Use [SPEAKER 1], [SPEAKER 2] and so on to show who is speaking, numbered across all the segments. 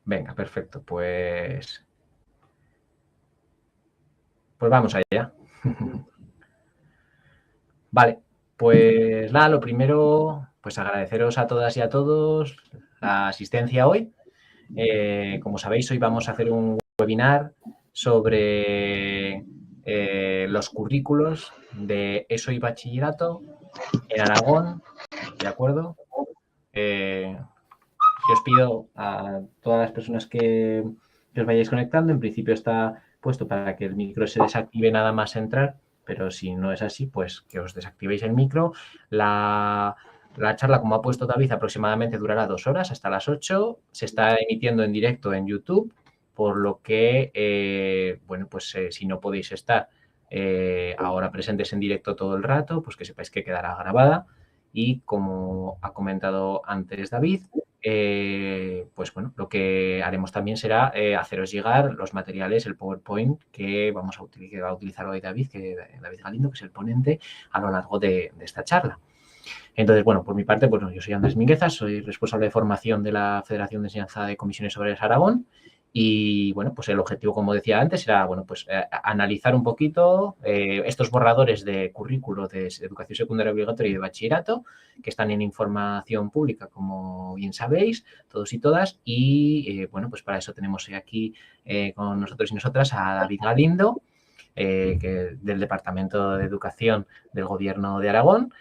[SPEAKER 1] Venga, perfecto. Pues vamos allá. Vale, pues nada, lo primero, pues agradeceros a todas y a todos la asistencia hoy. Como sabéis, hoy vamos a hacer un webinar sobre los currículos de ESO y bachillerato en Aragón, ¿de acuerdo? Yo os pido a todas las personas que os vayáis conectando, en principio está puesto para que el micro se desactive nada más entrar, pero si no es así, pues que os desactivéis el micro. La charla, como ha puesto David, aproximadamente durará 2 horas, hasta las 8. Se está emitiendo en directo en YouTube, por lo que, bueno, pues si no podéis estar ahora presentes en directo todo el rato, pues que sepáis que quedará grabada. Y como ha comentado antes David, pues bueno, lo que haremos también será haceros llegar los materiales, el PowerPoint que que va a utilizar hoy David, David Galindo, que es el ponente a lo largo de esta charla. Entonces, bueno, por mi parte, pues yo soy Andrés Mingueza, soy responsable de formación de la Federación de Enseñanza de Comisiones Obreras Aragón. Y bueno, pues el objetivo, como decía antes, era bueno, pues analizar un poquito estos borradores de currículo de educación secundaria obligatoria y de bachillerato que están en información pública, como bien sabéis, todos y todas. Y bueno, pues para eso tenemos aquí con nosotros y nosotras a David Galindo, del Departamento de Educación del Gobierno de Aragón,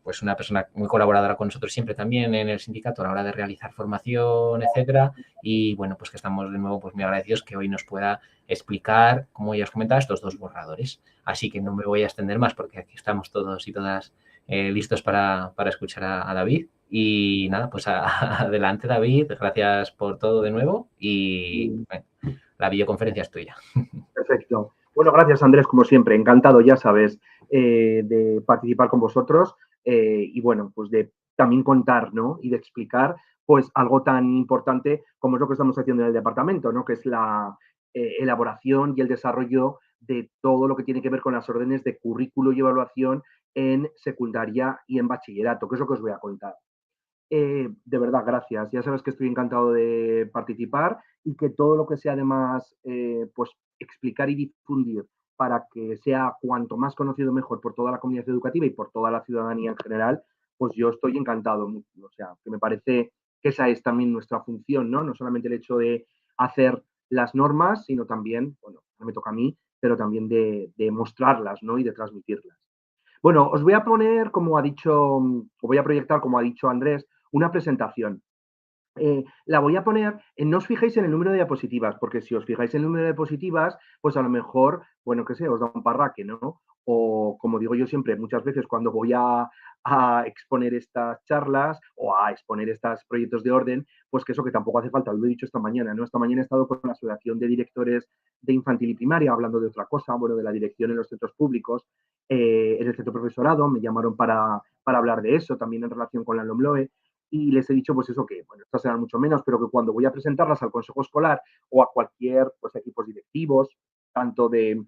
[SPEAKER 1] pues una persona muy colaboradora con nosotros siempre también en el sindicato a la hora de realizar formación, etcétera. Y bueno, pues que estamos de nuevo pues muy agradecidos que hoy nos pueda explicar, como ya os comentaba, estos dos borradores. Así que no me voy a extender más porque aquí estamos todos y todas listos para escuchar a David. Y nada, pues adelante David, gracias por todo de nuevo y bueno, la videoconferencia es tuya.
[SPEAKER 2] Perfecto. Bueno, gracias Andrés, como siempre, encantado, ya sabes, de participar con vosotros y bueno, pues de también contar, ¿no? Y de explicar, pues algo tan importante como es lo que estamos haciendo en el departamento, ¿no? Que es la elaboración y el desarrollo de todo lo que tiene que ver con las órdenes de currículo y evaluación en secundaria y en bachillerato, que es lo que os voy a contar. De verdad, gracias. Ya sabes que estoy encantado de participar y que todo lo que sea además, pues explicar y difundir para que sea cuanto más conocido mejor por toda la comunidad educativa y por toda la ciudadanía en general, pues yo estoy encantado. O sea, que me parece que esa es también nuestra función, ¿no? No solamente el hecho de hacer las normas, sino también, bueno, no me toca a mí, pero también de mostrarlas, ¿no? Y de transmitirlas. Bueno, os voy a poner, como ha dicho, o voy a proyectar, como ha dicho Andrés, una presentación. La voy a poner, no os fijéis en el número de diapositivas, porque si os fijáis en el número de diapositivas, pues a lo mejor, bueno, qué sé, os da un parraque, ¿no? O como digo yo siempre, muchas veces cuando voy a exponer estas charlas o a exponer estos proyectos de orden, pues que eso que tampoco hace falta, lo he dicho esta mañana, ¿no? Esta mañana he estado con la Asociación de Directores de Infantil y Primaria hablando de otra cosa, bueno, de la dirección en los centros públicos, en el centro profesorado, me llamaron para hablar de eso, también en relación con la LOMLOE, y les he dicho pues eso que, bueno, estas serán mucho menos, pero que cuando voy a presentarlas al consejo escolar o a cualquier pues equipos directivos, tanto de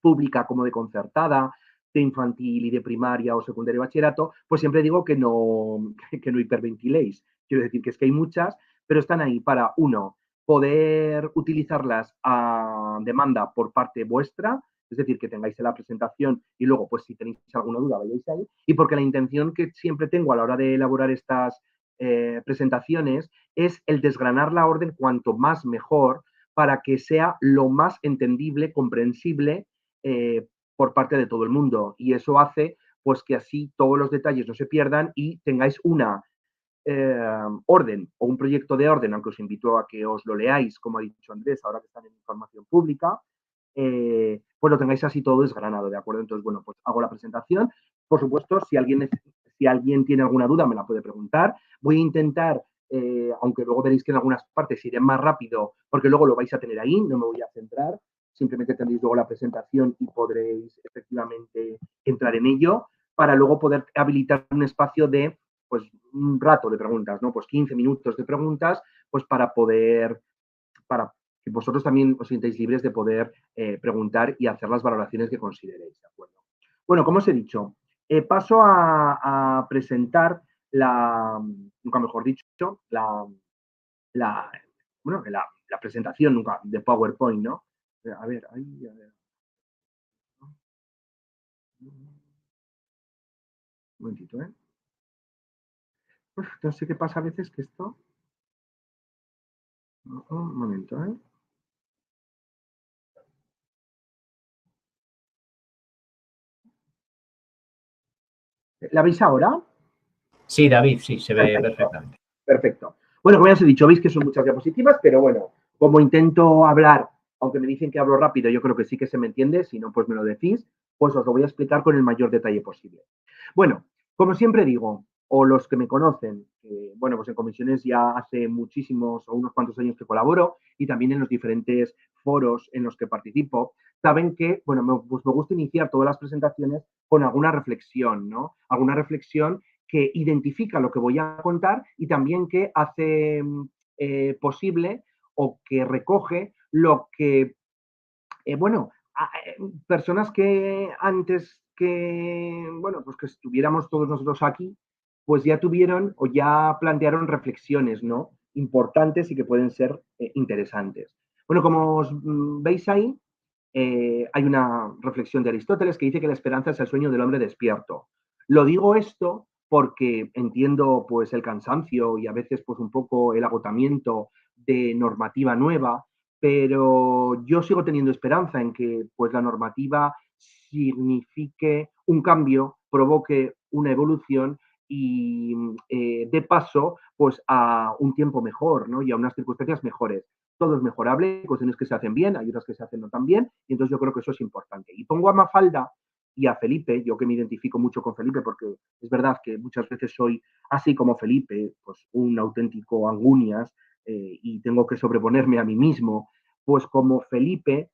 [SPEAKER 2] pública como de concertada, de infantil y de primaria o secundaria y bachillerato, pues siempre digo que no hiperventiléis. Quiero decir que es que hay muchas, pero están ahí para, uno, poder utilizarlas a demanda por parte vuestra, es decir, que tengáis en la presentación y luego, pues si tenéis alguna duda, vayáis ahí, y porque la intención que siempre tengo a la hora de elaborar estas presentaciones es el desgranar la orden cuanto más mejor para que sea lo más entendible, comprensible por parte de todo el mundo. Y eso hace pues que así todos los detalles no se pierdan y tengáis una orden o un proyecto de orden, aunque os invito a que os lo leáis, como ha dicho Andrés, ahora que están en información pública, pues lo tengáis así todo desgranado, ¿de acuerdo? Entonces, bueno, pues hago la presentación. Por supuesto, si alguien tiene alguna duda, me la puede preguntar. Voy a intentar, aunque luego veréis que en algunas partes iré más rápido, porque luego lo vais a tener ahí, no me voy a centrar, simplemente tendréis luego la presentación y podréis efectivamente entrar en ello para luego poder habilitar un espacio de pues un rato de preguntas, ¿no? Pues 15 minutos de preguntas, pues para que vosotros también os sintáis libres de poder preguntar y hacer las valoraciones que consideréis, ¿de acuerdo? Bueno, como os he dicho, paso a presentar nunca mejor dicho, la, bueno, la presentación nunca de PowerPoint, ¿no? A ver, ahí, a ver. Un momentito, ¿eh? Uf, no sé qué pasa a veces que esto... Un momento, ¿eh? ¿La veis ahora?
[SPEAKER 1] Sí, David, sí, se ve
[SPEAKER 2] Perfecto,
[SPEAKER 1] perfectamente.
[SPEAKER 2] perfecto. Bueno, como ya os he dicho, veis que son muchas diapositivas, pero bueno, como intento hablar, aunque me dicen que hablo rápido, yo creo que sí que se me entiende, si no, pues me lo decís, pues os lo voy a explicar con el mayor detalle posible. Bueno, como siempre digo, o los que me conocen, bueno, pues en comisiones ya hace muchísimos o unos cuantos años que colaboro y también en los diferentes foros en los que participo, saben que, bueno, pues me gusta iniciar todas las presentaciones con alguna reflexión, ¿no? Alguna reflexión que identifica lo que voy a contar y también que hace posible o que recoge lo que, bueno, personas que antes que, bueno, pues que estuviéramos todos nosotros aquí, pues ya tuvieron o ya plantearon reflexiones, ¿no? Importantes y que pueden ser interesantes. Bueno, como os veis ahí, hay una reflexión de Aristóteles que dice que la esperanza es el sueño del hombre despierto. Lo digo esto porque entiendo pues el cansancio y a veces pues un poco el agotamiento de normativa nueva, pero yo sigo teniendo esperanza en que pues la normativa signifique un cambio, provoque una evolución y dé paso pues a un tiempo mejor, ¿no? Y a unas circunstancias mejores. Todo es mejorable, hay cuestiones que se hacen bien, hay otras que se hacen no tan bien, y entonces yo creo que eso es importante. Y pongo a Mafalda y a Felipe, yo que me identifico mucho con Felipe, porque es verdad que muchas veces soy así como Felipe, pues un auténtico angunias, y tengo que sobreponerme a mí mismo, pues como Felipe,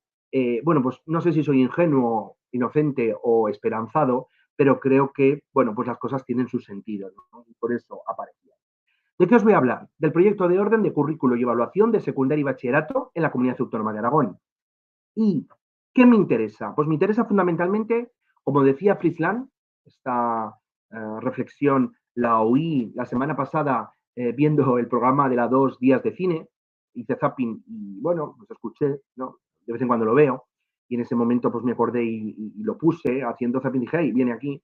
[SPEAKER 2] bueno, pues no sé si soy ingenuo, inocente o esperanzado, pero creo que, bueno, pues las cosas tienen su sentido, ¿no? Y por eso aparecía. ¿De qué os voy a hablar? Del proyecto de orden de currículo y evaluación de secundaria y bachillerato en la Comunidad Autónoma de Aragón. ¿Y qué me interesa? Pues me interesa fundamentalmente, como decía Fritz Lang, esta reflexión la oí la semana pasada viendo el programa de la 2 días de cine, hice zapping y bueno, pues escuché, ¿no? De vez en cuando lo veo, y en ese momento pues me acordé y lo puse haciendo zapping y dije, hey, viene aquí.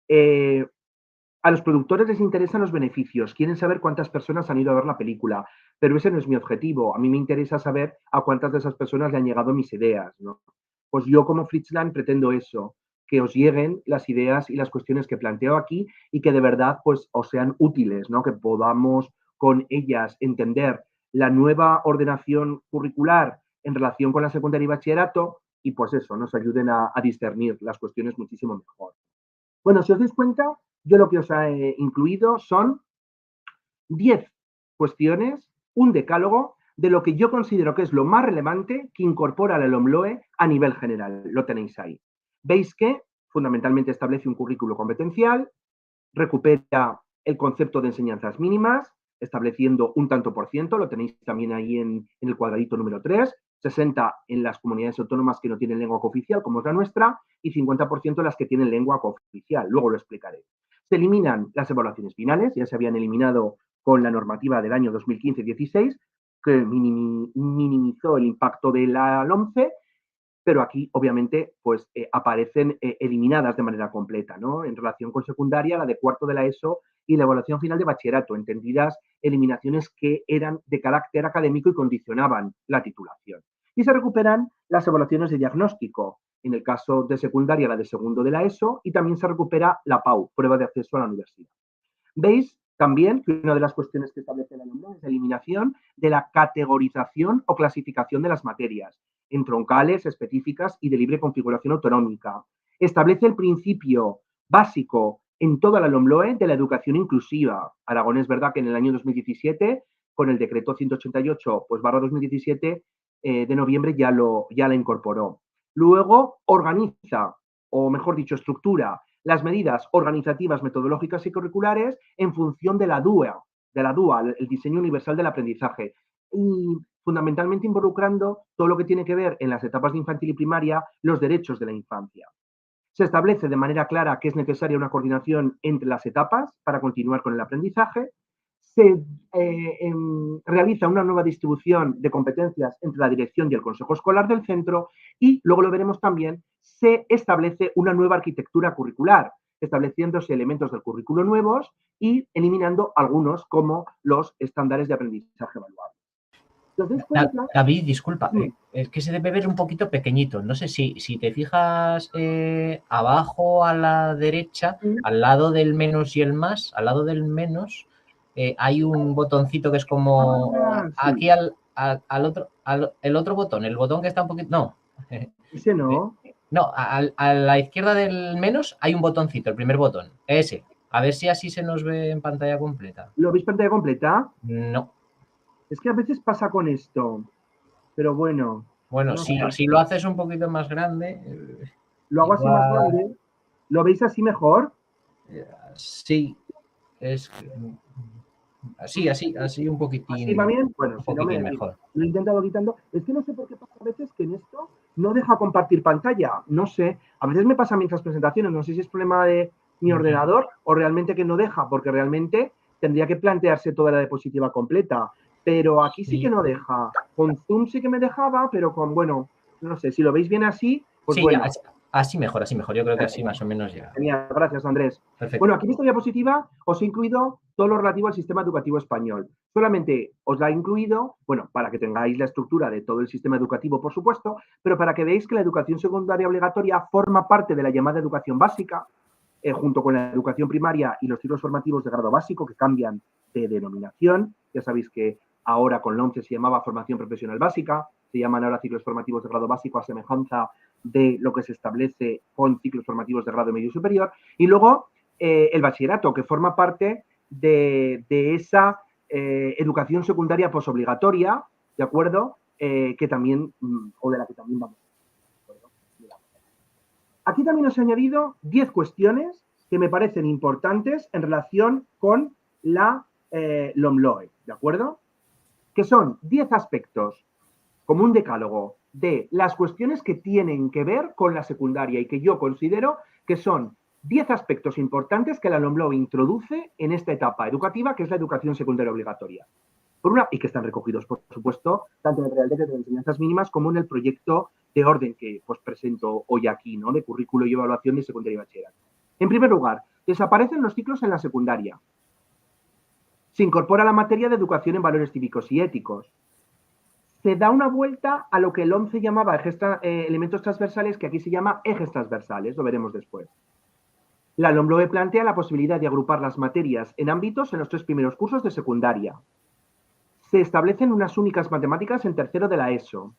[SPEAKER 2] Eh, a los productores les interesan los beneficios, quieren saber cuántas personas han ido a ver la película, pero ese no es mi objetivo. A mí me interesa saber a cuántas de esas personas le han llegado mis ideas, ¿no? Pues yo como Fritz Lang pretendo eso, que os lleguen las ideas y las cuestiones que planteo aquí y que de verdad pues os sean útiles, ¿no? Que podamos con ellas entender la nueva ordenación curricular en relación con la secundaria y bachillerato y pues eso, nos ayuden a discernir las cuestiones muchísimo mejor. Bueno, si os dais cuenta, yo lo que os he incluido son 10 cuestiones, un decálogo de lo que yo considero que es lo más relevante que incorpora la LOMLOE a nivel general. Lo tenéis ahí. Veis que fundamentalmente establece un currículo competencial, recupera el concepto de enseñanzas mínimas, estableciendo un tanto por ciento, lo tenéis también ahí en el cuadradito número 3, 60 en las comunidades autónomas que no tienen lengua cooficial, como es la nuestra, y 50% las que tienen lengua cooficial. Luego lo explicaré. Se eliminan las evaluaciones finales, ya se habían eliminado con la normativa del año 2015-16, que minimizó el impacto de la LOMCE, pero aquí obviamente pues aparecen eliminadas de manera completa, ¿no? En relación con secundaria, la de cuarto de la ESO y la evaluación final de bachillerato, entendidas eliminaciones que eran de carácter académico y condicionaban la titulación. Y se recuperan las evaluaciones de diagnóstico, en el caso de secundaria, la de segundo de la ESO, y también se recupera la PAU, prueba de acceso a la universidad. Veis también que una de las cuestiones que establece la norma es la eliminación de la categorización o clasificación de las materias en troncales, específicas y de libre configuración autonómica. Establece el principio básico en toda la LOMLOE de la educación inclusiva. Aragón es verdad que en el año 2017, con el decreto 188, pues barra 2017 de noviembre ya la incorporó. Luego organiza, o mejor dicho, estructura las medidas organizativas, metodológicas y curriculares en función de la DUA, el diseño universal del aprendizaje. Y fundamentalmente involucrando todo lo que tiene que ver en las etapas de infantil y primaria, los derechos de la infancia. Se establece de manera clara que es necesaria una coordinación entre las etapas para continuar con el aprendizaje. se realiza una nueva distribución de competencias entre la dirección y el consejo escolar del centro y, luego lo veremos también, se establece una nueva arquitectura curricular, estableciéndose elementos del currículo nuevos y eliminando algunos como los estándares de aprendizaje evaluable.
[SPEAKER 1] David, disculpa, es que se debe ver un poquito pequeñito. No sé si te fijas abajo a la derecha, al lado del menos y el más, al lado del menos, hay un botoncito que es como aquí al otro, el otro botón, el botón que está un poquito. No.
[SPEAKER 2] Ese no.
[SPEAKER 1] No, a la izquierda del menos hay un botoncito, el primer botón. Ese. A ver si así se nos ve en pantalla completa.
[SPEAKER 2] ¿Lo veis pantalla completa?
[SPEAKER 1] No.
[SPEAKER 2] Es que a veces pasa con esto, pero bueno.
[SPEAKER 1] Bueno,
[SPEAKER 2] no
[SPEAKER 1] si lo haces un poquito más grande.
[SPEAKER 2] Lo hago así más grande. ¿Lo veis así mejor?
[SPEAKER 1] Sí. Es. Así, así un poquitín.
[SPEAKER 2] ¿Así va bien? Bueno, si no me
[SPEAKER 1] mejor.
[SPEAKER 2] Lo he intentado quitando. Es que no sé por qué pasa a veces que en esto no deja compartir pantalla. No sé. A veces me pasa mientras presentaciones. No sé si es problema de mi ordenador o realmente que no deja, porque realmente tendría que plantearse toda la diapositiva completa. Pero aquí sí que no deja. Con Zoom sí que me dejaba, pero con, bueno, no sé, si lo veis bien así, pues
[SPEAKER 1] sí,
[SPEAKER 2] bueno.
[SPEAKER 1] Así mejor. Yo creo que así más o menos llega.
[SPEAKER 2] Genial, gracias Andrés.
[SPEAKER 1] Perfecto.
[SPEAKER 2] Bueno, aquí en esta diapositiva os he incluido todo lo relativo al sistema educativo español. Solamente os la he incluido, bueno, para que tengáis la estructura de todo el sistema educativo, por supuesto, pero para que veáis que la educación secundaria obligatoria forma parte de la llamada educación básica, junto con la educación primaria y los ciclos formativos de grado básico que cambian de denominación. Ya sabéis que ahora con la OMCE se llamaba formación profesional básica, se llaman ahora ciclos formativos de grado básico a semejanza de lo que se establece con ciclos formativos de grado medio superior. Y luego el bachillerato, que forma parte de esa educación secundaria posobligatoria, ¿de acuerdo? Que también, o de la que también vamos. Aquí también os he añadido 10 cuestiones que me parecen importantes en relación con la LOMLOE, ¿de acuerdo? Que son 10 aspectos, como un decálogo, de las cuestiones que tienen que ver con la secundaria y que yo considero que son 10 aspectos importantes que la LOMLOE introduce en esta etapa educativa, que es la educación secundaria obligatoria. Por una, y que están recogidos, por supuesto, tanto en el Real Decreto de Enseñanzas Mínimas como en el proyecto de orden que pues, presento hoy aquí, ¿no? De currículo y evaluación de secundaria y bachillerato. En primer lugar, desaparecen los ciclos en la secundaria. Se incorpora la materia de educación en valores cívicos y éticos. Se da una vuelta a lo que el OMCE llamaba elementos transversales, que aquí se llama ejes transversales, lo veremos después. La LOMLOE plantea la posibilidad de agrupar las materias en ámbitos en los 3 primeros cursos de secundaria. Se establecen unas únicas matemáticas en tercero de la ESO.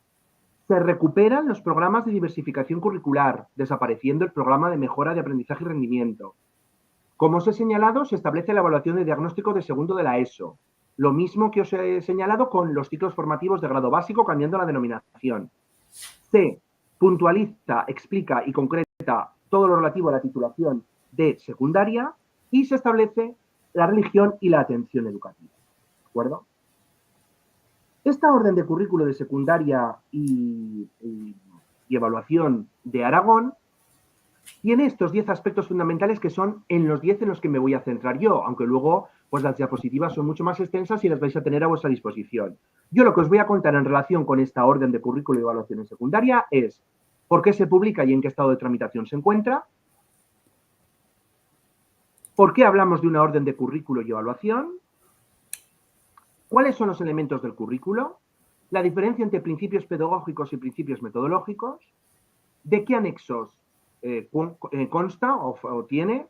[SPEAKER 2] Se recuperan los programas de diversificación curricular, desapareciendo el programa de mejora de aprendizaje y rendimiento. Como os he señalado, se establece la evaluación de diagnóstico de segundo de la ESO. Lo mismo que os he señalado con los ciclos formativos de grado básico, cambiando la denominación. Se puntualiza, explica y concreta todo lo relativo a la titulación de secundaria y se establece la religión y la atención educativa. ¿De acuerdo? Esta orden de currículo de secundaria y evaluación de Aragón tiene estos 10 aspectos fundamentales que son en los 10 en los que me voy a centrar yo, aunque luego pues las diapositivas son mucho más extensas y las vais a tener a vuestra disposición. Yo lo que os voy a contar en relación con esta orden de currículo y evaluación en secundaria es por qué se publica y en qué estado de tramitación se encuentra, por qué hablamos de una orden de currículo y evaluación, cuáles son los elementos del currículo, la diferencia entre principios pedagógicos y principios metodológicos, de qué anexos consta o tiene,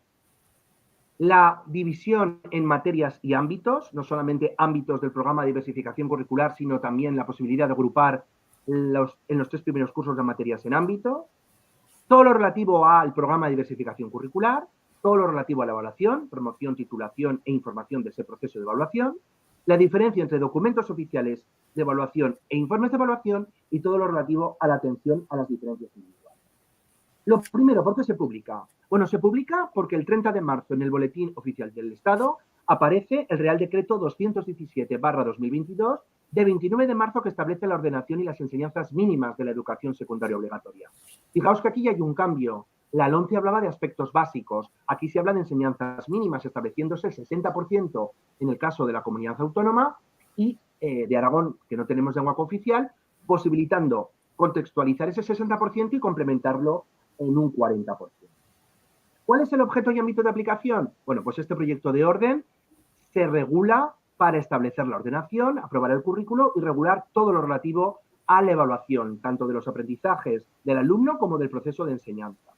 [SPEAKER 2] la división en materias y ámbitos, no solamente ámbitos del programa de diversificación curricular, sino también la posibilidad de agrupar en los 3 primeros cursos de materias en ámbito, todo lo relativo al programa de diversificación curricular, todo lo relativo a la evaluación, promoción, titulación e información de ese proceso de evaluación, la diferencia entre documentos oficiales de evaluación e informes de evaluación y todo lo relativo a la atención a las diferencias individuales. Lo primero, ¿por qué se publica? Bueno, se publica porque el 30 de marzo en el Boletín Oficial del Estado aparece el Real Decreto 217/2022 de 29 de marzo que establece la ordenación y las enseñanzas mínimas de la educación secundaria obligatoria. Fijaos que aquí hay un cambio. La LOMCE hablaba de aspectos básicos. Aquí se habla de enseñanzas mínimas, estableciéndose el 60% en el caso de la comunidad autónoma y de Aragón, que no tenemos lengua cooficial, posibilitando contextualizar ese 60% y complementarlo en un 40%. ¿Cuál es el objeto y ámbito de aplicación? Bueno, pues este proyecto de orden se regula para establecer la ordenación, aprobar el currículo y regular todo lo relativo a la evaluación, tanto de los aprendizajes del alumno como del proceso de enseñanza.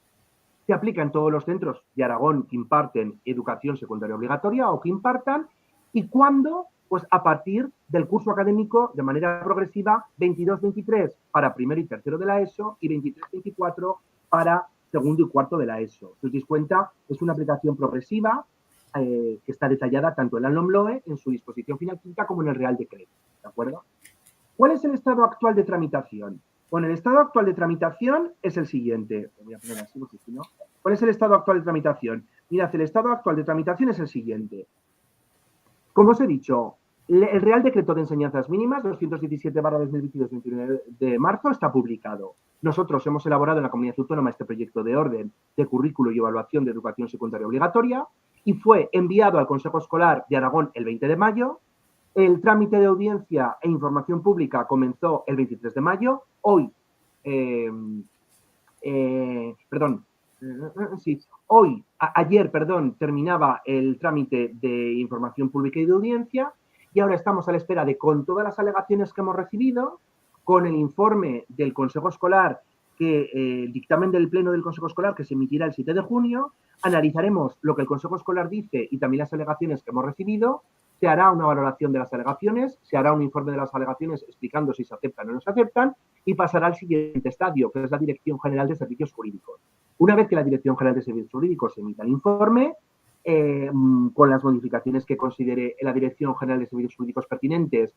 [SPEAKER 2] Se aplica en todos los centros de Aragón que imparten educación secundaria obligatoria o que impartan, y cuándo, pues a partir del curso académico de manera progresiva 22-23 para primero y tercero de la ESO y 23-24 para segundo y cuarto de la ESO. Si os dais cuenta, es una aplicación progresiva que está detallada tanto en la LOMLOE, en su disposición final quinta, como en el Real Decreto. ¿De acuerdo? ¿Cuál es el estado actual de tramitación? Bueno, el estado actual de tramitación es el siguiente. Voy a poner así porque si no. ¿Cuál es el estado actual de tramitación? Mirad, el estado actual de tramitación es el siguiente. Como os he dicho, el Real Decreto de Enseñanzas Mínimas 217/2022, 29 de marzo, está publicado. Nosotros hemos elaborado en la Comunidad Autónoma este proyecto de orden de currículo y evaluación de educación secundaria obligatoria y fue enviado al Consejo Escolar de Aragón el 20 de mayo. El trámite de audiencia e información pública comenzó el 23 de mayo. Ayer, terminaba el trámite de información pública y de audiencia, y ahora estamos a la espera de, con todas las alegaciones que hemos recibido, con el informe del Consejo Escolar, el dictamen del Pleno del Consejo Escolar que se emitirá el 7 de junio, analizaremos lo que el Consejo Escolar dice y también las alegaciones que hemos recibido. Se hará una valoración de las alegaciones, se hará un informe de las alegaciones explicando si se aceptan o no se aceptan y pasará al siguiente estadio, que es la Dirección General de Servicios Jurídicos. Una vez que la Dirección General de Servicios Jurídicos emita el informe, con las modificaciones que considere la Dirección General de Servicios Jurídicos pertinentes,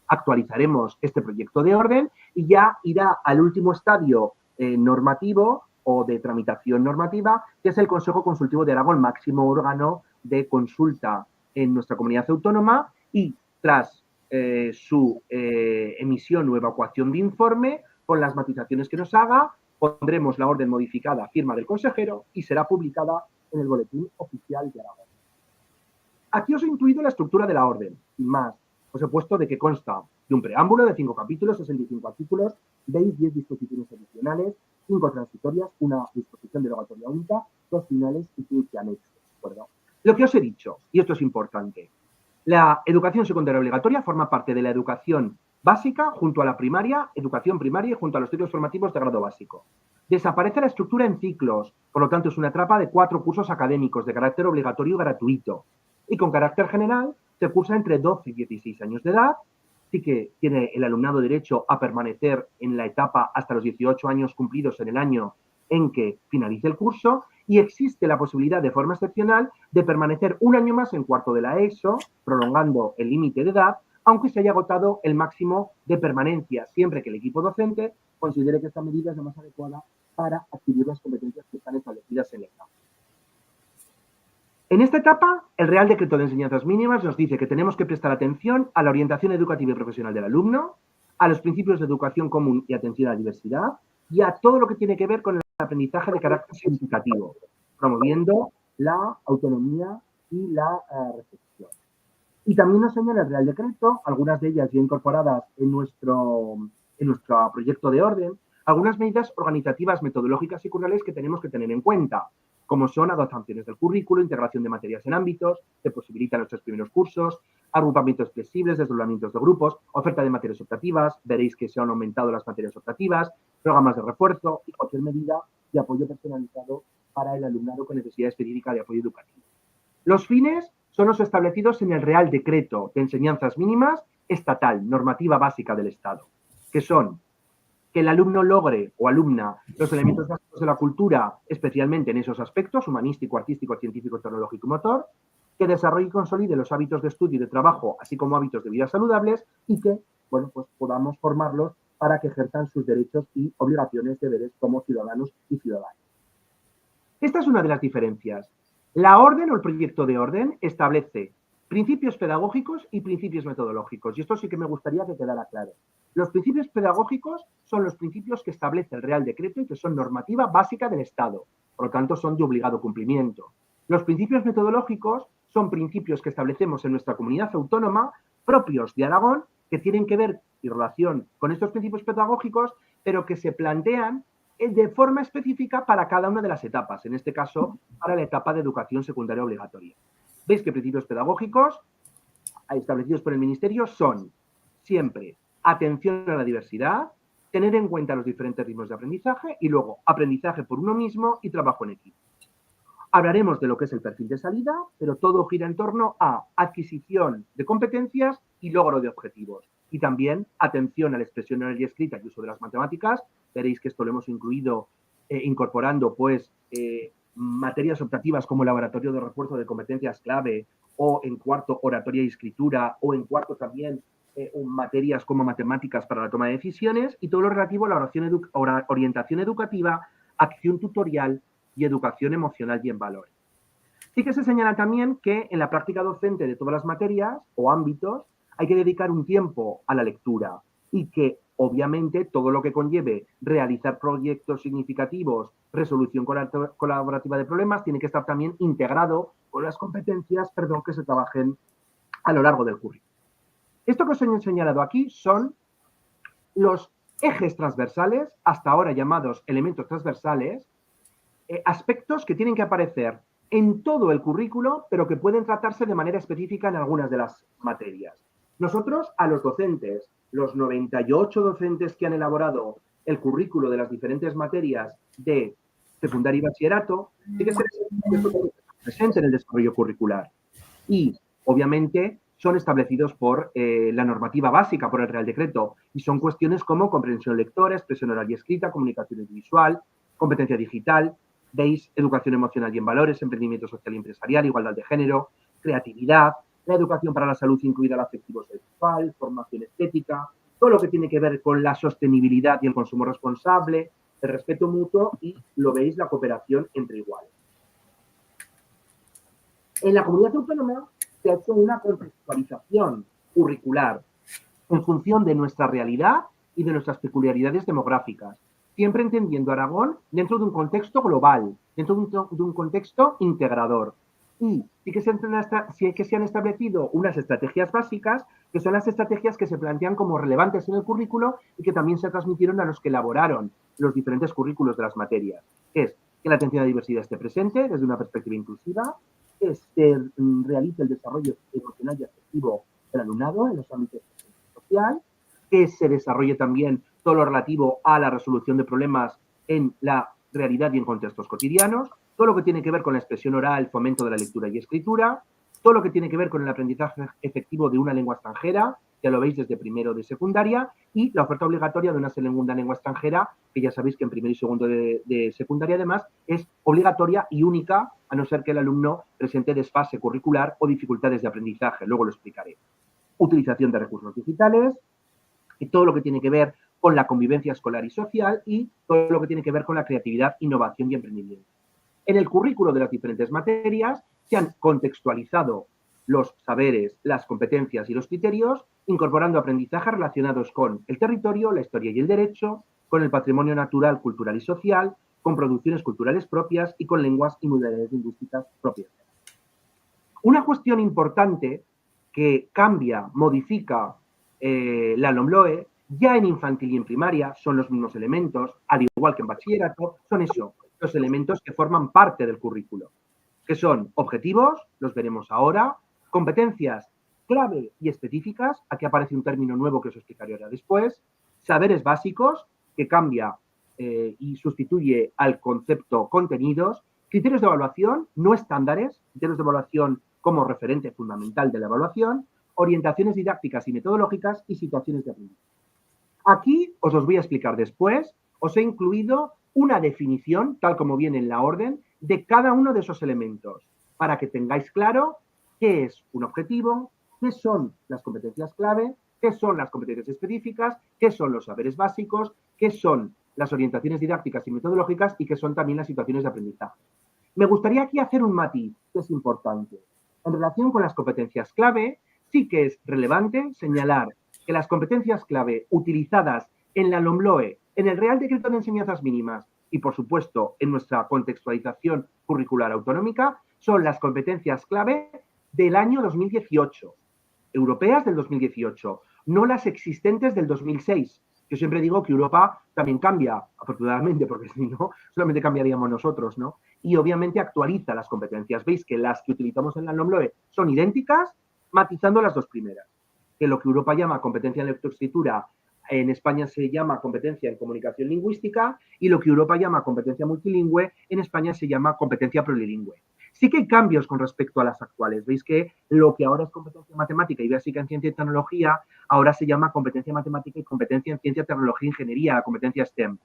[SPEAKER 2] actualizaremos este proyecto de orden y ya irá al último estadio normativo o de tramitación normativa, que es el Consejo Consultivo de Aragón, máximo órgano de consulta en nuestra comunidad autónoma, y tras su emisión o evacuación de informe, con las matizaciones que nos haga, pondremos la orden modificada a firma del consejero y será publicada en el Boletín Oficial de Aragón. Aquí os he incluido la estructura de la orden, sin más. Os he puesto de que consta de un preámbulo de 5 capítulos, 65 artículos, 10 disposiciones adicionales, 5 transitorias, una disposición derogatoria única, 2 finales y 15 anexos. ¿De acuerdo? Lo que os he dicho, y esto es importante, la educación secundaria obligatoria forma parte de la educación básica junto a la primaria, educación primaria y junto a los ciclos formativos de grado básico. Desaparece la estructura en ciclos, por lo tanto es una etapa de 4 cursos académicos de carácter obligatorio y gratuito. Y con carácter general se cursa entre 12 y 16 años de edad. Sí que tiene el alumnado derecho a permanecer en la etapa hasta los 18 años cumplidos en el año en que finalice el curso, y existe la posibilidad de forma excepcional de permanecer un año más en cuarto de la ESO, prolongando el límite de edad, aunque se haya agotado el máximo de permanencia, siempre que el equipo docente considere que esta medida es la más adecuada para adquirir las competencias que están establecidas en el campo. En esta etapa, el Real Decreto de Enseñanzas Mínimas nos dice que tenemos que prestar atención a la orientación educativa y profesional del alumno, a los principios de educación común y atención a la diversidad, y a todo lo que tiene que ver con el aprendizaje de carácter significativo, promoviendo la autonomía y la reflexión. Y también nos señala el Real Decreto, algunas de ellas ya incorporadas en nuestro proyecto de orden, algunas medidas organizativas, metodológicas y curriculares que tenemos que tener en cuenta, como son adaptaciones del currículo, integración de materias en ámbitos que posibilitan los 3 primeros cursos, agrupamientos flexibles, desdoblamientos de grupos, oferta de materias optativas, veréis que se han aumentado las materias optativas, programas de refuerzo y cualquier medida de apoyo personalizado para el alumnado con necesidad específica de apoyo educativo. Los fines son los establecidos en el Real Decreto de Enseñanzas Mínimas estatal, normativa básica del Estado, que son que el alumno logre o alumna los elementos básicos de la cultura, especialmente en esos aspectos, humanístico, artístico, científico, tecnológico y motor, que desarrolle y consolide los hábitos de estudio y de trabajo, así como hábitos de vida saludables, y que, bueno, pues podamos formarlos para que ejerzan sus derechos y obligaciones, deberes como ciudadanos y ciudadanas. Esta es una de las diferencias. La orden o el proyecto de orden establece principios pedagógicos y principios metodológicos. Y esto sí que me gustaría que quedara claro. Los principios pedagógicos son los principios que establece el Real Decreto y que son normativa básica del Estado. Por lo tanto, son de obligado cumplimiento. Los principios metodológicos son principios que establecemos en nuestra comunidad autónoma, propios de Aragón, que tienen que ver y relación con estos principios pedagógicos, pero que se plantean de forma específica para cada una de las etapas, en este caso, para la etapa de educación secundaria obligatoria. Veis que principios pedagógicos establecidos por el Ministerio son siempre atención a la diversidad, tener en cuenta los diferentes ritmos de aprendizaje y luego aprendizaje por uno mismo y trabajo en equipo. Hablaremos de lo que es el perfil de salida, pero todo gira en torno a adquisición de competencias y logro de objetivos. Y también atención a la expresión oral y escrita y uso de las matemáticas. Veréis que esto lo hemos incluido incorporando pues materias optativas como laboratorio de refuerzo de competencias clave, o en cuarto oratoria y escritura, o en cuarto también materias como matemáticas para la toma de decisiones, y todo lo relativo a la orientación educativa, acción tutorial y educación emocional y en valores. Sí que se señala también que en la práctica docente de todas las materias o ámbitos hay que dedicar un tiempo a la lectura y que obviamente todo lo que conlleve realizar proyectos significativos, resolución colaborativa de problemas, tiene que estar también integrado con las competencias, que se trabajen a lo largo del currículum. Esto que os he señalado aquí son los ejes transversales, hasta ahora llamados elementos transversales, aspectos que tienen que aparecer en todo el currículo, pero que pueden tratarse de manera específica en algunas de las materias. Nosotros, a los docentes, los 98 docentes que han elaborado el currículo de las diferentes materias de secundaria y bachillerato, sí que se les presente en el desarrollo curricular. Y, obviamente, son establecidos por la normativa básica, por el Real Decreto, y son cuestiones como comprensión lectora, expresión oral y escrita, comunicación visual, competencia digital, veis educación emocional y en valores, emprendimiento social y empresarial, igualdad de género, creatividad, la educación para la salud incluida la afectivo-sexual, formación estética, todo lo que tiene que ver con la sostenibilidad y el consumo responsable, el respeto mutuo y, lo veis, la cooperación entre iguales. En la comunidad autónoma se ha hecho una contextualización curricular en función de nuestra realidad y de nuestras peculiaridades demográficas, siempre entendiendo Aragón dentro de un contexto global, dentro de un contexto integrador. Y sí que se han establecido unas estrategias básicas, que son las estrategias que se plantean como relevantes en el currículo y que también se transmitieron a los que elaboraron los diferentes currículos de las materias. Es que la atención a la diversidad esté presente desde una perspectiva inclusiva, que se realice el desarrollo emocional y afectivo del alumnado en los ámbitos social, que se desarrolle también todo lo relativo a la resolución de problemas en la realidad y en contextos cotidianos, todo lo que tiene que ver con la expresión oral, fomento de la lectura y escritura, todo lo que tiene que ver con el aprendizaje efectivo de una lengua extranjera, ya lo veis desde primero de secundaria, y la oferta obligatoria de una segunda lengua extranjera, que ya sabéis que en primero y segundo de secundaria además es obligatoria y única, a no ser que el alumno presente desfase curricular o dificultades de aprendizaje, luego lo explicaré. Utilización de recursos digitales, y todo lo que tiene que ver con la convivencia escolar y social y todo lo que tiene que ver con la creatividad, innovación y emprendimiento. En el currículo de las diferentes materias se han contextualizado los saberes, las competencias y los criterios, incorporando aprendizajes relacionados con el territorio, la historia y el derecho, con el patrimonio natural, cultural y social, con producciones culturales propias y con lenguas y modalidades lingüísticas propias. Una cuestión importante que cambia, modifica la LOMLOE, ya en infantil y en primaria son los mismos elementos, al igual que en bachillerato, son eso, los elementos que forman parte del currículo, que son objetivos, los veremos ahora, competencias clave y específicas, aquí aparece un término nuevo que os explicaré ahora después, saberes básicos, que cambia y sustituye al concepto contenidos, criterios de evaluación no estándares, criterios de evaluación como referente fundamental de la evaluación, orientaciones didácticas y metodológicas y situaciones de aprendizaje. Aquí os los voy a explicar después. Os he incluido una definición, tal como viene en la orden, de cada uno de esos elementos, para que tengáis claro qué es un objetivo, qué son las competencias clave, qué son las competencias específicas, qué son los saberes básicos, qué son las orientaciones didácticas y metodológicas y qué son también las situaciones de aprendizaje. Me gustaría aquí hacer un matiz que es importante. En relación con las competencias clave, sí que es relevante señalar que las competencias clave utilizadas en la LOMLOE, en el Real Decreto de Enseñanzas Mínimas y, por supuesto, en nuestra contextualización curricular autonómica, son las competencias clave del año 2018, europeas del 2018, no las existentes del 2006. Yo siempre digo que Europa también cambia, afortunadamente, porque si no, solamente cambiaríamos nosotros, ¿no? Y obviamente actualiza las competencias. Veis que las que utilizamos en la LOMLOE son idénticas, matizando las dos primeras. Que lo que Europa llama competencia en lectoescritura, en España se llama competencia en comunicación lingüística, y lo que Europa llama competencia multilingüe, en España se llama competencia plurilingüe. Sí que hay cambios con respecto a las actuales. Veis que lo que ahora es competencia matemática y básica en ciencia y tecnología, ahora se llama competencia matemática y competencia en ciencia, tecnología e ingeniería, competencia STEM.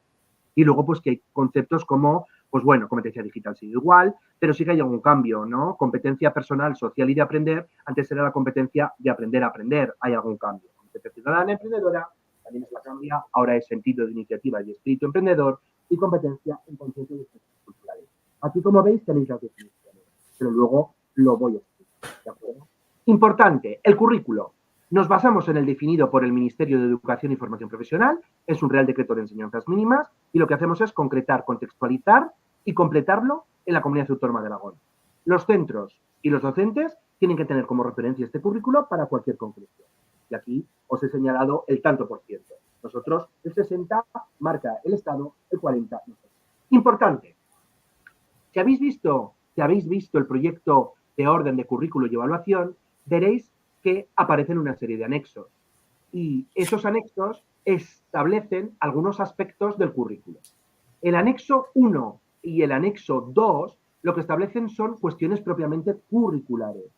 [SPEAKER 2] Y luego, pues que hay conceptos como, pues bueno, competencia digital sigue igual, pero sí que hay algún cambio, ¿no? Competencia personal, social y de aprender, antes era la competencia de aprender a aprender, hay algún cambio. Competencia ciudadana emprendedora, también es la cambia, ahora es sentido de iniciativa y espíritu emprendedor, y competencia en conciencia de experiencias culturales. Aquí, como veis, tenéis las definiciones, pero luego lo voy a explicar, ¿de acuerdo? Importante, el currículo. Nos basamos en el definido por el Ministerio de Educación y Formación Profesional, es un Real Decreto de Enseñanzas Mínimas, y lo que hacemos es concretar, contextualizar y completarlo en la Comunidad Autónoma de Aragón. Los centros y los docentes tienen que tener como referencia este currículo para cualquier concreción. Y aquí os he señalado el tanto por ciento. Nosotros, el 60 marca el Estado, el 40 nosotros. Importante, si habéis visto el proyecto de orden de currículo y evaluación, veréis que aparecen una serie de anexos. Y esos anexos establecen algunos aspectos del currículo. El anexo 1 y el anexo 2 lo que establecen son cuestiones propiamente curriculares.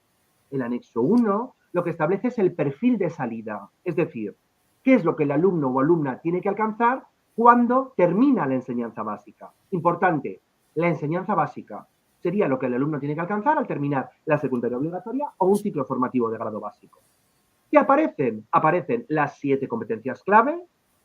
[SPEAKER 2] El anexo 1 lo que establece es el perfil de salida, es decir, qué es lo que el alumno o alumna tiene que alcanzar cuando termina la enseñanza básica. Importante, la enseñanza básica sería lo que el alumno tiene que alcanzar al terminar la secundaria obligatoria o un ciclo formativo de grado básico. ¿Qué aparecen? Aparecen las 7 competencias clave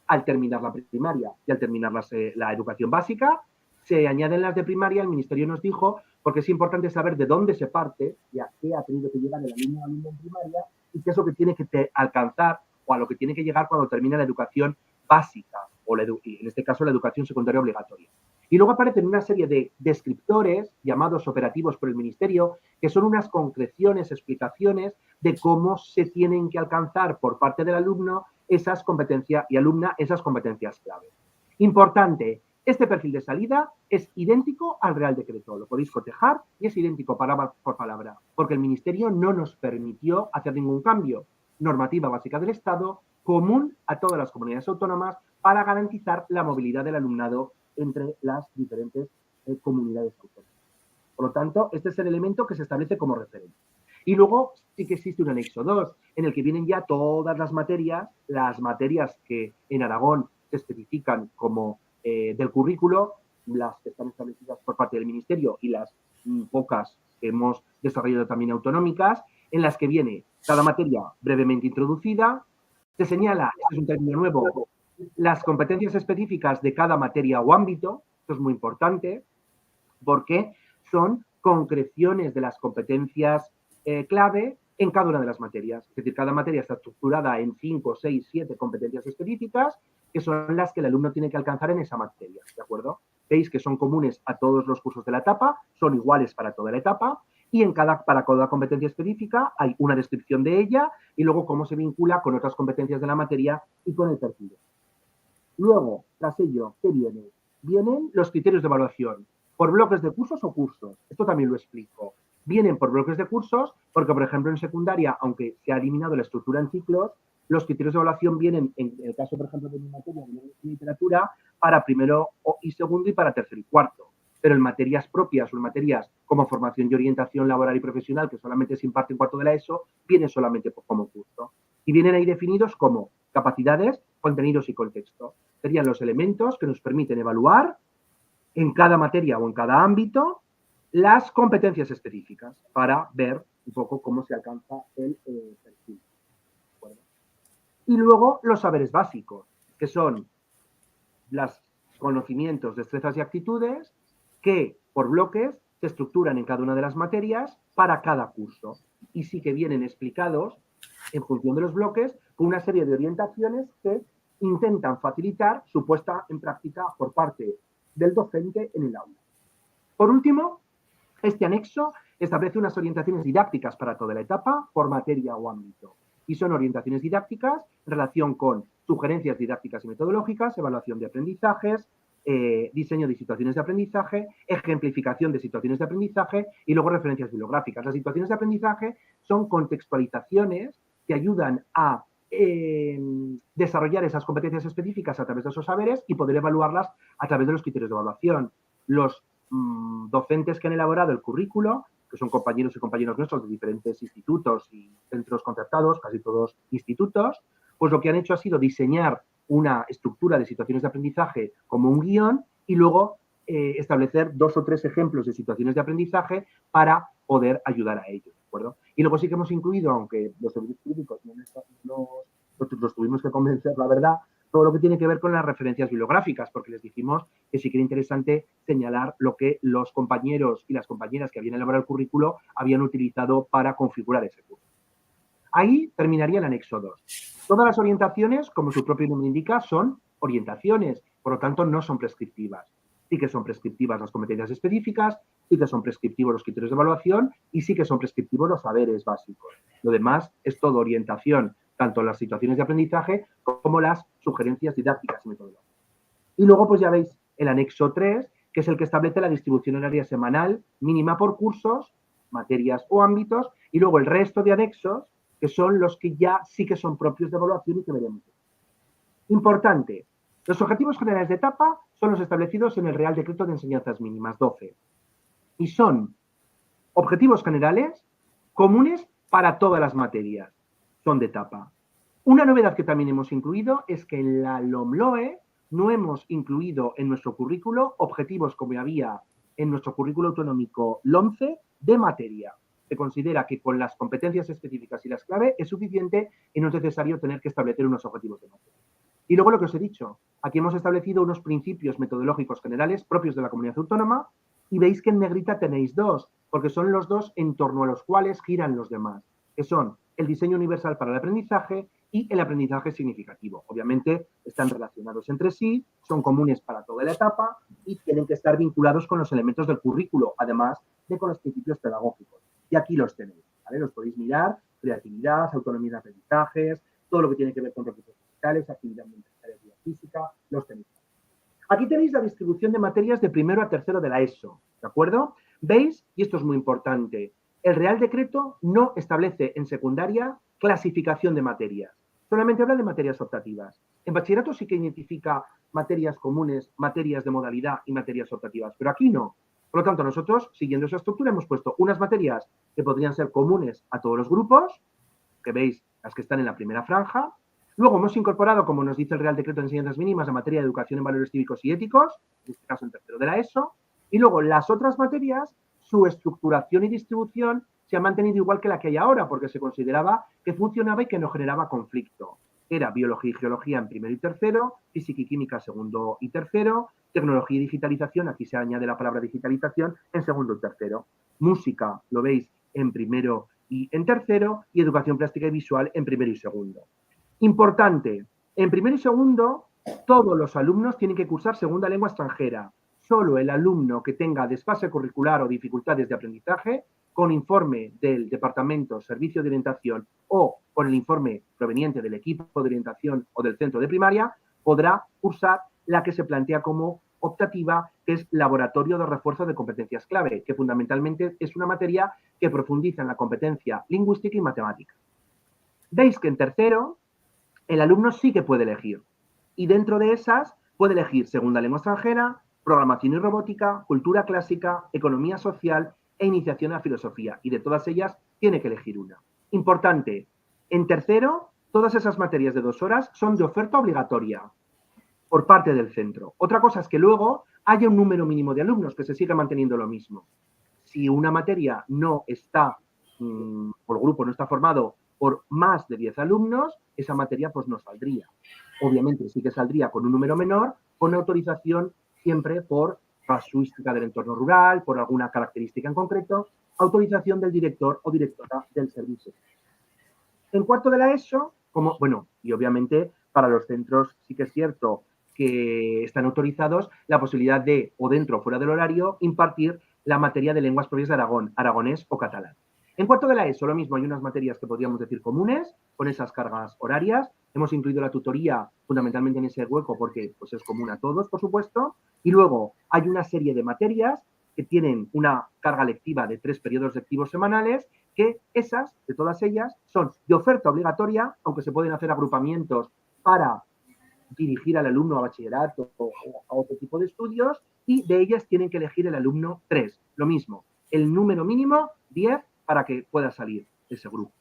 [SPEAKER 2] al terminar la primaria y al terminar la educación básica. Se añaden las de primaria, el Ministerio nos dijo, porque es importante saber de dónde se parte y a qué ha tenido que llegar el alumno en primaria y qué es lo que tiene que alcanzar o a lo que tiene que llegar cuando termina la educación básica o en este caso la educación secundaria obligatoria. Y luego aparecen una serie de descriptores llamados operativos por el Ministerio, que son unas concreciones, explicaciones de cómo se tienen que alcanzar por parte del alumno esas competencias y alumna esas competencias clave. Importante, este perfil de salida es idéntico al Real Decreto, lo podéis cotejar y es idéntico palabra por palabra, porque el Ministerio no nos permitió hacer ningún cambio. Normativa básica del Estado, común a todas las comunidades autónomas para garantizar la movilidad del alumnado entre las diferentes comunidades autónomas. Por lo tanto, este es el elemento que se establece como referente. Y luego sí que existe un anexo 2, en el que vienen ya todas las materias que en Aragón se especifican como del currículo, las que están establecidas por parte del Ministerio y las pocas que hemos desarrollado también autonómicas, en las que viene cada materia brevemente introducida, se señala, este es un término nuevo, las competencias específicas de cada materia o ámbito, esto es muy importante, porque son concreciones de las competencias clave en cada una de las materias. Es decir, cada materia está estructurada en 5, 6, 7 competencias específicas que son las que el alumno tiene que alcanzar en esa materia, ¿de acuerdo? Veis que son comunes a todos los cursos de la etapa, son iguales para toda la etapa y para cada competencia específica hay una descripción de ella y luego cómo se vincula con otras competencias de la materia y con el perfil. Luego, tras ello, ¿qué viene? Vienen los criterios de evaluación. ¿Por bloques de cursos o cursos? Esto también lo explico. Vienen por bloques de cursos porque, por ejemplo, en secundaria, aunque se ha eliminado la estructura en ciclos, los criterios de evaluación vienen, en el caso, por ejemplo, de mi materia de literatura, para primero y segundo y para tercero y cuarto. Pero en materias propias o en materias como formación y orientación laboral y profesional, que solamente se imparte en cuarto de la ESO, vienen solamente como curso. Y vienen ahí definidos como capacidades, contenidos y contexto. Serían los elementos que nos permiten evaluar en cada materia o en cada ámbito las competencias específicas para ver un poco cómo se alcanza el perfil. Y luego los saberes básicos, que son los conocimientos, destrezas y actitudes que por bloques se estructuran en cada una de las materias para cada curso. y sí que vienen explicados en función de los bloques con una serie de orientaciones que intentan facilitar su puesta en práctica por parte del docente en el aula. Por último, este anexo establece unas orientaciones didácticas para toda la etapa por materia o ámbito. Y son orientaciones didácticas en relación con sugerencias didácticas y metodológicas, evaluación de aprendizajes, diseño de situaciones de aprendizaje, ejemplificación de situaciones de aprendizaje y luego referencias bibliográficas. Las situaciones de aprendizaje son contextualizaciones que ayudan a desarrollar esas competencias específicas a través de esos saberes y poder evaluarlas a través de los criterios de evaluación. Los docentes que han elaborado el currículo, que son compañeros y compañeros nuestros de diferentes institutos y centros concertados, casi todos institutos, pues lo que han hecho ha sido diseñar una estructura de situaciones de aprendizaje como un guión y luego establecer 2 o 3 ejemplos de situaciones de aprendizaje para poder ayudar a ellos, ¿de acuerdo? Y luego sí que hemos incluido, aunque los servicios jurídicos nosotros los tuvimos que convencer, la verdad, todo lo que tiene que ver con las referencias bibliográficas, porque les dijimos que sí que era interesante señalar lo que los compañeros y las compañeras que habían elaborado el currículo habían utilizado para configurar ese curso. Ahí terminaría el anexo 2. Todas las orientaciones, como su propio nombre indica, son orientaciones, por lo tanto no son prescriptivas. Sí que son prescriptivas las competencias específicas, sí que son prescriptivos los criterios de evaluación y sí que son prescriptivos los saberes básicos. Lo demás es todo orientación, tanto las situaciones de aprendizaje como las sugerencias didácticas y metodológicas. Y luego, pues ya veis el anexo 3, que es el que establece la distribución horaria semanal mínima por cursos, materias o ámbitos, y luego el resto de anexos, que son los que ya sí que son propios de evaluación y que veremos. Importante, los objetivos generales de etapa son los establecidos en el Real Decreto de Enseñanzas Mínimas 12 y son objetivos generales comunes para todas las materias. Son de etapa. Una novedad que también hemos incluido es que en la LOMLOE no hemos incluido en nuestro currículo objetivos como había en nuestro currículo autonómico LOMCE de materia. Se considera que con las competencias específicas y las clave es suficiente y no es necesario tener que establecer unos objetivos de materia. Y luego lo que os he dicho, aquí hemos establecido unos principios metodológicos generales propios de la comunidad autónoma y veis que en negrita tenéis 2, porque son los 2 en torno a los cuales giran los demás, que son el diseño universal para el aprendizaje y el aprendizaje significativo. Obviamente están relacionados entre sí, son comunes para toda la etapa y tienen que estar vinculados con los elementos del currículo, además de con los principios pedagógicos. Y aquí los tenéis, ¿vale? Los podéis mirar, creatividad, autonomía de aprendizajes, todo lo que tiene que ver con recursos digitales, actividad mental, física, los tenéis. Aquí tenéis la distribución de materias de primero a tercero de la ESO, ¿de acuerdo? ¿Veis? Y esto es muy importante. El Real Decreto no establece en secundaria clasificación de materias. Solamente habla de materias optativas. En bachillerato sí que identifica materias comunes, materias de modalidad y materias optativas, pero aquí no. Por lo tanto, nosotros, siguiendo esa estructura, hemos puesto unas materias que podrían ser comunes a todos los grupos, que veis las que están en la primera franja. Luego hemos incorporado, como nos dice el Real Decreto de Enseñanzas Mínimas, la materia de educación en valores cívicos y éticos, en este caso en tercero de la ESO. Y luego las otras materias, su estructuración y distribución se ha mantenido igual que la que hay ahora, porque se consideraba que funcionaba y que no generaba conflicto. Era biología y geología en primero y tercero, física y química segundo y tercero, tecnología y digitalización, aquí se añade la palabra digitalización, en segundo y tercero. Música, lo veis, en primero y en tercero, y educación plástica y visual en primero y segundo. Importante, en primero y segundo, todos los alumnos tienen que cursar segunda lengua extranjera. Solo el alumno que tenga desfase curricular o dificultades de aprendizaje, con informe del Departamento Servicio de Orientación o con el informe proveniente del equipo de orientación o del centro de primaria, podrá cursar la que se plantea como optativa, que es Laboratorio de Refuerzo de Competencias Clave, que fundamentalmente es una materia que profundiza en la competencia lingüística y matemática. Veis que en tercero el alumno sí que puede elegir y dentro de esas puede elegir segunda lengua extranjera, programación y robótica, cultura clásica, economía social e iniciación a la filosofía, y de todas ellas tiene que elegir una. Importante, en tercero, todas esas materias de 2 horas son de oferta obligatoria por parte del centro. Otra cosa es que luego haya un número mínimo de alumnos, que se siga manteniendo lo mismo. Si una materia no está, o el grupo no está formado por más de 10 alumnos, esa materia pues no saldría. Obviamente sí que saldría con un número menor, con autorización siempre por casuística del entorno rural, por alguna característica en concreto, autorización del director o directora del servicio. En cuarto de la ESO, y obviamente para los centros sí que es cierto que están autorizados la posibilidad de, o dentro o fuera del horario, impartir la materia de lenguas propias de Aragón, aragonés o catalán. En cuarto de la ESO, lo mismo, hay unas materias que podríamos decir comunes, con esas cargas horarias. Hemos incluido la tutoría fundamentalmente en ese hueco porque pues, es común a todos, por supuesto. Y luego hay una serie de materias que tienen una carga lectiva de 3 periodos lectivos semanales, que esas, de todas ellas, son de oferta obligatoria, aunque se pueden hacer agrupamientos para dirigir al alumno a bachillerato o a otro tipo de estudios, y de ellas tienen que elegir el alumno 3. Lo mismo, el número mínimo 10 para que pueda salir ese grupo.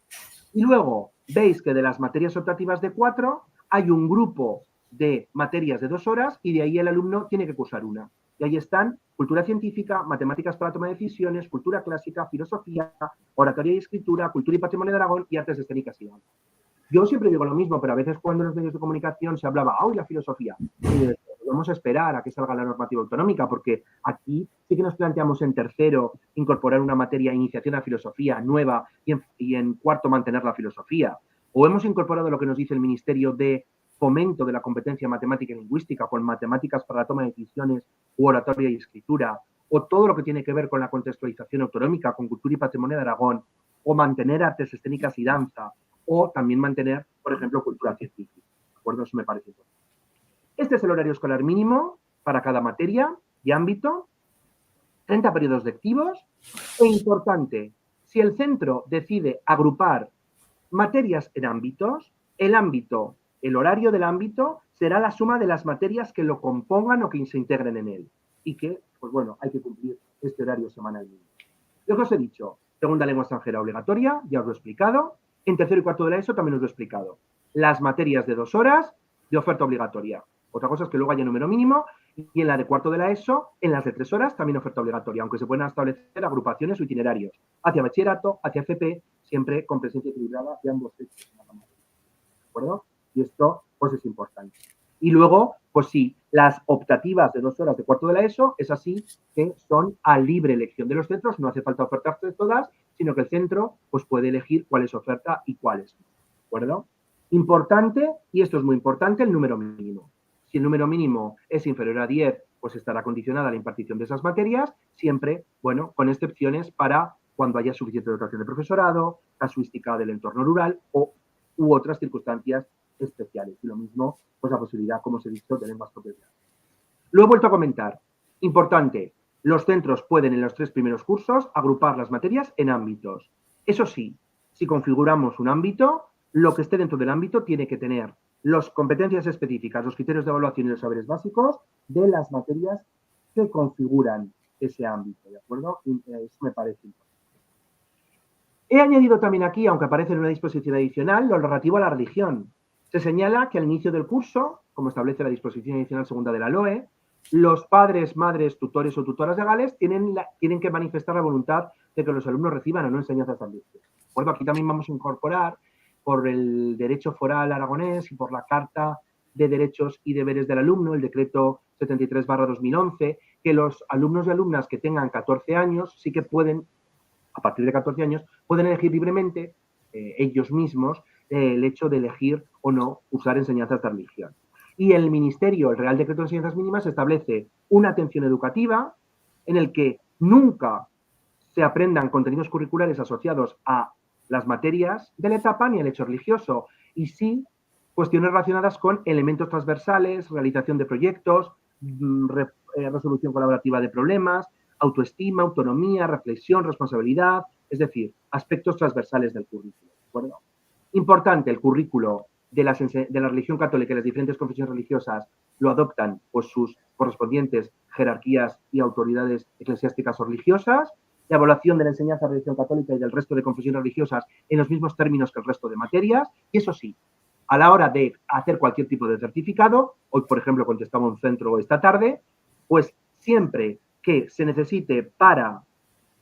[SPEAKER 2] Y luego veis que de las materias optativas de 4 hay un grupo de materias de 2 horas y de ahí el alumno tiene que cursar una. Y ahí están cultura científica, matemáticas para toma de decisiones, cultura clásica, filosofía, oratoria y escritura, cultura y patrimonio de Aragón y artes escénicas y danza. Yo siempre digo lo mismo, pero a veces cuando en los medios de comunicación se hablaba, ¡ay, la filosofía! Vamos a esperar a que salga la normativa autonómica, porque aquí sí que nos planteamos en tercero incorporar una materia iniciación a filosofía nueva y en cuarto mantener la filosofía. O hemos incorporado lo que nos dice el Ministerio de Fomento de la Competencia Matemática y Lingüística con matemáticas para la toma de decisiones u oratoria y escritura, o todo lo que tiene que ver con la contextualización autonómica, con cultura y patrimonio de Aragón, o mantener artes escénicas y danza, o también mantener, por ejemplo, cultura científica. ¿De acuerdo? Eso me parece importante. Este es el horario escolar mínimo para cada materia y ámbito, 30 periodos lectivos, e importante, si el centro decide agrupar materias en ámbitos, el horario del ámbito será la suma de las materias que lo compongan o que se integren en él. Y que, pues bueno, hay que cumplir este horario semanalmente. Yo os he dicho, segunda lengua extranjera obligatoria, ya os lo he explicado. En tercero y cuarto de la ESO también os lo he explicado. Las materias de 2 horas de oferta obligatoria. Otra cosa es que luego haya número mínimo, y en la de cuarto de la ESO, en las de 3 horas, también oferta obligatoria, aunque se pueden establecer agrupaciones o itinerarios hacia bachillerato, hacia FP, siempre con presencia equilibrada de ambos sexos. ¿De acuerdo? Y esto, pues es importante. Y luego, pues sí, las optativas de 2 horas de cuarto de la ESO, es así que son a libre elección de los centros, no hace falta ofertarse todas, sino que el centro pues puede elegir cuál es oferta y cuáles no. ¿De acuerdo? Importante, y esto es muy importante, el número mínimo. Si el número mínimo es inferior a 10, pues estará condicionada la impartición de esas materias, siempre, bueno, con excepciones para cuando haya suficiente dotación de profesorado, casuística del entorno rural u otras circunstancias especiales. Y lo mismo, pues la posibilidad, como os he dicho, de lenguas propias. Lo he vuelto a comentar. Importante, los centros pueden en los 3 primeros cursos agrupar las materias en ámbitos. Eso sí, si configuramos un ámbito, lo que esté dentro del ámbito tiene que tener las competencias específicas, los criterios de evaluación y los saberes básicos de las materias que configuran ese ámbito, ¿de acuerdo? Eso me parece importante. He añadido también aquí, aunque aparece en una disposición adicional, lo relativo a la religión. Se señala que al inicio del curso, como establece la disposición adicional segunda de la LOE, los padres, madres, tutores o tutoras legales tienen que manifestar la voluntad de que los alumnos reciban o no enseñanzas religiosas. ¿De acuerdo? Aquí también vamos a incorporar, por el derecho foral aragonés y por la Carta de Derechos y Deberes del Alumno, el decreto 73/2011, que los alumnos y alumnas que tengan 14 años sí que pueden, a partir de 14 años, pueden elegir libremente ellos mismos el hecho de elegir o no usar enseñanzas de religión. Y el Ministerio, el Real Decreto de Enseñanzas Mínimas, establece una atención educativa en el que nunca se aprendan contenidos curriculares asociados a las materias de la etapa ni el hecho religioso, y sí cuestiones relacionadas con elementos transversales, realización de proyectos, resolución colaborativa de problemas, autoestima, autonomía, reflexión, responsabilidad, es decir, aspectos transversales del currículo. ¿De acuerdo? Importante, el currículo de la religión católica y las diferentes confesiones religiosas lo adoptan pues, sus correspondientes jerarquías y autoridades eclesiásticas o religiosas, la evaluación de la enseñanza de religión católica y del resto de confesiones religiosas en los mismos términos que el resto de materias, y eso sí, a la hora de hacer cualquier tipo de certificado, hoy por ejemplo contestaba un centro esta tarde, pues siempre que se necesite para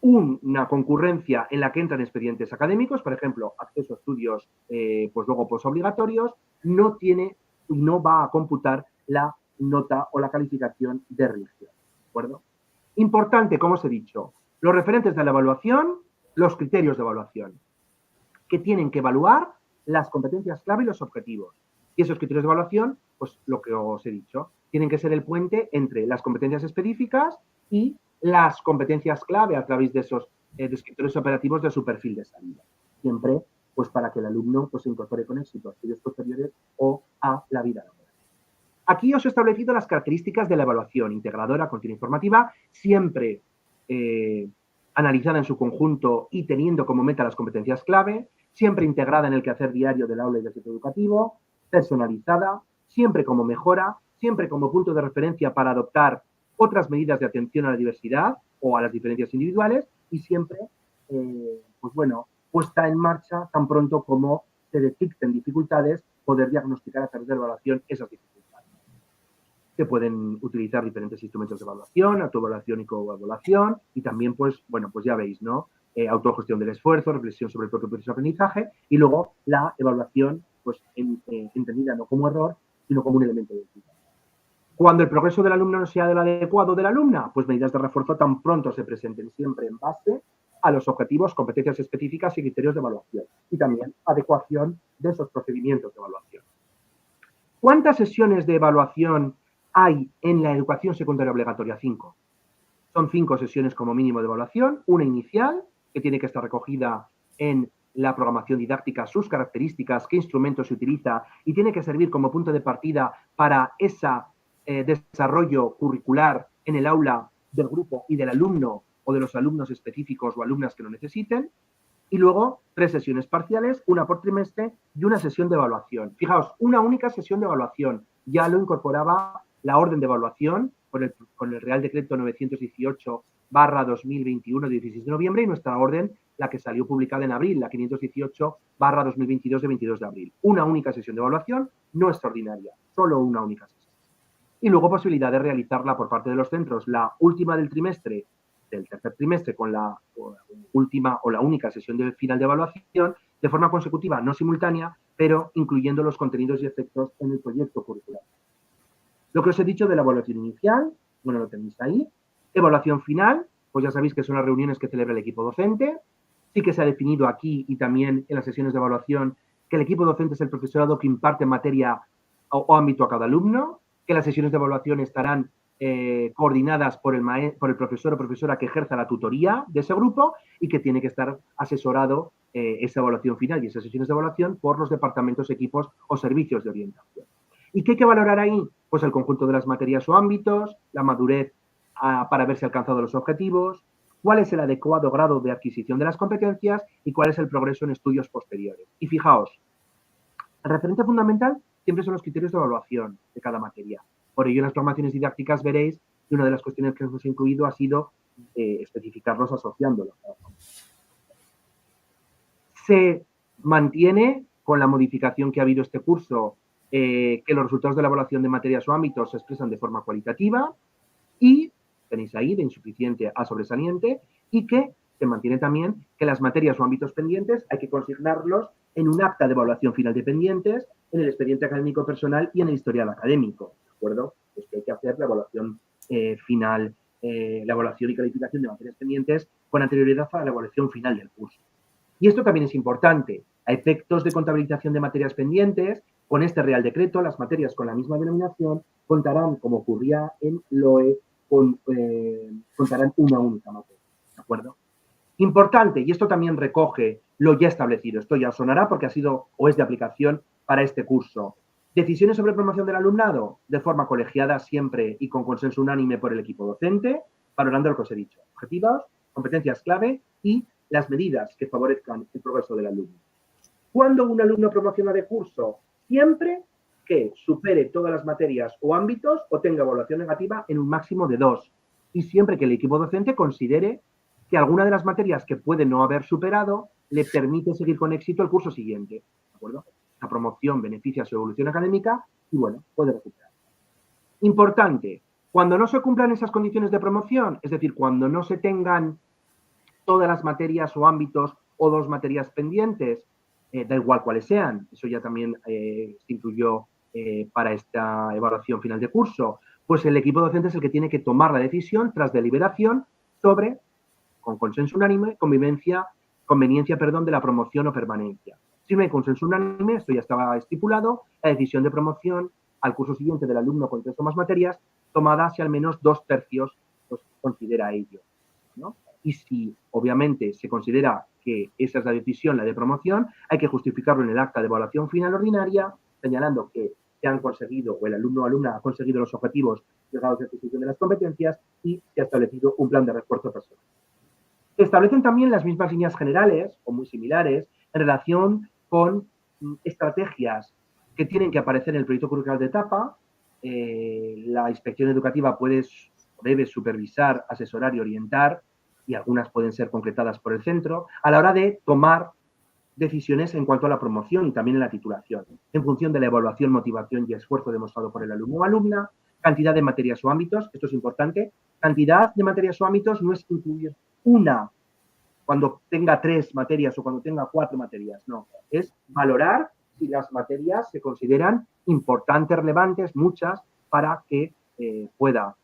[SPEAKER 2] una concurrencia en la que entran expedientes académicos, por ejemplo, acceso a estudios pues luego posobligatorios, no va a computar la nota o la calificación de religión. ¿De acuerdo? Importante, como os he dicho, Los referentes de la evaluación, los criterios de evaluación, que tienen que evaluar las competencias clave y los objetivos. Y esos criterios de evaluación, pues lo que os he dicho, tienen que ser el puente entre las competencias específicas y las competencias clave a través de esos descriptores operativos de su perfil de salida. Siempre, pues para que el alumno pues, se incorpore con éxito a estudios posteriores o a la vida laboral. Aquí os he establecido las características de la evaluación integradora, continua informativa, siempre analizada en su conjunto y teniendo como meta las competencias clave, siempre integrada en el quehacer diario del aula y del centro educativo, personalizada, siempre como mejora, siempre como punto de referencia para adoptar otras medidas de atención a la diversidad o a las diferencias individuales y siempre, pues bueno, puesta en marcha tan pronto como se detecten dificultades, poder diagnosticar a través de la evaluación esas dificultades. Se pueden utilizar diferentes instrumentos de evaluación, autoevaluación y coevaluación, y también, pues, bueno, pues ya veis, ¿no? Autogestión del esfuerzo, reflexión sobre el propio proceso de aprendizaje, y luego la evaluación, pues, entendida no como error, sino como un elemento de feedback. Cuando el progreso del alumno no sea del adecuado de la alumna, pues medidas de refuerzo tan pronto se presenten siempre en base a los objetivos, competencias específicas y criterios de evaluación, y también adecuación de esos procedimientos de evaluación. ¿Cuántas sesiones de evaluación hay en la educación secundaria obligatoria? 5. Son 5 sesiones como mínimo de evaluación, una inicial, que tiene que estar recogida en la programación didáctica, sus características, qué instrumento se utiliza y tiene que servir como punto de partida para ese desarrollo curricular en el aula del grupo y del alumno o de los alumnos específicos o alumnas que lo necesiten. Y luego 3 sesiones parciales, una por trimestre y una sesión de evaluación. Fijaos, una única sesión de evaluación. Ya lo incorporaba la orden de evaluación con el Real Decreto 918/2021 de 16 de noviembre y nuestra orden, la que salió publicada en abril, la 518/2022 de 22 de abril. Una única sesión de evaluación, no extraordinaria, solo una única sesión. Y luego posibilidad de realizarla por parte de los centros, la última del trimestre, del tercer trimestre, con la última o la única sesión de final de evaluación, de forma consecutiva, no simultánea, pero incluyendo los contenidos y efectos en el proyecto curricular. Lo que os he dicho de la evaluación inicial, bueno, lo tenéis ahí. Evaluación final, pues ya sabéis que son las reuniones que celebra el equipo docente. Sí que se ha definido aquí y también en las sesiones de evaluación que el equipo docente es el profesorado que imparte materia o ámbito a cada alumno, que las sesiones de evaluación estarán coordinadas por el profesor o profesora que ejerza la tutoría de ese grupo y que tiene que estar asesorado esa evaluación final y esas sesiones de evaluación por los departamentos, equipos o servicios de orientación. ¿Y qué hay que valorar ahí? Pues el conjunto de las materias o ámbitos, la madurez para haberse alcanzado los objetivos, cuál es el adecuado grado de adquisición de las competencias y cuál es el progreso en estudios posteriores. Y fijaos, el referente fundamental siempre son los criterios de evaluación de cada materia. Por ello, en las programaciones didácticas veréis que una de las cuestiones que hemos incluido ha sido especificarlos asociándolos. Se mantiene, con la modificación que ha habido este curso, que los resultados de la evaluación de materias o ámbitos se expresan de forma cualitativa y, tenéis ahí, de insuficiente a sobresaliente, y que se mantiene también que las materias o ámbitos pendientes hay que consignarlos en un acta de evaluación final de pendientes, en el expediente académico personal y en el historial académico, ¿de acuerdo? Es que hay que hacer la evaluación final, la evaluación y calificación de materias pendientes con anterioridad a la evaluación final del curso. Y esto también es importante. A efectos de contabilización de materias pendientes, con este Real Decreto, las materias con la misma denominación contarán, como ocurría en LOE, contarán una única materia. ¿De acuerdo? Importante, y esto también recoge lo ya establecido. Esto ya os sonará porque ha sido o es de aplicación para este curso. Decisiones sobre promoción del alumnado de forma colegiada siempre y con consenso unánime por el equipo docente, valorando lo que os he dicho. Objetivos, competencias clave y las medidas que favorezcan el progreso del alumno. ¿Cuándo un alumno promociona de curso? Siempre que supere todas las materias o ámbitos o tenga evaluación negativa en un máximo de 2. Y siempre que el equipo docente considere que alguna de las materias que puede no haber superado le permite seguir con éxito el curso siguiente. ¿De acuerdo? La promoción beneficia su evolución académica y, bueno, puede recuperar. Importante, cuando no se cumplan esas condiciones de promoción, es decir, cuando no se tengan todas las materias o ámbitos o 2 materias pendientes, da igual cuáles sean, eso ya también se incluyó para esta evaluación final de curso, pues el equipo docente es el que tiene que tomar la decisión tras deliberación sobre con consenso unánime, conveniencia, de la promoción o permanencia. Si no hay consenso unánime, esto ya estaba estipulado, la decisión de promoción al curso siguiente del alumno con 3 o más materias, tomada si al menos 2/3 pues, considera ello, ¿no? Y si, obviamente, se considera que esa es la decisión, la de promoción, hay que justificarlo en el acta de evaluación final ordinaria, señalando que se han conseguido, o el alumno o alumna ha conseguido los objetivos llegados de adquisición de las competencias y se ha establecido un plan de refuerzo personal. Se establecen también las mismas líneas generales, o muy similares, en relación con estrategias que tienen que aparecer en el proyecto curricular de etapa. La inspección educativa debe supervisar, asesorar y orientar, y algunas pueden ser concretadas por el centro, a la hora de tomar decisiones en cuanto a la promoción y también en la titulación, en función de la evaluación, motivación y esfuerzo demostrado por el alumno o alumna, cantidad de materias o ámbitos, esto es importante, cantidad de materias o ámbitos no es incluir una cuando tenga 3 materias o cuando tenga 4 materias, no, es valorar si las materias se consideran importantes, relevantes, muchas, para que pueda,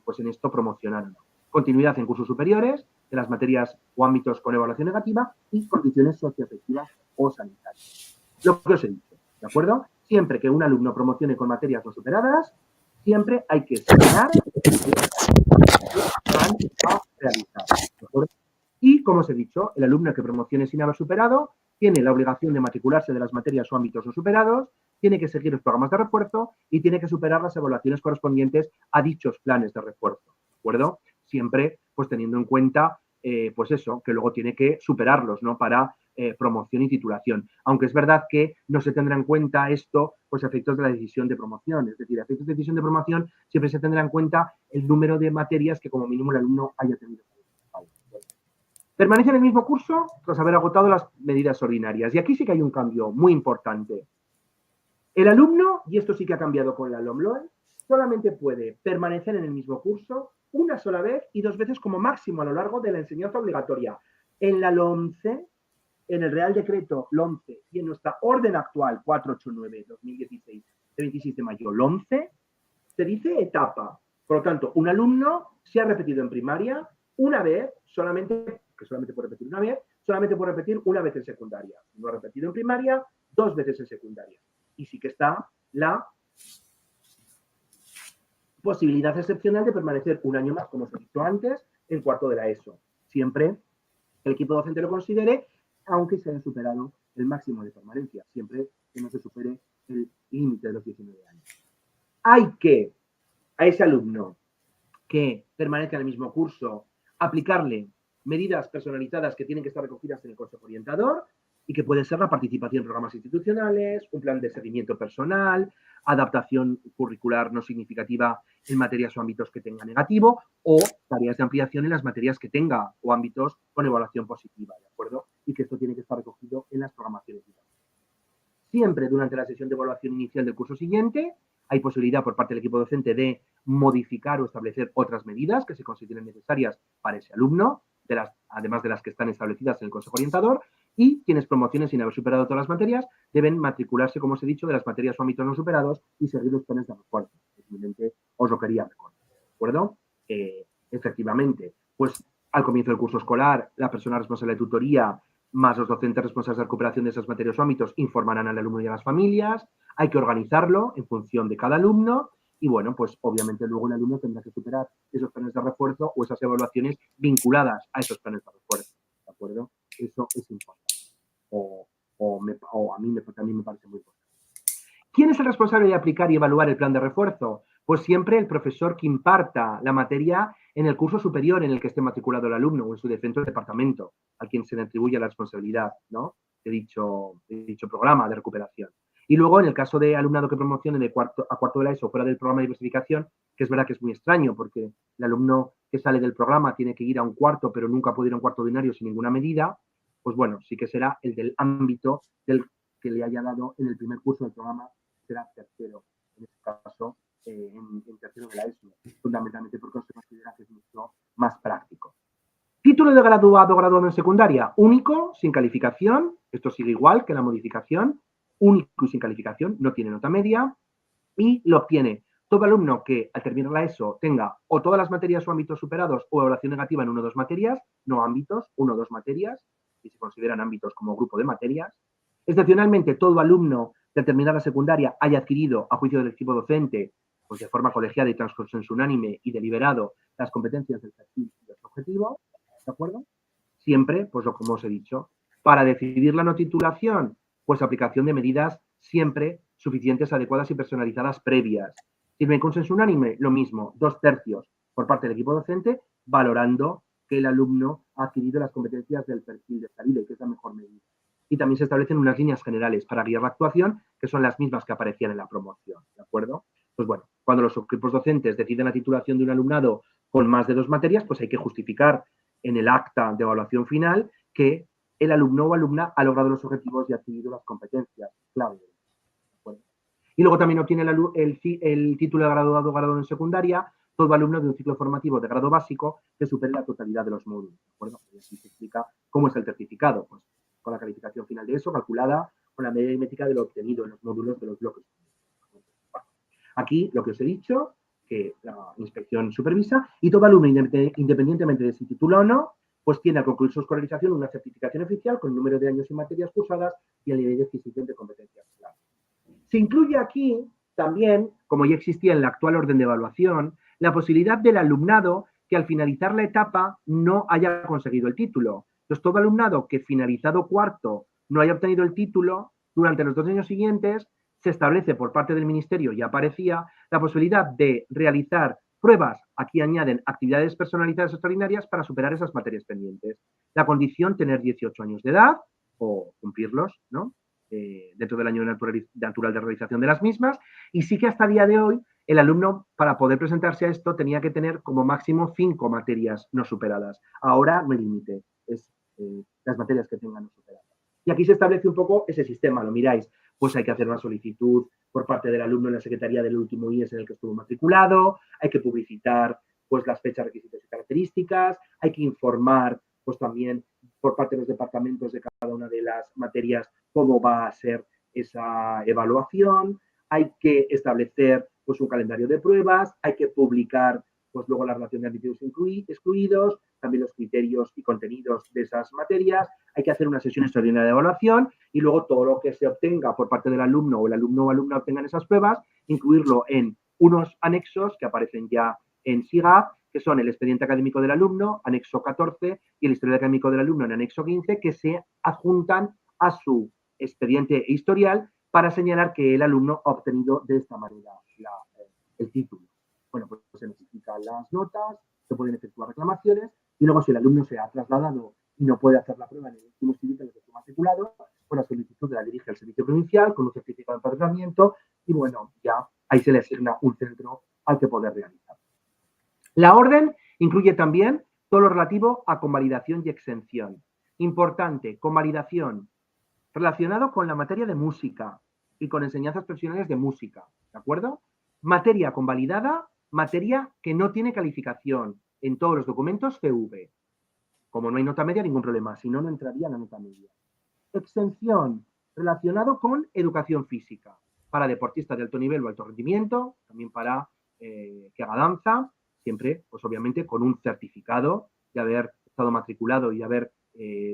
[SPEAKER 2] pues en esto, promocionar. Continuidad en cursos superiores, de las materias o ámbitos con evaluación negativa y condiciones socioafectivas o sanitarias. Lo que os he dicho, ¿de acuerdo? Siempre que un alumno promocione con materias no superadas, siempre hay que señalar a realizar, ¿de acuerdo? Y, como os he dicho, el alumno que promocione sin haber superado tiene la obligación de matricularse de las materias o ámbitos no superados, tiene que seguir los programas de refuerzo y tiene que superar las evaluaciones correspondientes a dichos planes de refuerzo, ¿de acuerdo? Siempre, pues, teniendo en cuenta, pues eso, que luego tiene que superarlos, ¿no? Para promoción y titulación. Aunque es verdad que no se tendrá en cuenta esto, pues, a efectos de la decisión de promoción. Es decir, a efectos de decisión de promoción siempre se tendrá en cuenta el número de materias que, como mínimo, el alumno haya tenido. Permanece en el mismo curso tras haber agotado las medidas ordinarias. Y aquí sí que hay un cambio muy importante. El alumno, y esto sí que ha cambiado con la LOMLOE, solamente puede permanecer en el mismo curso una sola vez y 2 veces como máximo a lo largo de la enseñanza obligatoria. En la LOMCE, en el Real Decreto LOMCE y en nuestra orden actual 489-2016 de 26 de mayo LOMCE, se dice etapa. Por lo tanto, un alumno se ha repetido en primaria una vez, solamente puede repetir una vez, solamente puede repetir una vez en secundaria. No ha repetido en primaria, 2 veces en secundaria. Y sí que está la posibilidad excepcional de permanecer un año más, como os he dicho antes, en cuarto de la ESO. Siempre el equipo docente lo considere, aunque se haya superado el máximo de permanencia, siempre que no se supere el límite de los 19 años. Hay que, a ese alumno que permanezca en el mismo curso, aplicarle medidas personalizadas que tienen que estar recogidas en el consejo orientador y que puede ser la participación en programas institucionales, un plan de seguimiento personal, adaptación curricular no significativa en materias o ámbitos que tenga negativo o tareas de ampliación en las materias que tenga o ámbitos con evaluación positiva, ¿de acuerdo? Y que esto tiene que estar recogido en las programaciones. Siempre durante la sesión de evaluación inicial del curso siguiente hay posibilidad por parte del equipo docente de modificar o establecer otras medidas que se consideren necesarias para ese alumno, además de las que están establecidas en el consejo orientador, y quienes promocionen sin haber superado todas las materias deben matricularse, como os he dicho, de las materias o ámbitos no superados y seguir los planes de refuerzo. Simplemente os lo quería recordar, ¿de acuerdo? Efectivamente, pues al comienzo del curso escolar, la persona responsable de tutoría más los docentes responsables de la recuperación de esas materias o ámbitos informarán al alumno y a las familias. Hay que organizarlo en función de cada alumno y, bueno, pues obviamente luego el alumno tendrá que superar esos planes de refuerzo o esas evaluaciones vinculadas a esos planes de refuerzo, ¿de acuerdo? Eso es importante. A mí también me parece muy importante. ¿Quién es el responsable de aplicar y evaluar el plan de refuerzo? Pues siempre el profesor que imparta la materia en el curso superior en el que esté matriculado el alumno o en su defecto el departamento, a quien se le atribuye la responsabilidad, ¿no?, de dicho programa de recuperación. Y luego, en el caso de alumnado que promocione de cuarto de la ESO fuera del programa de diversificación, que es verdad que es muy extraño porque el alumno que sale del programa tiene que ir a un cuarto, pero nunca puede ir a un cuarto ordinario sin ninguna medida, pues bueno, sí que será el del ámbito del que le haya dado en el primer curso del programa, será tercero, en este caso, en tercero de la ESO, fundamentalmente porque se considera que es mucho más práctico. Título de graduado en secundaria, único, sin calificación, esto sigue igual que la modificación, único y sin calificación, no tiene nota media, y lo obtiene Todo alumno que al terminar la ESO tenga o todas las materias o ámbitos superados o evaluación negativa en 1 o 2 materias, no ámbitos, 1 o 2 materias, y se consideran ámbitos como grupo de materias. Excepcionalmente, todo alumno de terminar la secundaria haya adquirido, a juicio del equipo docente, pues de forma colegiada y transconsenso unánime y deliberado, las competencias del perfil y los objetivos, ¿de acuerdo? Siempre, pues como os he dicho, para decidir la no titulación, pues aplicación de medidas siempre suficientes, adecuadas y personalizadas previas. Si no hay consenso unánime, lo mismo, 2/3 por parte del equipo docente, valorando que el alumno ha adquirido las competencias del perfil de salida y que es la mejor medida. Y también se establecen unas líneas generales para guiar la actuación, que son las mismas que aparecían en la promoción, ¿de acuerdo? Pues bueno, cuando los equipos docentes deciden la titulación de un alumnado con más de 2 materias, pues hay que justificar en el acta de evaluación final que el alumno o alumna ha logrado los objetivos y ha adquirido las competencias clave. Y luego también obtiene el título de graduado en secundaria todo alumno de un ciclo formativo de grado básico que supere la totalidad de los módulos. ¿De acuerdo? Y así se explica cómo es el certificado, pues con la calificación final de eso calculada con la media aritmética de lo obtenido en los módulos de los bloques. Aquí lo que os he dicho, que la inspección supervisa y todo alumno, independientemente de si titula o no, pues tiene al concluir su escolarización una certificación oficial con el número de años y materias cursadas y el nivel de adquisición de competencias. Se incluye aquí también, como ya existía en la actual orden de evaluación, la posibilidad del alumnado que al finalizar la etapa no haya conseguido el título. Entonces, todo alumnado que finalizado cuarto no haya obtenido el título, durante los 2 años siguientes se establece por parte del Ministerio, ya aparecía, la posibilidad de realizar pruebas, aquí añaden actividades personalizadas extraordinarias para superar esas materias pendientes. La condición, tener 18 años de edad o cumplirlos, ¿no? Dentro del año natural de realización de las mismas, y sí que hasta el día de hoy el alumno, para poder presentarse a esto, tenía que tener como máximo 5 materias no superadas. Ahora no hay límite, es las materias que tengan no superadas. Y aquí se establece un poco ese sistema, lo miráis, pues hay que hacer una solicitud por parte del alumno en la secretaría del último IES en el que estuvo matriculado, hay que publicitar pues las fechas, requisitos y características, hay que informar pues también por parte de los departamentos de cada una de las materias cómo va a ser esa evaluación, hay que establecer pues un calendario de pruebas, hay que publicar pues luego la relación de admitidos excluidos, también los criterios y contenidos de esas materias, hay que hacer una sesión extraordinaria de evaluación y luego todo lo que se obtenga por parte del alumno o el alumno o alumna obtengan esas pruebas, incluirlo en unos anexos que aparecen ya en SIGAP, que son el expediente académico del alumno, anexo 14, y el historial académico del alumno en anexo 15, que se adjuntan a su expediente e historial para señalar que el alumno ha obtenido de esta manera el título. Bueno, pues se necesitan las notas, se pueden efectuar reclamaciones y luego si el alumno se ha trasladado y no puede hacer la prueba en el último instituto en el que está matriculado, pues la solicitud la dirige al servicio provincial con un certificado de empadronamiento y bueno, ya ahí se le asigna un centro al que poder realizar. La orden incluye también todo lo relativo a convalidación y exención. Importante, convalidación relacionado con la materia de música y con enseñanzas profesionales de música, ¿de acuerdo? Materia convalidada, materia que no tiene calificación en todos los documentos CV. Como no hay nota media, ningún problema, si no, no entraría en la nota media. Exención, relacionado con educación física, para deportistas de alto nivel o alto rendimiento, también para que haga danza, siempre, pues obviamente, con un certificado de haber estado matriculado y haber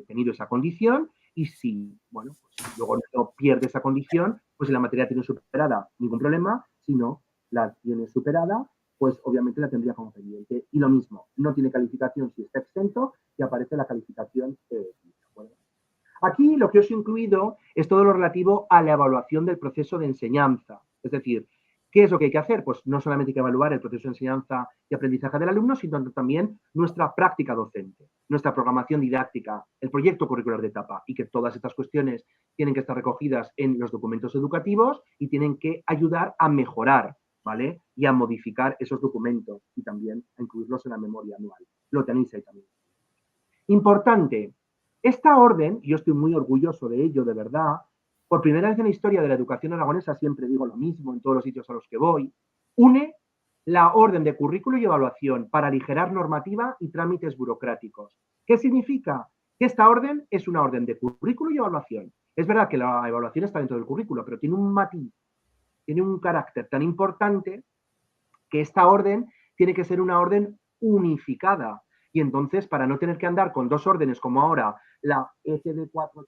[SPEAKER 2] tenido esa condición, y si, bueno, pues luego no pierde esa condición, pues si la materia tiene superada, ningún problema, si no la tiene superada, pues obviamente la tendría como pendiente. Y lo mismo, no tiene calificación si está exento y aparece la calificación ¿de acuerdo? Aquí lo que os he incluido es todo lo relativo a la evaluación del proceso de enseñanza. Es decir, ¿qué es lo que hay que hacer? Pues no solamente hay que evaluar el proceso de enseñanza y aprendizaje del alumno, sino también nuestra práctica docente, nuestra programación didáctica, el proyecto curricular de etapa y que todas estas cuestiones tienen que estar recogidas en los documentos educativos y tienen que ayudar a mejorar, ¿vale? Y a modificar esos documentos y también a incluirlos en la memoria anual. Lo tenéis ahí también. Importante, esta orden, y yo estoy muy orgulloso de ello, de verdad, por primera vez en la historia de la educación aragonesa, siempre digo lo mismo en todos los sitios a los que voy, une la orden de currículo y evaluación para aligerar normativa y trámites burocráticos. ¿Qué significa? Que esta orden es una orden de currículo y evaluación. Es verdad que la evaluación está dentro del currículo, pero tiene un matiz, tiene un carácter tan importante que esta orden tiene que ser una orden unificada. Y entonces, para no tener que andar con dos órdenes como ahora, la ECD4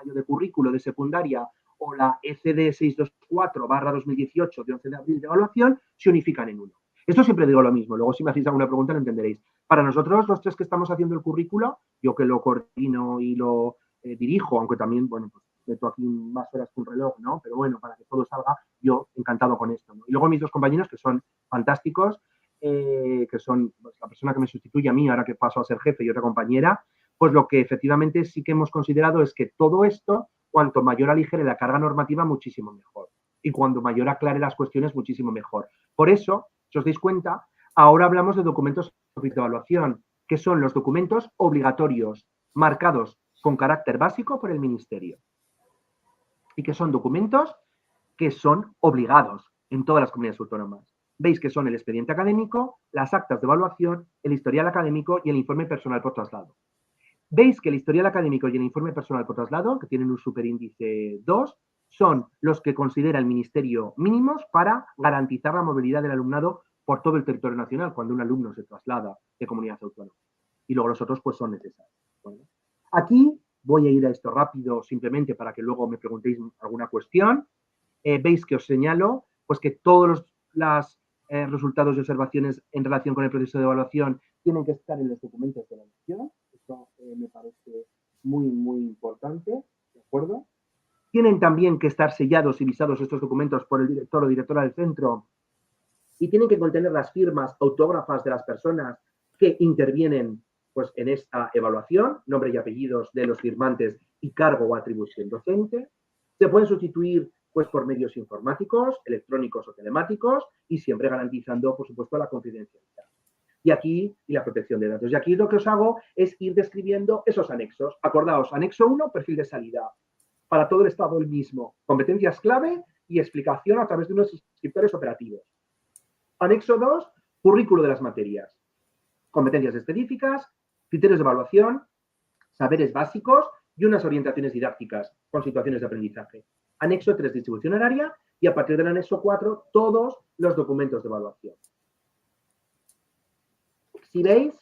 [SPEAKER 2] de currículo de secundaria o la ECD 624/2018 de 11 de abril de evaluación, se unifican en uno. Esto siempre digo lo mismo, luego si me hacéis alguna pregunta lo entenderéis. Para nosotros, los tres que estamos haciendo el currículo, yo que lo coordino y lo dirijo, aunque también, bueno, pues meto aquí más horas que un reloj, ¿no? Pero bueno, para que todo salga, yo encantado con esto, ¿no? Y luego mis dos compañeros, que son fantásticos, que son pues, la persona que me sustituye a mí, ahora que paso a ser jefe, y otra compañera, pues lo que efectivamente sí que hemos considerado es que todo esto, cuanto mayor aligere la carga normativa, muchísimo mejor. Y cuanto mayor aclare las cuestiones, muchísimo mejor. Por eso, si os dais cuenta, ahora hablamos de documentos de evaluación, que son los documentos obligatorios, marcados con carácter básico por el Ministerio. Y que son documentos que son obligados en todas las comunidades autónomas. Veis que son el expediente académico, las actas de evaluación, el historial académico y el informe personal por traslado. Veis que el historial académico y el informe personal por traslado, que tienen un superíndice 2, son los que considera el Ministerio mínimos para garantizar la movilidad del alumnado por todo el territorio nacional cuando un alumno se traslada de comunidad autónoma. Y luego los otros pues son necesarios. Bueno, aquí voy a ir a esto rápido simplemente para que luego me preguntéis alguna cuestión. Veis que os señalo pues que todos los resultados y observaciones en relación con el proceso de evaluación tienen que estar en los documentos de evaluación. Esto me parece muy, muy importante, ¿de acuerdo? Tienen también que estar sellados y visados estos documentos por el director o directora del centro y tienen que contener las firmas autógrafas de las personas que intervienen pues, en esta evaluación, nombre y apellidos de los firmantes y cargo o atribución docente. Se pueden sustituir pues, por medios informáticos, electrónicos o telemáticos y siempre garantizando, por supuesto, la confidencialidad. Y aquí, y la protección de datos. Y aquí lo que os hago es ir describiendo esos anexos. Acordaos, anexo 1, perfil de salida. Para todo el Estado el mismo. Competencias clave y explicación a través de unos descriptores operativos. Anexo 2, currículo de las materias. Competencias específicas, criterios de evaluación, saberes básicos y unas orientaciones didácticas con situaciones de aprendizaje. Anexo 3, distribución horaria y a partir del anexo 4, todos los documentos de evaluación. Si veis,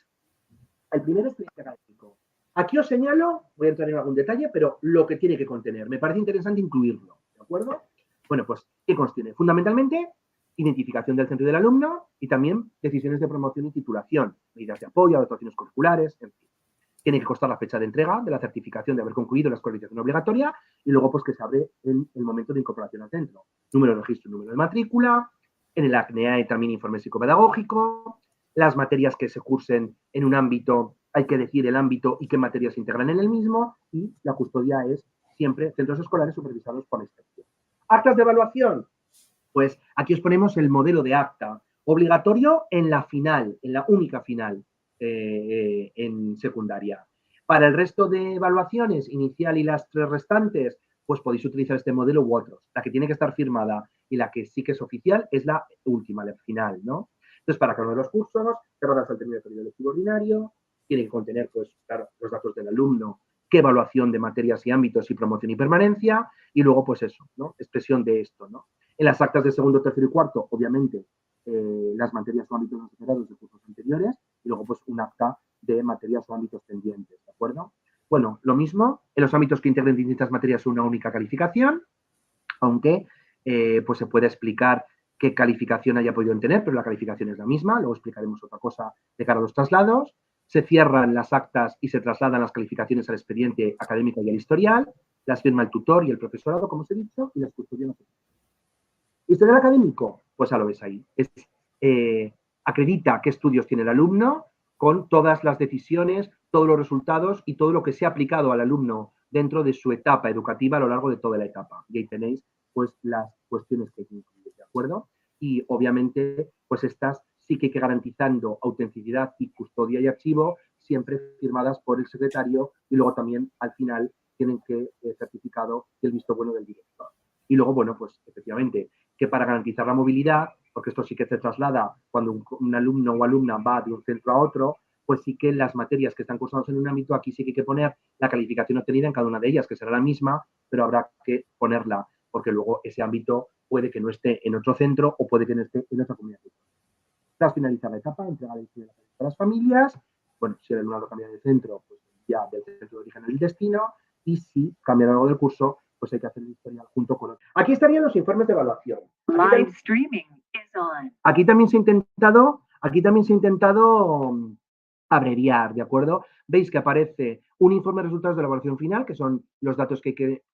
[SPEAKER 2] el primer expediente académico. Aquí os señalo, voy a entrar en algún detalle, pero lo que tiene que contener. Me parece interesante incluirlo, ¿de acuerdo? Bueno, pues, ¿qué contiene? Fundamentalmente, identificación del centro y del alumno y también decisiones de promoción y titulación, medidas de apoyo, adaptaciones curriculares, en fin. Tiene que constar la fecha de entrega de la certificación de haber concluido la escolarización obligatoria y luego pues que se abre en el momento de incorporación al centro. Número de registro, número de matrícula, en el ACNEAE también informe psicopedagógico, las materias que se cursen en un ámbito, hay que decir el ámbito y qué materias se integran en el mismo y la custodia es siempre centros escolares supervisados por la inspección. Actas de evaluación, pues aquí os ponemos el modelo de acta, obligatorio en la final, en la única final en secundaria. Para el resto de evaluaciones, inicial y las 3 restantes, pues podéis utilizar este modelo u otros. La que tiene que estar firmada y la que sí que es oficial es la última, la final, ¿no? Entonces, para cada uno de los cursos, cargas al término del periodo lectivo ordinario, tiene que contener, pues, claro, los datos del alumno, qué evaluación de materias y ámbitos y promoción y permanencia, y luego, pues eso, ¿no? Expresión de esto, ¿no? En las actas de segundo, tercero y cuarto, obviamente, las materias o ámbitos no superados de cursos anteriores, y luego, pues, un acta de materias o ámbitos pendientes, ¿de acuerdo? Bueno, lo mismo, en los ámbitos que integren distintas materias una única calificación, aunque pues se puede explicar qué calificación haya podido tener, pero la calificación es la misma, luego explicaremos otra cosa de cara a los traslados. Se cierran las actas y se trasladan las calificaciones al expediente académico y al historial, las firma el tutor y el profesorado, como os he dicho, y las custodian los profesores. ¿Historial académico? Pues ya lo ves ahí. Acredita qué estudios tiene el alumno con todas las decisiones, todos los resultados y todo lo que se ha aplicado al alumno dentro de su etapa educativa a lo largo de toda la etapa. Y ahí tenéis pues las cuestiones que hay que incluir, ¿de acuerdo? Y obviamente, pues estas sí que hay que garantizando autenticidad y custodia y archivo, siempre firmadas por el secretario y luego también al final tienen que certificado el visto bueno del director. Y luego, bueno, pues efectivamente, que para garantizar la movilidad, porque esto sí que se traslada cuando un alumno o alumna va de un centro a otro, pues sí que las materias que están cursadas en un ámbito, aquí sí que hay que poner la calificación obtenida en cada una de ellas, que será la misma, pero habrá que ponerla porque luego ese ámbito puede que no esté en otro centro o puede que no esté en otra comunidad. Tras finalizar la etapa, entrega la historia a las familias. Bueno, si el alumnado cambia de centro, pues ya del centro de origen el destino, y si cambia a lo largo del curso, pues hay que hacer el historial junto con otro. Aquí estarían los informes de evaluación.
[SPEAKER 3] Live streaming is on.
[SPEAKER 2] Aquí también se ha intentado abreviar, ¿de acuerdo? Veis que aparece un informe de resultados de la evaluación final, que son los datos que hay que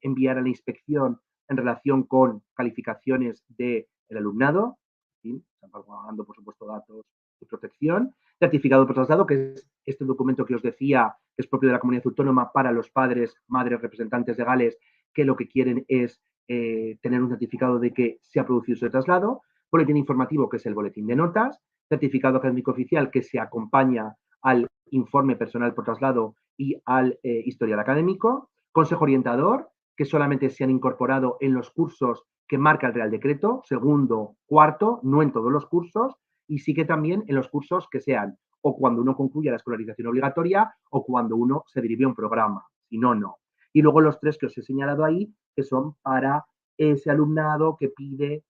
[SPEAKER 2] enviar a la inspección en relación con calificaciones del alumnado. ¿Sí? Están pagando, por supuesto, datos de protección. Certificado por traslado, que es este documento que os decía, que es propio de la comunidad autónoma para los padres, madres, representantes legales, que lo que quieren es tener un certificado de que se ha producido ese traslado. Boletín informativo, que es el boletín de notas. Certificado académico oficial, que se acompaña al informe personal por traslado y al historial académico. Consejo orientador, que solamente se han incorporado en los cursos que marca el Real Decreto, segundo, cuarto, no en todos los cursos, y sí que también en los cursos que sean o cuando uno concluya la escolarización obligatoria o cuando uno se derive a un programa, si no, no. Y luego los 3 que os he señalado ahí, que son para ese alumnado que pide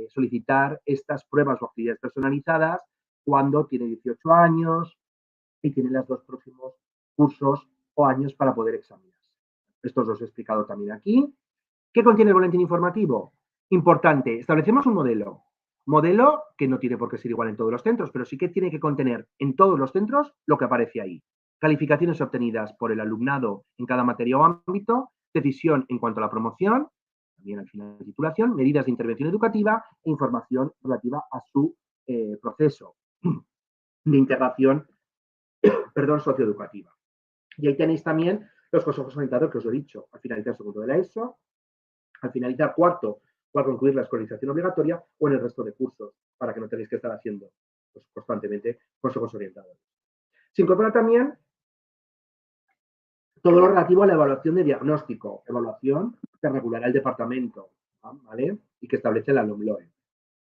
[SPEAKER 2] solicitar estas pruebas o actividades personalizadas cuando tiene 18 años y tiene los 2 próximos cursos o años para poder examinarse. Estos os he explicado también aquí. ¿Qué contiene el boletín informativo? Importante, establecemos un modelo. Modelo que no tiene por qué ser igual en todos los centros, pero sí que tiene que contener en todos los centros lo que aparece ahí. Calificaciones obtenidas por el alumnado en cada materia o ámbito, decisión en cuanto a la promoción, también al final de titulación, medidas de intervención educativa e información relativa a su proceso de integración socioeducativa. Y ahí tenéis también los consejos orientados que os he dicho, al finalizar segundo de la ESO, al finalizar cuarto o al concluir la escolarización obligatoria o en el resto de cursos, para que no tengáis que estar haciendo pues, constantemente consejos orientados. Se incorpora también todo lo relativo a la evaluación de diagnóstico, evaluación que regulará el departamento, ¿vale? Y que establece la LOMLOE.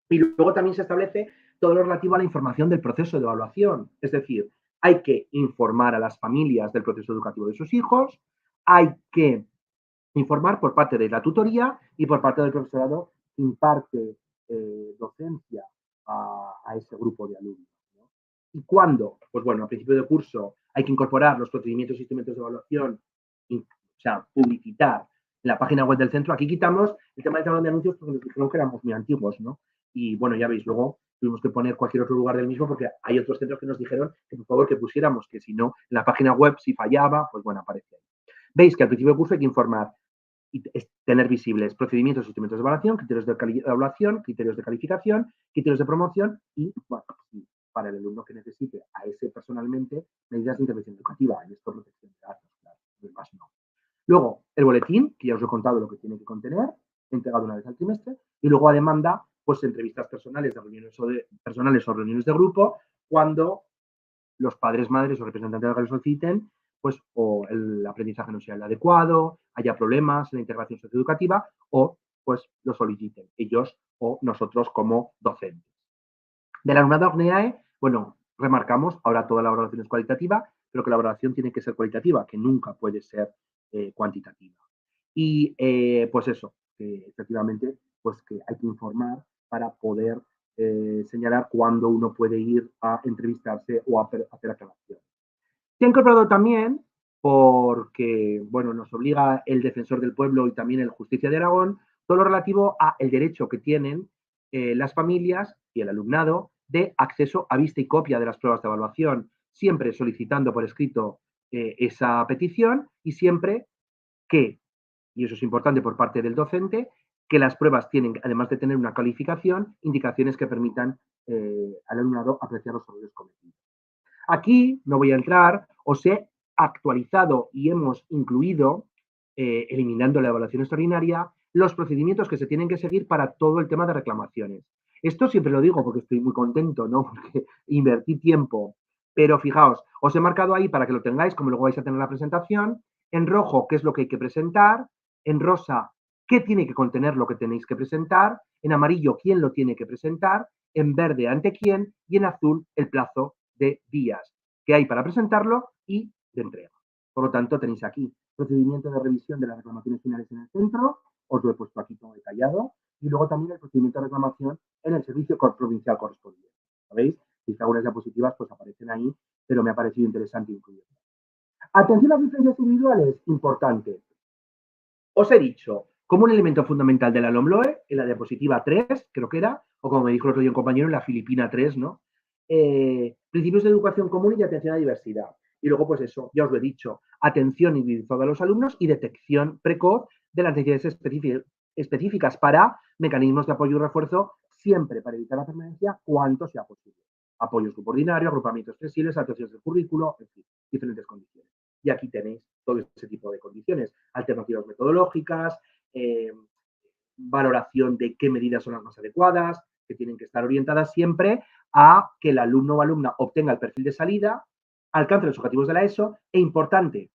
[SPEAKER 2] Y luego también se establece todo lo relativo a la información del proceso de evaluación. Es decir, hay que informar a las familias del proceso educativo de sus hijos, hay que informar por parte de la tutoría y por parte del profesorado que imparte docencia a ese grupo de alumnos, ¿no? ¿Y cuándo? Pues bueno, a principio de curso hay que incorporar los procedimientos y instrumentos de evaluación, o sea, publicitar en la página web del centro. Aquí quitamos el tema del salón de anuncios porque nos dijeron que éramos muy antiguos, ¿no? Y bueno, ya veis, luego tuvimos que poner cualquier otro lugar del mismo porque hay otros centros que nos dijeron que por favor que pusiéramos, que si no, en la página web, si fallaba, pues bueno, aparece ahí. Veis que al principio de curso hay que informar y tener visibles procedimientos y instrumentos de evaluación, criterios de evaluación, criterios de calificación, criterios de promoción y, bueno, para el alumno que necesite a ese personalmente, medidas de intervención educativa, en esto protección de datos, claro, demás no. Luego, el boletín, que ya os he contado lo que tiene que contener, entregado una vez al trimestre, y luego a demanda, pues entrevistas personales, personales o reuniones de grupo, cuando los padres, madres o representantes legales soliciten, pues o el aprendizaje no sea el adecuado, haya problemas en la integración socioeducativa o pues lo soliciten ellos o nosotros como docentes. Del alumnado ACNEAE, bueno, remarcamos, ahora toda la evaluación es cualitativa, pero que la evaluación tiene que ser cualitativa, que nunca puede ser cuantitativa. Y pues eso, que efectivamente, pues que hay que informar para poder señalar cuándo uno puede ir a entrevistarse o a hacer aclaraciones. Se ha incorporado también porque, bueno, nos obliga el Defensor del Pueblo y también el Justicia de Aragón, todo lo relativo a el derecho que tienen las familias y el alumnado de acceso a vista y copia de las pruebas de evaluación, siempre solicitando por escrito esa petición y siempre que, y eso es importante por parte del docente, que las pruebas tienen, además de tener una calificación, indicaciones que permitan al alumnado apreciar los errores cometidos. Aquí no voy a entrar, os he actualizado y hemos incluido, eliminando la evaluación extraordinaria, los procedimientos que se tienen que seguir para todo el tema de reclamaciones. Esto siempre lo digo porque estoy muy contento, ¿no? Porque invertí tiempo. Pero fijaos, os he marcado ahí para que lo tengáis, como luego vais a tener la presentación, en rojo qué es lo que hay que presentar, en rosa qué tiene que contener lo que tenéis que presentar, en amarillo quién lo tiene que presentar, en verde ante quién y en azul el plazo de días que hay para presentarlo y de entrega. Por lo tanto, tenéis aquí procedimiento de revisión de las reclamaciones finales en el centro, os lo he puesto aquí todo detallado, y luego también el procedimiento de reclamación en el servicio provincial correspondiente. ¿Sabéis? Si algunas diapositivas pues aparecen ahí, pero me ha parecido interesante incluirlas. Atención a las diferencias individuales, importante. Os he dicho, como un elemento fundamental de la LOMLOE, en la diapositiva 3, creo que era, o como me dijo el otro día un compañero, en la Filipina 3, ¿no? Principios de educación común y de atención a la diversidad. Y luego, pues eso, ya os lo he dicho, atención individualizada a los alumnos y detección precoz de las necesidades específicas para mecanismos de apoyo y refuerzo, siempre para evitar la permanencia cuanto sea posible. Apoyo subordinario, agrupamientos flexibles, actuaciones del currículo, en fin, diferentes condiciones. Y aquí tenéis todo ese tipo de condiciones, alternativas metodológicas, valoración de qué medidas son las más adecuadas, que tienen que estar orientadas siempre a que el alumno o alumna obtenga el perfil de salida, alcance los objetivos de la ESO e, importante,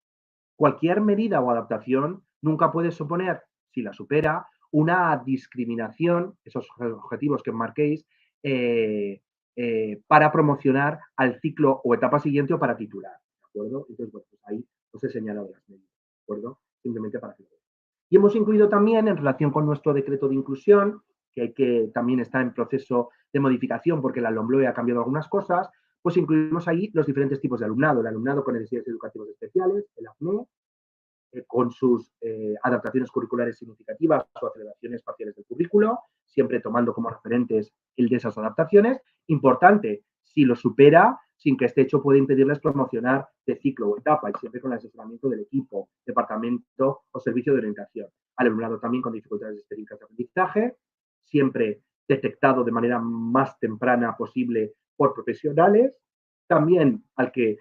[SPEAKER 2] cualquier medida o adaptación nunca puede suponer, si la supera, una discriminación, esos objetivos que marquéis, para promocionar al ciclo o etapa siguiente o para titular, ¿de acuerdo? Entonces, bueno, pues ahí os he señalado las medidas, ¿de acuerdo? Simplemente para que lo veáis. Y hemos incluido también, en relación con nuestro decreto de inclusión, que también está en proceso de modificación porque la LOMLOE ha cambiado algunas cosas, pues incluimos ahí los diferentes tipos de alumnado. El alumnado con necesidades educativas especiales, el ACNE, con sus adaptaciones curriculares significativas o aceleraciones parciales del currículo, siempre tomando como referentes el de esas adaptaciones. Importante, si lo supera, sin que este hecho pueda impedirles promocionar de ciclo o etapa y siempre con el asesoramiento del equipo, departamento o servicio de orientación. Al alumnado también con dificultades específicas de aprendizaje, siempre detectado de manera más temprana posible por profesionales. También al que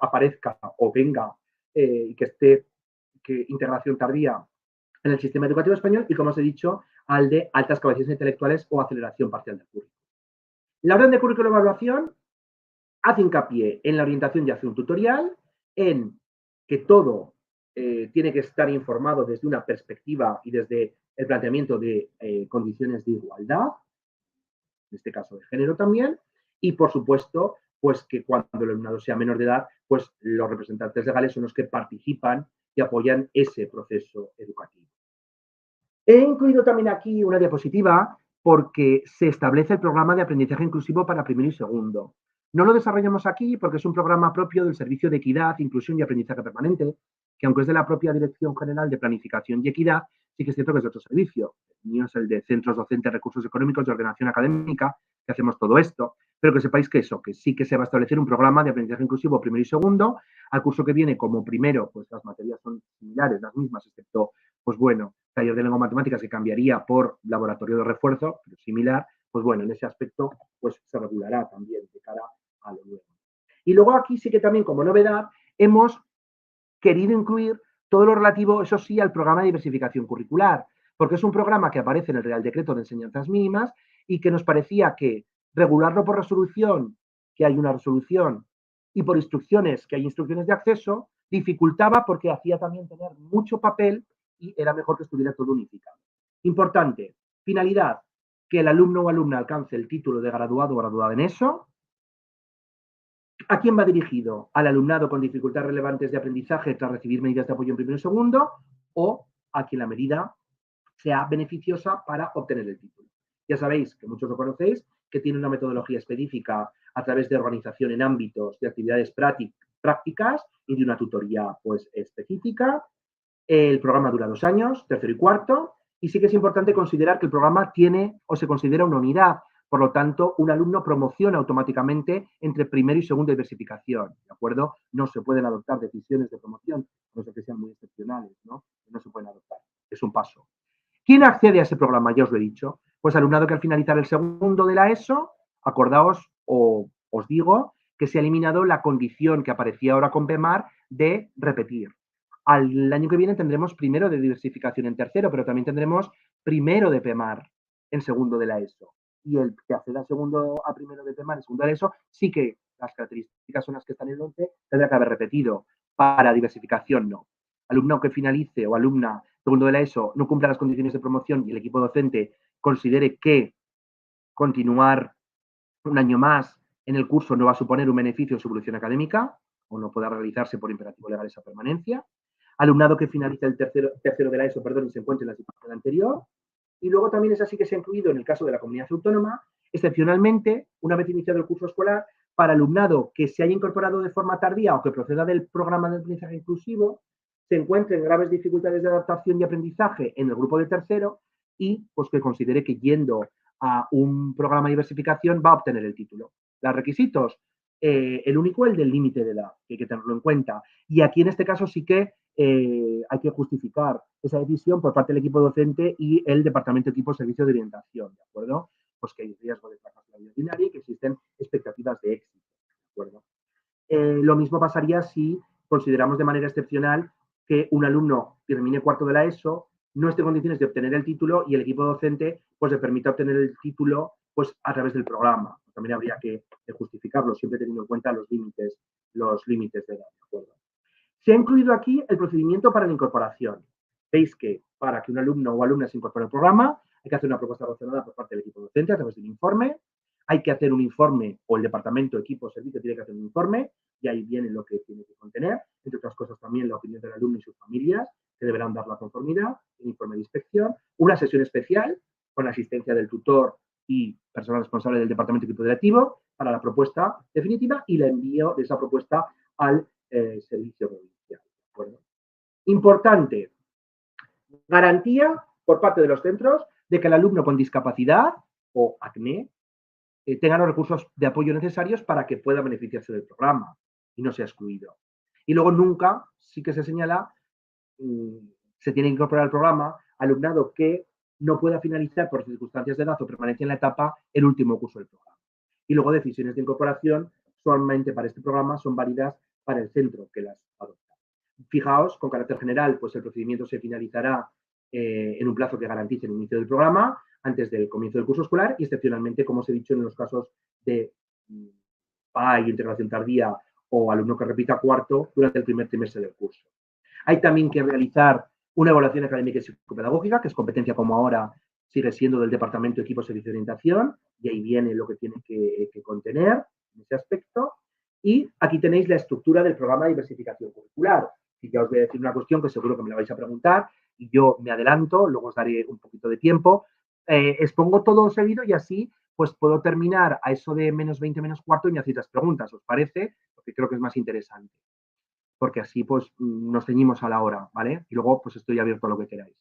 [SPEAKER 2] aparezca o venga y que esté integración tardía en el sistema educativo español y, como os he dicho, al de altas capacidades intelectuales o aceleración parcial del currículo. La orden de currículo de evaluación hace hincapié en la orientación y hace un tutorial, en que todo tiene que estar informado desde una perspectiva y desde el planteamiento de condiciones de igualdad, en este caso de género también, y por supuesto, pues que cuando el alumnado sea menor de edad, pues los representantes legales son los que participan y apoyan ese proceso educativo. He incluido también aquí una diapositiva porque se establece el programa de aprendizaje inclusivo para primero y segundo. No lo desarrollamos aquí porque es un programa propio del Servicio de Equidad, Inclusión y Aprendizaje Permanente, que aunque es de la propia Dirección General de Planificación y Equidad, sí que es cierto que es de otro servicio. El mío es el de Centros Docentes, Recursos Económicos y Ordenación Académica, que hacemos todo esto, pero que sepáis que eso, que sí que se va a establecer un programa de aprendizaje inclusivo primero y segundo. Al curso que viene, como primero, pues las materias son similares, las mismas, excepto, pues bueno, taller de lengua matemáticas que cambiaría por laboratorio de refuerzo, pero similar, pues bueno, en ese aspecto pues se regulará también de cara a lo nuevo. Y luego aquí sí que también como novedad hemos querido incluir todo lo relativo, eso sí, al programa de diversificación curricular, porque es un programa que aparece en el Real Decreto de Enseñanzas Mínimas y que nos parecía que regularlo por resolución, que hay una resolución, y por instrucciones, que hay instrucciones de acceso, dificultaba porque hacía también tener mucho papel y era mejor que estuviera todo unificado. Importante, finalidad, que el alumno o alumna alcance el título de graduado o graduada en eso. ¿A quién va dirigido? ¿Al alumnado con dificultades relevantes de aprendizaje tras recibir medidas de apoyo en primero y segundo? ¿O a quien la medida sea beneficiosa para obtener el título? Ya sabéis, que muchos lo conocéis, que tiene una metodología específica a través de organización en ámbitos de actividades prácticas y de una tutoría pues, específica. El programa dura 2 años, tercero y cuarto, y sí que es importante considerar que el programa tiene o se considera una unidad. Por lo tanto, un alumno promociona automáticamente entre primero y segundo de diversificación, ¿de acuerdo? No se pueden adoptar decisiones de promoción, no sé que sean muy excepcionales, ¿no? No se pueden adoptar, es un paso. ¿Quién accede a ese programa? Ya os lo he dicho. Pues alumnado que al finalizar el segundo de la ESO, acordaos o os digo que se ha eliminado la condición que aparecía ahora con PEMAR de repetir. Al año que viene tendremos primero de diversificación en tercero, pero también tendremos primero de PEMAR en segundo de la ESO. Y el que acceda a primero de PEMAR en segundo de la ESO, sí que las características son las que están en el 11, tendrá que haber repetido. Para diversificación, no. Alumno que finalice o alumna segundo de la ESO no cumpla las condiciones de promoción y el equipo docente considere que continuar un año más en el curso no va a suponer un beneficio en su evolución académica o no podrá realizarse por imperativo legal esa permanencia. alumnado que finaliza el tercero de la ESO, perdón, y se encuentre en la situación anterior. Y luego también es así que se ha incluido en el caso de la comunidad autónoma, excepcionalmente, una vez iniciado el curso escolar, para alumnado que se haya incorporado de forma tardía o que proceda del programa de aprendizaje inclusivo, se encuentre en graves dificultades de adaptación y aprendizaje en el grupo de tercero y pues que considere que yendo a un programa de diversificación va a obtener el título. Los requisitos, el único, el del límite de edad, que hay que tenerlo en cuenta. Y aquí en este caso sí que hay que justificar esa decisión por parte del equipo docente y el departamento de equipo de servicio de orientación, ¿de acuerdo? Pues que hay riesgo de fracaso ordinario y que existen expectativas de éxito, ¿de acuerdo? Lo mismo pasaría si consideramos de manera excepcional que un alumno termine cuarto de la ESO, no esté en condiciones de obtener el título y el equipo docente pues le permita obtener el título pues a través del programa. También habría que justificarlo, siempre teniendo en cuenta los límites de edad, ¿de acuerdo? Se ha incluido aquí el procedimiento para la incorporación. Veis que para que un alumno o alumna se incorpore al programa hay que hacer una propuesta razonada por parte del equipo docente a través de un informe. Hay que hacer un informe, o el departamento, equipo, servicio tiene que hacer un informe, y ahí viene lo que tiene que contener, entre otras cosas también la opinión del alumno y sus familias, que deberán dar la conformidad, un informe de inspección, una sesión especial con la asistencia del tutor y personal responsable del departamento equipo directivo para la propuesta definitiva y el envío de esa propuesta al servicio provincial. ¿De acuerdo? Importante, garantía por parte de los centros de que el alumno con discapacidad o acné tenga los recursos de apoyo necesarios para que pueda beneficiarse del programa y no sea excluido. Y luego nunca, sí que se señala, se tiene que incorporar al programa alumnado que no pueda finalizar por circunstancias de edad o permanencia en la etapa el último curso del programa. Y luego decisiones de incorporación solamente para este programa son válidas para el centro que las adopta. Fijaos, con carácter general, pues el procedimiento se finalizará en un plazo que garantice el inicio del programa antes del comienzo del curso escolar y excepcionalmente, como os he dicho, en los casos de PAI, integración tardía o alumno que repita cuarto durante el primer trimestre del curso. Hay también que realizar una evaluación académica y psicopedagógica, que es competencia como ahora sigue siendo del Departamento de Equipo de Servicio de Orientación, y ahí viene lo que tiene que contener en ese aspecto. Y aquí tenéis la estructura del programa de diversificación curricular. Y ya os voy a decir una cuestión que seguro que me la vais a preguntar, y yo me adelanto, luego os daré un poquito de tiempo. Expongo todo seguido y así pues puedo terminar a eso de menos 20, menos cuarto y me hacéis las preguntas, ¿os parece? Porque creo que es más interesante. Porque así pues nos ceñimos a la hora, ¿vale? Y luego pues estoy abierto a lo que queráis.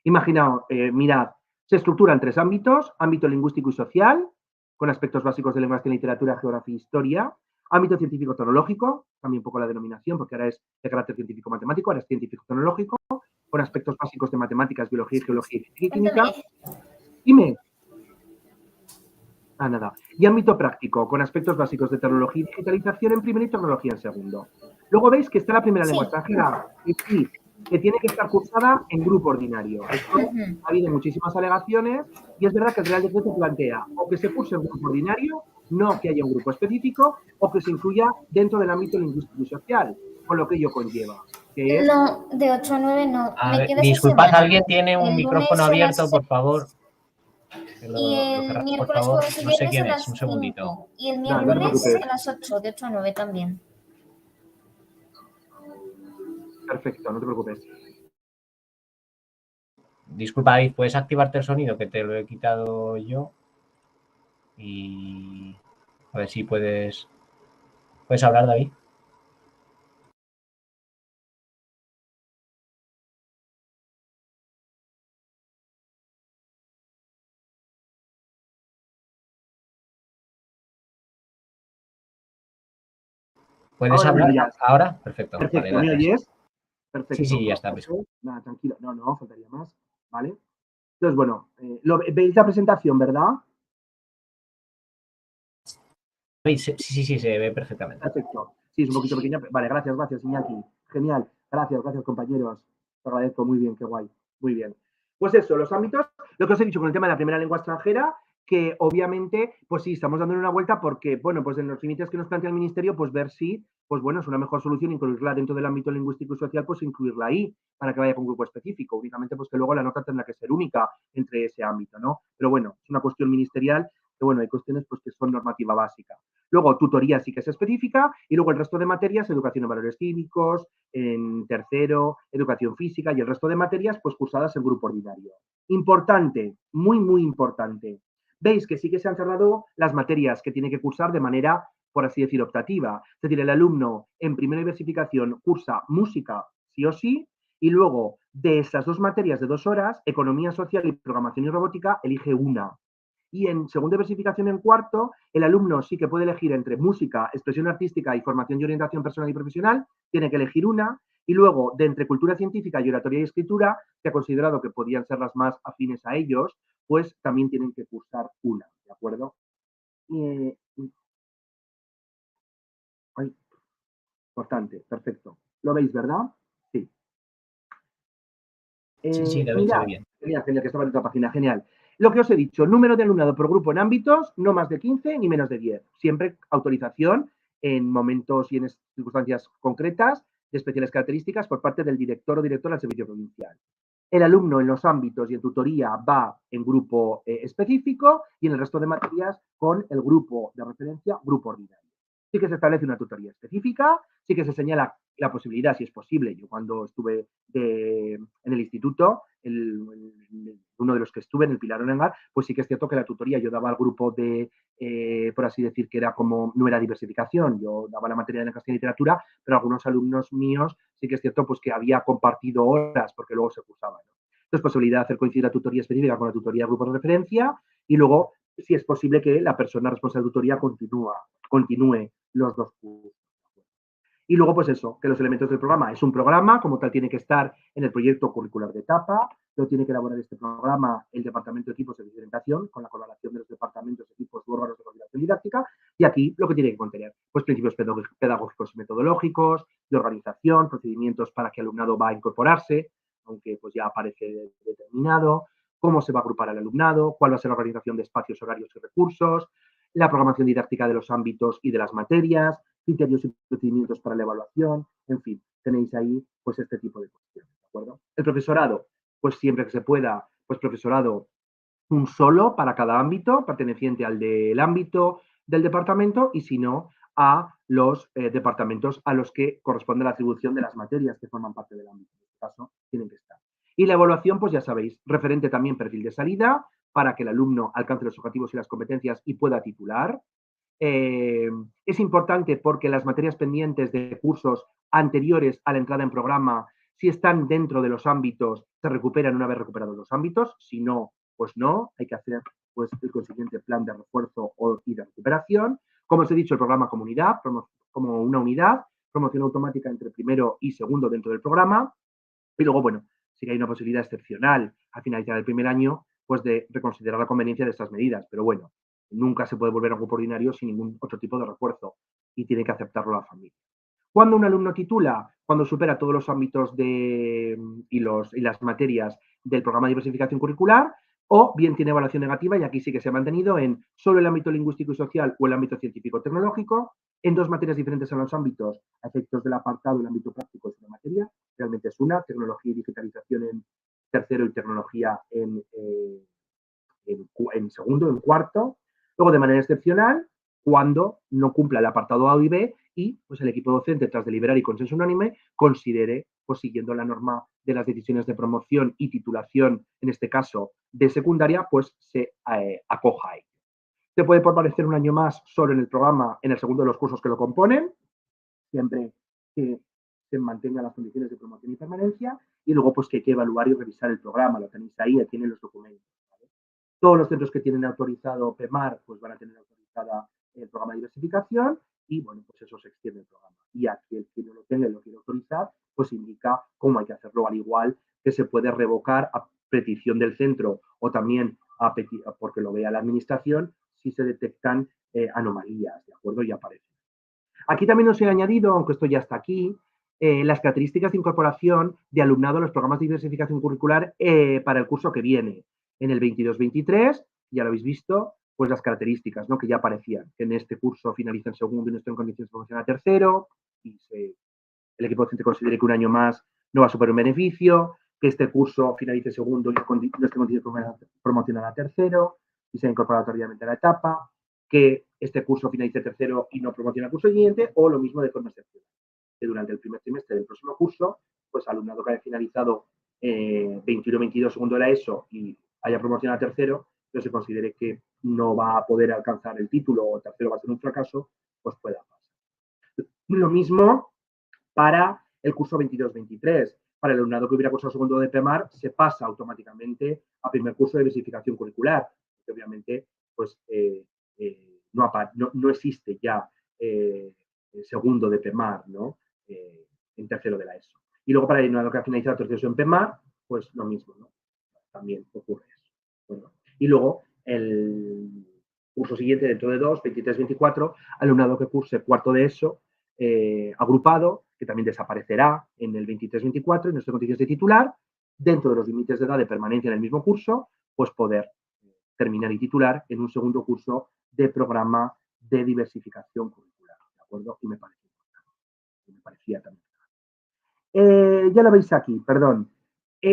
[SPEAKER 2] Imaginaos, mirad, se estructura en 3 ámbitos: ámbito lingüístico y social, con aspectos básicos de lenguaje, literatura, geografía e historia; ámbito científico-tecnológico, cambia un poco la denominación porque ahora es de carácter científico-matemático, ahora es científico-tecnológico, con aspectos básicos de matemáticas, biología, geología y química. Dime. Nada. Y ámbito práctico, con aspectos básicos de tecnología y digitalización en primero y tecnología en segundo. Luego veis que está la primera lengua extranjera, que tiene que estar cursada en grupo ordinario. Esto ha habido muchísimas alegaciones y es verdad que el Real Decreto plantea o que se curse en grupo ordinario, no que haya un grupo específico, o que se incluya dentro del ámbito lingüístico y social, con lo que ello conlleva. Que es...
[SPEAKER 4] No, de 8 a 9 no.
[SPEAKER 1] Disculpad, ¿alguien tiene un micrófono abierto, por favor?
[SPEAKER 4] Y el miércoles, jueves y viernes a las 5. Y el miércoles a las 8, de 8 a 9 también.
[SPEAKER 2] Perfecto, no te preocupes.
[SPEAKER 1] Disculpa, David, ¿puedes activarte el sonido? Que te lo he quitado yo. Y a ver si puedes hablar, David. ¿Puedes hablar ahora? Perfecto.
[SPEAKER 2] Perfecto, vale, ¿me oyes? Perfecto.
[SPEAKER 1] Sí, ya está.
[SPEAKER 2] Nada, tranquilo. No, faltaría más. ¿Vale? Entonces, bueno, veis la presentación, ¿verdad?
[SPEAKER 1] Sí, se ve perfectamente.
[SPEAKER 2] Perfecto. Sí, es un poquito pequeña. Vale, gracias, Iñaki. Genial. Gracias, compañeros. Te agradezco. Muy bien, qué guay. Muy bien. Pues eso, los ámbitos, lo que os he dicho con el tema de la primera lengua extranjera, que obviamente, pues sí, estamos dándole una vuelta porque, bueno, pues en los límites que nos plantea el Ministerio, pues ver si, pues bueno, es una mejor solución incluirla dentro del ámbito lingüístico y social, pues incluirla ahí, para que vaya con un grupo específico. Únicamente, pues que luego la nota tendrá que ser única entre ese ámbito, ¿no? Pero bueno, es una cuestión ministerial, que bueno, hay cuestiones pues que son normativa básica. Luego, tutoría sí que es específica y luego el resto de materias, educación en valores cívicos, en tercero, educación física y el resto de materias, pues cursadas en grupo ordinario. Importante, muy, muy importante. Veis que sí que se han cerrado las materias que tiene que cursar de manera, por así decir, optativa. Es decir, el alumno en primera diversificación cursa música sí o sí y luego de esas 2 materias de 2 horas, economía social y programación y robótica, elige una. Y en segunda diversificación en cuarto, el alumno sí que puede elegir entre música, expresión artística y formación y orientación personal y profesional, tiene que elegir una, y luego de entre cultura científica y oratoria y escritura, que ha considerado que podían ser las más afines a ellos, pues también tienen que cursar una, ¿de acuerdo? Importante, perfecto. ¿Lo veis, verdad? Sí.
[SPEAKER 1] Sí, lo se ve
[SPEAKER 2] Mirad,
[SPEAKER 1] bien.
[SPEAKER 2] genial, que estaba en otra página, genial. Lo que os he dicho, número de alumnado por grupo en ámbitos, no más de 15 ni menos de 10. Siempre autorización en momentos y en circunstancias concretas de especiales características por parte del director o directora del servicio provincial. El alumno en los ámbitos y en tutoría va en grupo específico y en el resto de materias con el grupo de referencia, grupo ordinario. Sí que se establece una tutoría específica, sí que se señala la posibilidad, si es posible. Yo cuando estuve en el instituto, uno de los que estuve en el Pilar Onengar, pues sí que es cierto que la tutoría yo daba al grupo de, por así decir, que era como, no era diversificación, yo daba la materia de castellano y literatura, pero algunos alumnos míos sí que es cierto pues que había compartido horas porque luego se cursaban, ¿no? Entonces, posibilidad de hacer coincidir la tutoría específica con la tutoría de grupos de referencia y luego, si es posible, que la persona responsable de tutoría continúe los 2 cursos. Y luego, pues eso, que los elementos del programa es un programa, como tal tiene que estar en el proyecto curricular de etapa, lo tiene que elaborar este programa el Departamento de Equipos de Orientación, con la colaboración de los departamentos, equipos u órganos de coordinación didáctica, y aquí lo que tiene que contener, pues principios pedagógicos y metodológicos, de organización, procedimientos para que el alumnado va a incorporarse, aunque pues ya aparece determinado, cómo se va a agrupar el alumnado, cuál va a ser la organización de espacios, horarios y recursos, la programación didáctica de los ámbitos y de las materias, criterios y procedimientos para la evaluación, en fin, tenéis ahí pues este tipo de cuestiones, ¿de acuerdo? El profesorado, pues siempre que se pueda, pues profesorado un solo para cada ámbito, perteneciente al del ámbito del departamento y si no, a los departamentos a los que corresponde la atribución de las materias que forman parte del ámbito. En este caso, tienen que estar. Y la evaluación, pues ya sabéis, referente también perfil de salida, para que el alumno alcance los objetivos y las competencias y pueda titular. Es importante porque las materias pendientes de cursos anteriores a la entrada en programa, si están dentro de los ámbitos, se recuperan una vez recuperados los ámbitos. Si no, pues no, hay que hacer pues, el consiguiente plan de refuerzo y de recuperación. Como os he dicho, el programa comunidad, como una unidad, promoción automática entre primero y segundo dentro del programa. Y luego, bueno, sí que hay una posibilidad excepcional al finalizar el primer año, pues de reconsiderar la conveniencia de estas medidas. Pero bueno, nunca se puede volver a un grupo ordinario sin ningún otro tipo de refuerzo y tiene que aceptarlo la familia. Cuando un alumno titula, cuando supera todos los ámbitos y las materias del programa de diversificación curricular, o bien tiene evaluación negativa, y aquí sí que se ha mantenido en solo el ámbito lingüístico y social o el ámbito científico-tecnológico, en 2 materias diferentes en los ámbitos, a efectos del apartado, el ámbito práctico es una materia, realmente es una, tecnología y digitalización en tercero y tecnología en segundo, en cuarto. Luego, de manera excepcional, cuando no cumpla el apartado A y B y pues, el equipo docente, tras deliberar y consenso unánime, considere, pues siguiendo la norma de las decisiones de promoción y titulación, en este caso de secundaria, pues se acoja a ello. Se puede permanecer un año más solo en el programa, en el segundo de los cursos que lo componen, siempre que se mantengan las condiciones de promoción y permanencia, y luego pues que hay que evaluar y revisar el programa, lo tenéis ahí, tienen los documentos. ¿Vale? Todos los centros que tienen autorizado PEMAR, pues van a tener autorizada el programa de diversificación, y bueno, pues eso se extiende el programa. Y aquí el que no lo tenga y lo quiere autorizar, pues indica cómo hay que hacerlo, al igual que se puede revocar a petición del centro o también porque lo vea la administración, si se detectan anomalías, ¿de acuerdo? Y aparecen. Aquí también os he añadido, aunque esto ya está aquí, las características de incorporación de alumnado a los programas de diversificación curricular para el curso que viene. En el 22-23, ya lo habéis visto, pues las características, ¿no? Que ya aparecían, que en este curso finaliza en segundo y no está en condiciones de promoción a tercero, y el equipo docente considere que un año más no va a superar un beneficio, que este curso finalice segundo y no esté en condiciones de promoción a tercero, y se ha incorporado tardíamente a la etapa, que este curso finalice tercero y no promociona el curso siguiente, o lo mismo de forma excepcional, que durante el primer trimestre del próximo curso, pues alumnado que haya finalizado 21-22 segundo de la ESO y haya promocionado a tercero, pero se considere que no va a poder alcanzar el título o el tercero va a ser un fracaso, pues pueda pasar. Lo mismo para el curso 22-23. Para el alumnado que hubiera cursado segundo de PEMAR, se pasa automáticamente a primer curso de diversificación curricular, que obviamente pues, no existe ya segundo de PEMAR, ¿no? En tercero de la ESO. Y luego para el alumnado que ha finalizado tercero en PEMAR, pues lo mismo, ¿no? También ocurre eso. Bueno, y luego el curso siguiente, dentro de 2, 23-24, alumnado que curse cuarto de ESO, agrupado, que también desaparecerá en el 23-24 y no esté en condiciones de titular, dentro de los límites de edad de permanencia en el mismo curso, pues poder terminar y titular en un segundo curso de programa de diversificación curricular, ¿de acuerdo? Y me parece importante. Me parecía también. Ya lo veis aquí, perdón.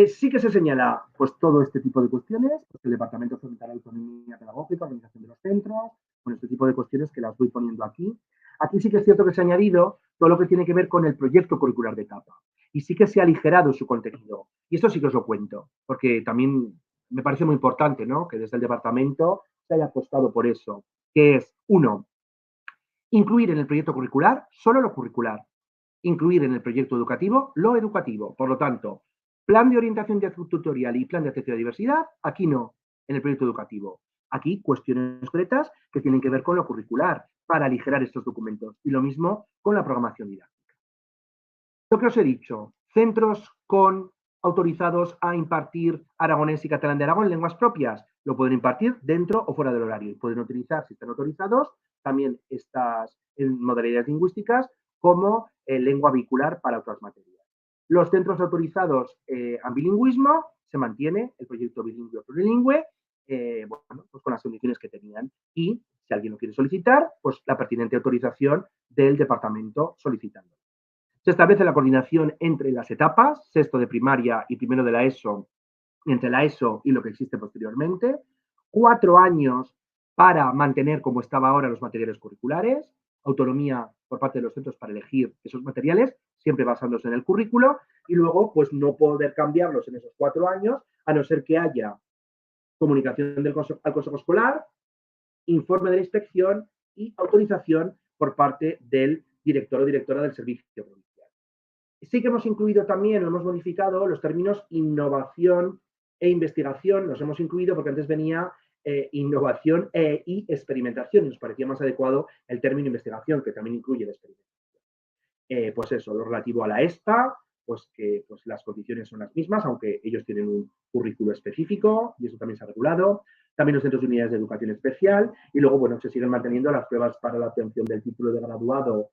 [SPEAKER 2] Sí que se señala pues todo este tipo de cuestiones, pues el departamento fomentará la autonomía pedagógica, organización de los centros, con este tipo de cuestiones que las voy poniendo aquí. Aquí sí que es cierto que se ha añadido todo lo que tiene que ver con el proyecto curricular de etapa. Y sí que se ha aligerado su contenido. Y esto sí que os lo cuento, porque también me parece muy importante, ¿no? Que desde el departamento se haya apostado por eso, que es, 1, incluir en el proyecto curricular solo lo curricular, incluir en el proyecto educativo lo educativo. Por lo tanto, plan de orientación tutorial y plan de atención a diversidad, aquí no, en el proyecto educativo. Aquí cuestiones concretas que tienen que ver con lo curricular para aligerar estos documentos. Y lo mismo con la programación didáctica. Lo que os he dicho, centros autorizados a impartir aragonés y catalán de Aragón en lenguas propias, lo pueden impartir dentro o fuera del horario. Y pueden utilizar, si están autorizados, también estas modalidades lingüísticas como lengua vehicular para otras materias. Los centros autorizados a bilingüismo, se mantiene el proyecto bilingüe o plurilingüe, bueno, pues con las condiciones que tenían. Y si alguien lo quiere solicitar, pues la pertinente autorización del departamento solicitando. Se establece la coordinación entre las etapas, sexto de primaria y primero de la ESO, entre la ESO y lo que existe posteriormente. 4 años para mantener como estaba ahora los materiales curriculares, autonomía por parte de los centros para elegir esos materiales, siempre basándose en el currículo, y luego pues no poder cambiarlos en esos 4 años, a no ser que haya comunicación al consejo escolar, informe de la inspección y autorización por parte del director o directora del servicio provincial. Sí que hemos incluido también, hemos modificado los términos innovación e investigación, los hemos incluido porque antes venía innovación y experimentación, y nos parecía más adecuado el término investigación, que también incluye la experimentación. Pues eso, lo relativo a la ESPA, pues que pues las condiciones son las mismas, aunque ellos tienen un currículo específico, y eso también se ha regulado. También los centros de unidades de educación especial, y luego, bueno, se siguen manteniendo las pruebas para la obtención del título de graduado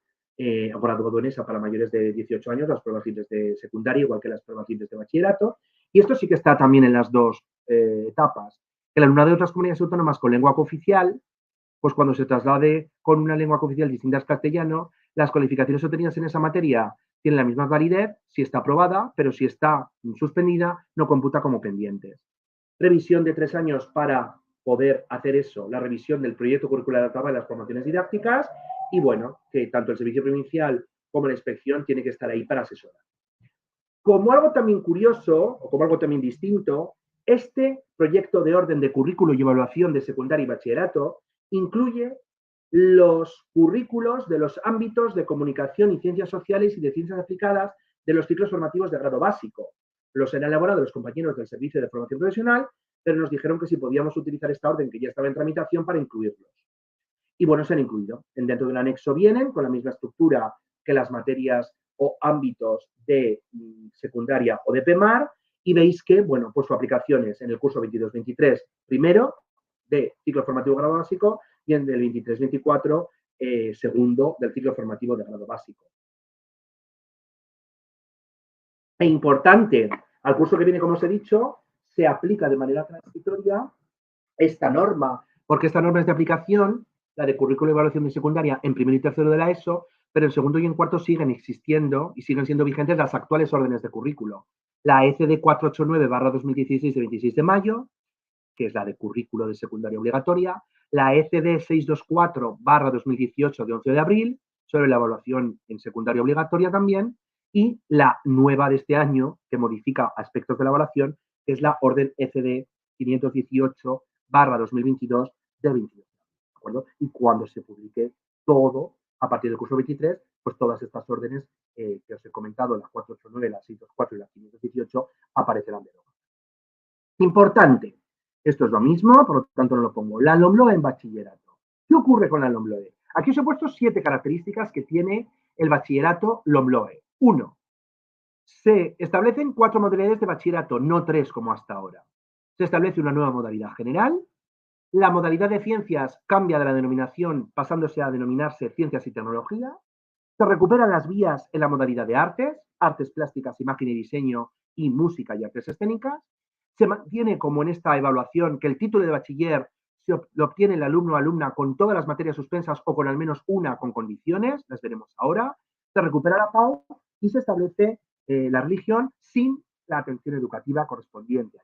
[SPEAKER 2] o graduado en ESA para mayores de 18 años, las pruebas libres de secundaria, igual que las pruebas libres de bachillerato. Y esto sí que está también en las dos etapas. El alumnado de otras comunidades autónomas con lengua cooficial, pues cuando se traslade con una lengua cooficial distinta al castellano, las cualificaciones obtenidas en esa materia tienen la misma validez si está aprobada, pero si está suspendida, no computa como pendientes. Revisión de 3 años para poder hacer eso, la revisión del proyecto curricular adaptado a las formaciones didácticas, y bueno, que tanto el servicio provincial como la inspección tiene que estar ahí para asesorar. Como algo también curioso, o como algo también distinto, este proyecto de orden de currículo y evaluación de secundaria y bachillerato incluye los currículos de los ámbitos de comunicación y ciencias sociales y de ciencias aplicadas de los ciclos formativos de grado básico. Los han elaborado los compañeros del Servicio de Formación Profesional, pero nos dijeron que si podíamos utilizar esta orden que ya estaba en tramitación para incluirlos. Y bueno, se han incluido. Dentro del anexo vienen con la misma estructura que las materias o ámbitos de secundaria o de PEMAR, y veis que, bueno, pues su aplicación es en el curso 22-23, primero, de ciclo formativo grado básico, y en el 23-24, segundo, del ciclo formativo de grado básico. E importante, al curso que viene, como os he dicho, se aplica de manera transitoria esta norma, porque esta norma es de aplicación, la de currículo y evaluación de secundaria, en primero y tercero de la ESO, pero en segundo y en cuarto siguen existiendo y siguen siendo vigentes las actuales órdenes de currículo. La ECD 489/2016 de 26 de mayo, que es la de currículo de secundaria obligatoria, la ECD 624/2018 de 11 de abril, sobre la evaluación en secundaria obligatoria también, y la nueva de este año, que modifica aspectos de la evaluación, que es la orden ECD 518/2022 de 22. ¿De acuerdo? Y cuando se publique todo, a partir del curso 23, pues todas estas órdenes que os he comentado, la 489, la 624 y la 518, aparecerán de nuevo. Importante, esto es lo mismo, por lo tanto no lo pongo. La LOMLOE en bachillerato. ¿Qué ocurre con la LOMLOE? Aquí os he puesto 7 características que tiene el bachillerato LOMLOE. 1. Se establecen 4 modalidades de bachillerato, no 3 como hasta ahora. Se establece una nueva modalidad general. La modalidad de ciencias cambia de la denominación, pasándose a denominarse ciencias y tecnología. Se recuperan las vías en la modalidad de artes, artes plásticas, imagen y diseño, y música y artes escénicas. Se mantiene como en esta evaluación que el título de bachiller lo obtiene el alumno o alumna con todas las materias suspensas o con al menos una con condiciones, las veremos ahora. Se recupera la PAU y se establece la religión sin la atención educativa correspondiente.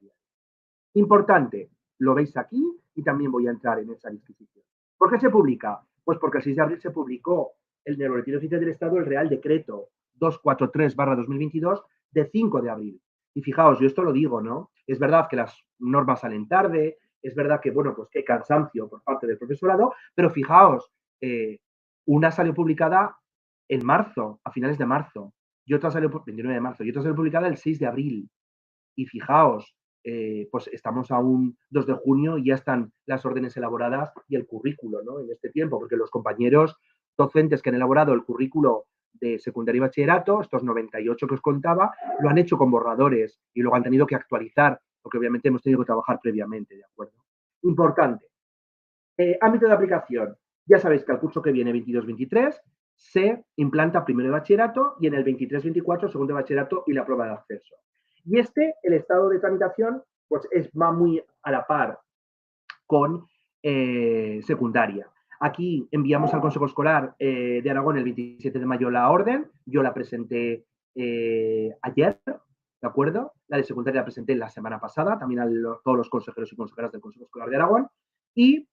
[SPEAKER 2] Importante, lo veis aquí y también voy a entrar en esa disquisición. ¿Por qué se publica? Pues porque el 6 de abril se publicó en el Boletín Oficial del Estado el Real Decreto 243/2022 de 5 de abril. Y fijaos, yo esto lo digo, ¿no? Es verdad que las normas salen tarde, es verdad que, bueno, pues que hay cansancio por parte del profesorado, pero fijaos, una salió publicada en marzo, a finales de marzo, y otra salió, 29 de marzo, y otra salió publicada el 6 de abril. Y fijaos, pues estamos a un 2 de junio y ya están las órdenes elaboradas y el currículo, ¿no? En este tiempo, porque los compañeros docentes que han elaborado el currículo de secundaria y bachillerato, estos 98 que os contaba, lo han hecho con borradores y luego han tenido que actualizar, porque obviamente hemos tenido que trabajar previamente, ¿de acuerdo? Importante. Ámbito de aplicación. Ya sabéis que al curso que viene, 22-23, se implanta primero de bachillerato y en el 23-24 segundo de bachillerato y la prueba de acceso. Y el estado de tramitación, pues va muy a la par con secundaria. Aquí enviamos al Consejo Escolar de Aragón el 27 de mayo la orden, yo la presenté ayer, ¿de acuerdo? La de secundaria la presenté la semana pasada, también a todos los consejeros y consejeras del Consejo Escolar de Aragón, y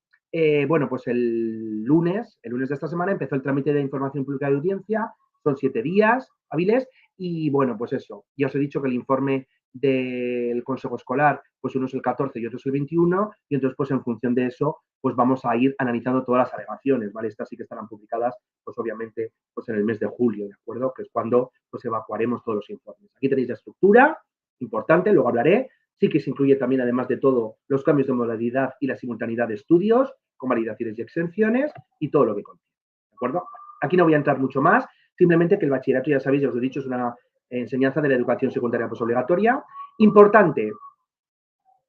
[SPEAKER 2] bueno, pues el lunes de esta semana empezó el trámite de información pública de audiencia, son 7 días hábiles, y bueno, pues eso, ya os he dicho que el informe del Consejo Escolar, pues uno es el 14 y otro es el 21, y entonces pues en función de eso, pues vamos a ir analizando todas las alegaciones, ¿vale? Estas sí que estarán publicadas, pues obviamente, pues en el mes de julio, ¿de acuerdo? Que es cuando pues evacuaremos todos los informes. Aquí tenéis la estructura, importante, luego hablaré. Sí que se incluye también, además de todo, los cambios de modalidad y la simultaneidad de estudios, con validaciones y exenciones, y todo lo que contiene, ¿de acuerdo? Aquí no voy a entrar mucho más, simplemente que el bachillerato, ya sabéis, ya os he dicho, es una enseñanza de la educación secundaria posobligatoria. Importante,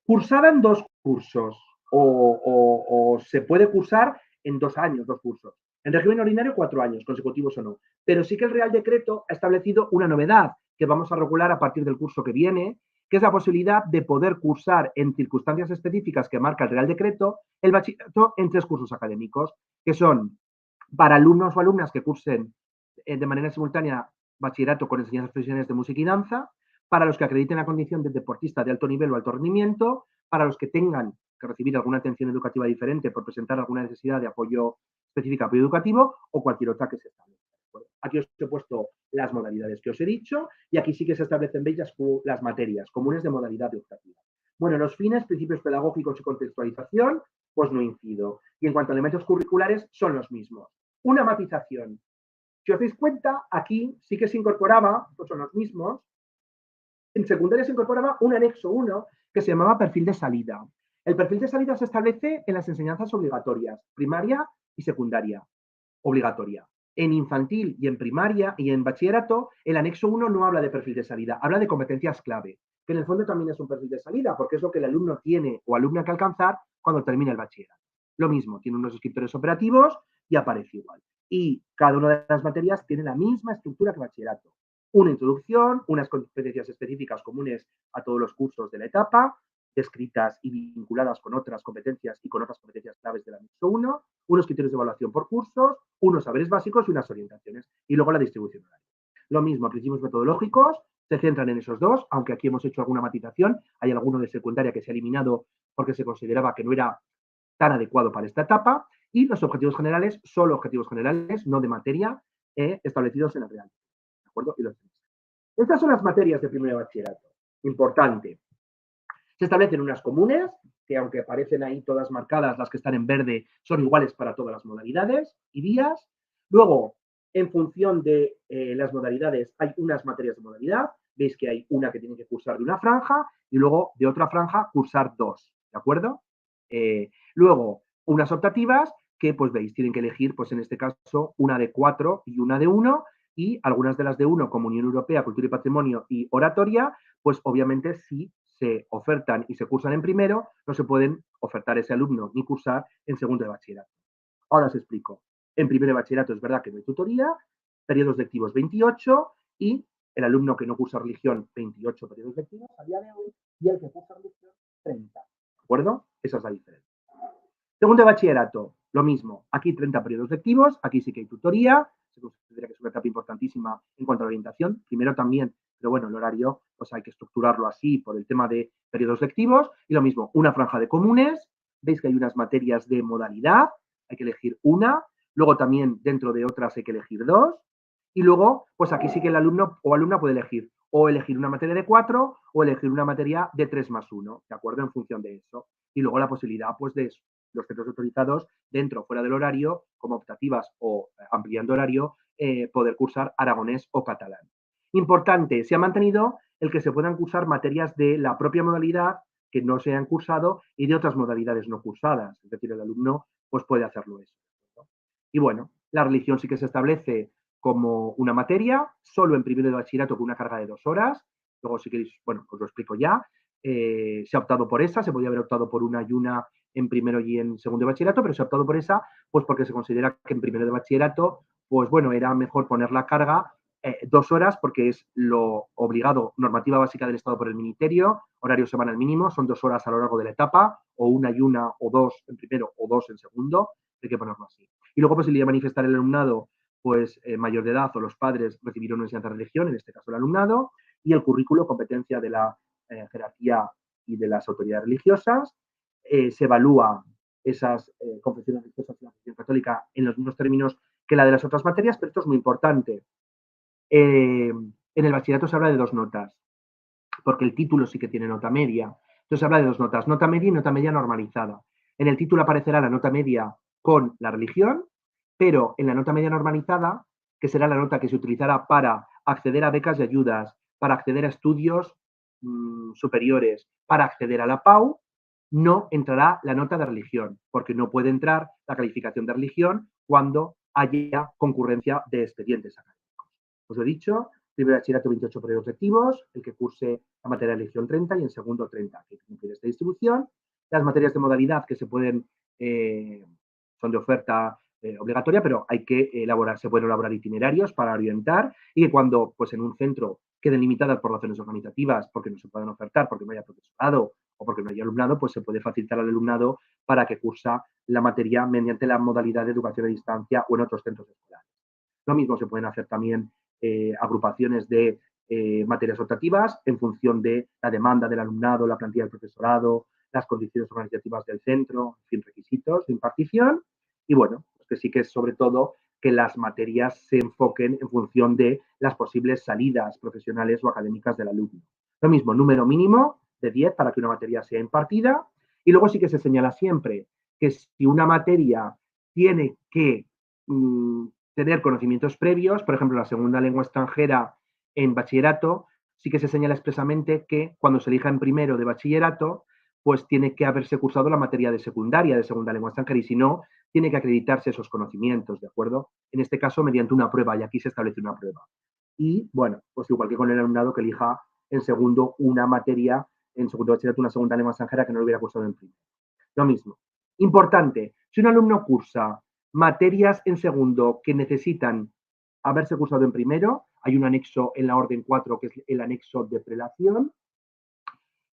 [SPEAKER 2] cursada en 2 cursos o se puede cursar en 2 años, 2 cursos. En régimen ordinario, 4 años, consecutivos o no. Pero sí que el Real Decreto ha establecido una novedad que vamos a regular a partir del curso que viene, que es la posibilidad de poder cursar en circunstancias específicas que marca el Real Decreto el bachillerato en 3 cursos académicos, que son para alumnos o alumnas que cursen de manera simultánea bachillerato con enseñanzas profesionales de música y danza, para los que acrediten la condición de deportista de alto nivel o alto rendimiento, para los que tengan que recibir alguna atención educativa diferente por presentar alguna necesidad de apoyo específico, apoyo educativo o cualquier otra que se establezca. Aquí os he puesto las modalidades que os he dicho y aquí sí que se establecen bellas las materias comunes de modalidad educativa. Bueno, los fines, principios pedagógicos y contextualización, pues no incido. Y en cuanto a elementos curriculares, son los mismos. Una matización. Si os dais cuenta, aquí sí que se incorporaba, pues son los mismos. En secundaria se incorporaba un anexo 1 que se llamaba perfil de salida. El perfil de salida se establece en las enseñanzas obligatorias, primaria y secundaria, obligatoria. En infantil y en primaria y en bachillerato, el anexo 1 no habla de perfil de salida, habla de competencias clave, que en el fondo también es un perfil de salida, porque es lo que el alumno tiene o alumna que alcanzar cuando termina el bachillerato. Lo mismo, tiene unos descriptores operativos y aparece igual. Y cada una de las materias tiene la misma estructura que bachillerato. Una introducción, unas competencias específicas comunes a todos los cursos de la etapa, descritas y vinculadas con otras competencias y con otras competencias claves del anexo 1, unos criterios de evaluación por cursos, unos saberes básicos y unas orientaciones. Y luego la distribución horaria. Lo mismo, principios metodológicos se centran en esos 2, aunque aquí hemos hecho alguna matización. Hay alguno de secundaria que se ha eliminado porque se consideraba que no era tan adecuado para esta etapa. Y los objetivos generales, solo objetivos generales, no de materia, establecidos en el Real. ¿De acuerdo? Y los tenéis. Estas son las materias de primero de bachillerato. Importante. Se establecen unas comunes, que aunque aparecen ahí todas marcadas, las que están en verde son iguales para todas las modalidades y días. Luego, en función de las modalidades, hay unas materias de modalidad. Veis que hay una que tiene que cursar de una franja y luego de otra franja cursar dos, ¿de acuerdo? Luego, unas optativas que, pues veis, tienen que elegir, pues en este caso, una de 4 y una de 1, y algunas de las de 1, como Unión Europea, Cultura y Patrimonio y Oratoria, pues obviamente si se ofertan y se cursan en primero, no se pueden ofertar ese alumno ni cursar en segundo de bachillerato. Ahora os explico. En primero de bachillerato es verdad que no hay tutoría, periodos lectivos 28 y el alumno que no cursa religión 28 periodos lectivos a día de hoy y el que cursa religión 30. ¿De acuerdo? Esa es la diferencia. Segundo de bachillerato, lo mismo. Aquí 30 periodos lectivos, aquí sí que hay tutoría, se considera que es una etapa importantísima en cuanto a la orientación. Primero también, pero bueno, el horario pues hay que estructurarlo así por el tema de periodos lectivos. Y lo mismo, una franja de comunes. Veis que hay unas materias de modalidad, hay que elegir una. Luego también dentro de otras hay que elegir dos. Y luego, pues aquí sí que el alumno o alumna puede elegir o elegir una materia de 4 o elegir una materia de 3 más 1, ¿de acuerdo? En función de eso. Y luego la posibilidad, pues, de los centros autorizados dentro o fuera del horario, como optativas o ampliando horario, poder cursar aragonés o catalán. Importante, se ha mantenido el que se puedan cursar materias de la propia modalidad que no se han cursado y de otras modalidades no cursadas. Es decir, el alumno pues puede hacerlo eso, ¿no? Y bueno, la religión sí que se establece como una materia, solo en primero de bachillerato con una carga de 2 horas. Luego, si queréis, bueno, os lo explico ya. Se ha optado por esa, se podía haber optado por una y una en primero y en segundo de bachillerato, pero se ha optado por esa pues porque se considera que en primero de bachillerato, pues bueno, era mejor poner la carga 2 horas porque es lo obligado, normativa básica del Estado por el Ministerio, horario semanal mínimo, son 2 horas a lo largo de la etapa, o una y una, o 2 en primero, o 2 en segundo, hay que ponerlo así. Y luego posibilidad de manifestar el alumnado pues mayor de edad o los padres recibieron una enseñanza de religión, en este caso el alumnado, y el currículo, competencia de la jerarquía y de las autoridades religiosas. Se evalúa esas confesiones religiosas de la religión católica en los mismos términos que la de las otras materias, pero esto es muy importante. En el bachillerato se habla de 2 notas, porque el título sí que tiene nota media. Entonces se habla de 2 notas, nota media y nota media normalizada. En el título aparecerá la nota media con la religión, pero en la nota media normalizada, que será la nota que se utilizará para acceder a becas y ayudas, para acceder a estudios superiores, para acceder a la PAU, no entrará la nota de religión, porque no puede entrar la calificación de religión cuando haya concurrencia de expedientes académicos. Os lo he dicho, primero bachillerato 28 periodos lectivos, el que curse la materia de religión 30 y en segundo 30, que cumple esta distribución. Las materias de modalidad que se pueden, son de oferta obligatoria, pero hay que elaborar, se pueden elaborar itinerarios para orientar y que cuando pues en un centro queden limitadas por razones organizativas, porque no se puedan ofertar, porque no haya profesorado o porque no haya alumnado, pues se puede facilitar al alumnado para que cursa la materia mediante la modalidad de educación a distancia o en otros centros escolares. Lo mismo se pueden hacer también agrupaciones de materias optativas en función de la demanda del alumnado, la plantilla del profesorado, las condiciones organizativas del centro, en fin, requisitos de impartición. Y bueno, pues que sí que es sobre todo que las materias se enfoquen en función de las posibles salidas profesionales o académicas del alumno. Lo mismo, número mínimo de 10 para que una materia sea impartida. Y luego sí que se señala siempre que si una materia tiene que tener conocimientos previos, por ejemplo, la segunda lengua extranjera en bachillerato, sí que se señala expresamente que cuando se elija en primero de bachillerato, pues tiene que haberse cursado la materia de secundaria de segunda lengua extranjera y si no, tiene que acreditarse esos conocimientos, ¿de acuerdo? En este caso, mediante una prueba, y aquí se establece una prueba. Y, bueno, pues igual que con el alumnado que elija en segundo una materia, en segundo de bachillerato, una segunda lengua extranjera que no lo hubiera cursado en primero. Lo mismo. Importante, si un alumno cursa materias en segundo que necesitan haberse cursado en primero, hay un anexo en la orden 4 que es el anexo de prelación,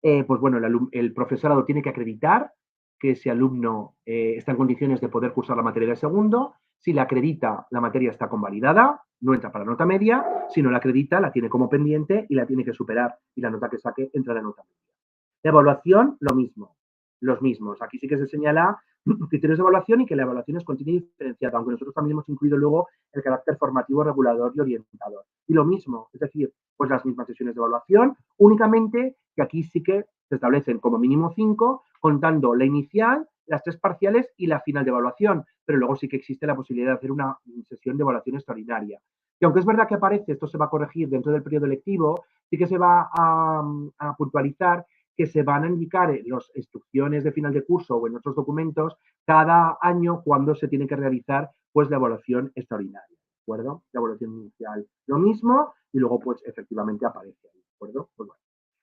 [SPEAKER 2] pues bueno, el profesorado tiene que acreditar que ese alumno está en condiciones de poder cursar la materia de segundo. Si la acredita, la materia está convalidada, no entra para nota media. Si no la acredita, la tiene como pendiente y la tiene que superar y la nota que saque entra en la nota media. La evaluación, lo mismo, los mismos. Aquí sí que se señala criterios de evaluación y que la evaluación es continua y diferenciada, aunque nosotros también hemos incluido luego el carácter formativo, regulador y orientador. Y lo mismo, es decir, pues las mismas sesiones de evaluación, únicamente que aquí sí que se establecen como mínimo 5, contando la inicial, las 3 parciales y la final de evaluación, pero luego sí que existe la posibilidad de hacer una sesión de evaluación extraordinaria. Y aunque es verdad que aparece, esto se va a corregir dentro del periodo lectivo, sí que se va a puntualizar que se van a indicar en las instrucciones de final de curso o en otros documentos cada año cuando se tiene que realizar pues la evaluación extraordinaria, ¿de acuerdo? La evaluación inicial lo mismo y luego pues efectivamente aparece ahí, ¿de acuerdo? Pues bueno.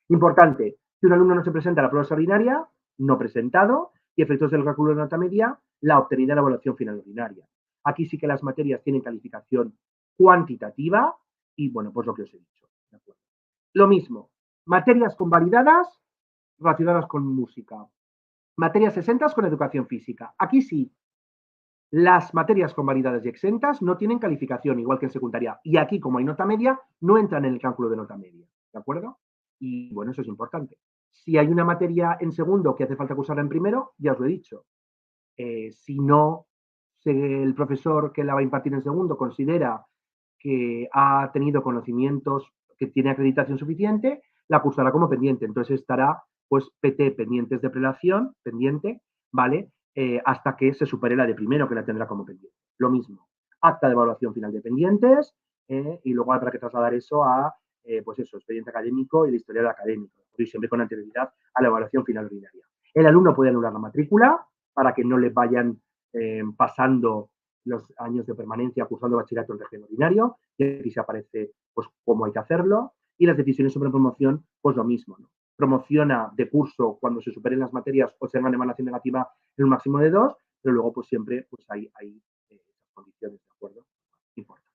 [SPEAKER 2] Importante, si un alumno no se presenta a la prueba extraordinaria, no presentado, y efectos del cálculo de nota media, la obtenida en la evaluación final ordinaria. Aquí sí que las materias tienen calificación cuantitativa y, bueno, pues lo que os he dicho. ¿De acuerdo? Lo mismo, materias convalidadas relacionadas con música. Materias exentas con educación física. Aquí sí, las materias convalidadas y exentas no tienen calificación, igual que en secundaria. Y aquí, como hay nota media, no entran en el cálculo de nota media. ¿De acuerdo? Y bueno, eso es importante. Si hay una materia en segundo que hace falta cursarla en primero, ya os lo he dicho. Si no, si el profesor que la va a impartir en segundo considera que ha tenido conocimientos, que tiene acreditación suficiente, la cursará como pendiente. Entonces estará, pues, PT, pendientes de prelación, pendiente, ¿vale? Hasta que se supere la de primero, que la tendrá como pendiente. Lo mismo, acta de evaluación final de pendientes, y luego habrá que trasladar eso a, pues eso, expediente académico y el historial académico, y siempre con anterioridad a la evaluación final ordinaria. El alumno puede anular la matrícula para que no le vayan pasando los años de permanencia cursando bachillerato en régimen ordinario, y aquí se aparece pues cómo hay que hacerlo, y las decisiones sobre promoción, pues lo mismo, ¿no? Promociona de curso cuando se superen las materias o se hagan evaluación negativa en un máximo de 2, pero luego pues siempre pues hay esas condiciones, ¿de acuerdo? Importante.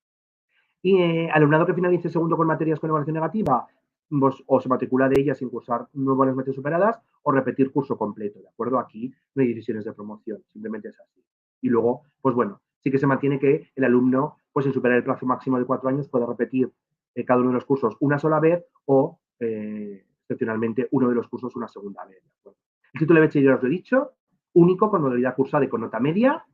[SPEAKER 2] Y alumnado que finalice segundo con materias con evaluación negativa, pues, o se matricula de ellas sin cursar nuevas materias superadas o repetir curso completo, ¿de acuerdo? Aquí no hay decisiones de promoción, simplemente es así. Y luego, pues bueno, sí que se mantiene que el alumno, pues sin superar el plazo máximo de 4 años, puede repetir cada uno de los cursos una sola vez o, excepcionalmente, uno de los cursos una segunda vez, ¿de acuerdo? El título de bachiller, os lo he dicho, único con modalidad cursada y con nota media,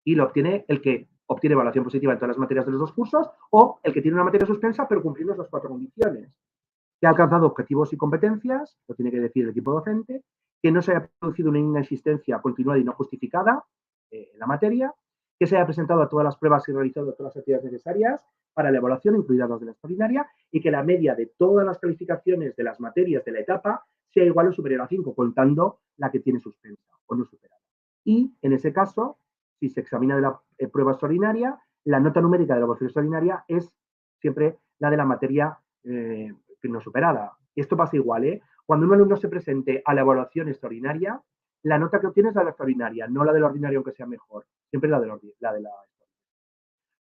[SPEAKER 2] y lo obtiene el que obtiene evaluación positiva en todas las materias de los 2 cursos o el que tiene una materia suspensa pero cumpliendo las 4 condiciones. Que ha alcanzado objetivos y competencias, lo tiene que decir el equipo docente, que no se haya producido una inexistencia continuada y no justificada en la materia, que se haya presentado a todas las pruebas y realizado todas las actividades necesarias para la evaluación, incluidas las de la extraordinaria, y que la media de todas las calificaciones de las materias de la etapa sea igual o superior a 5, contando la que tiene suspensa o no superada. Y, en ese caso, si se examina de la prueba extraordinaria, la nota numérica de la evaluación extraordinaria es siempre la de la materia no superada. Esto pasa igual, ¿eh? Cuando un alumno se presente a la evaluación extraordinaria, la nota que obtiene es la de la extraordinaria, no la de la ordinaria aunque sea mejor, siempre la de la extraordinaria.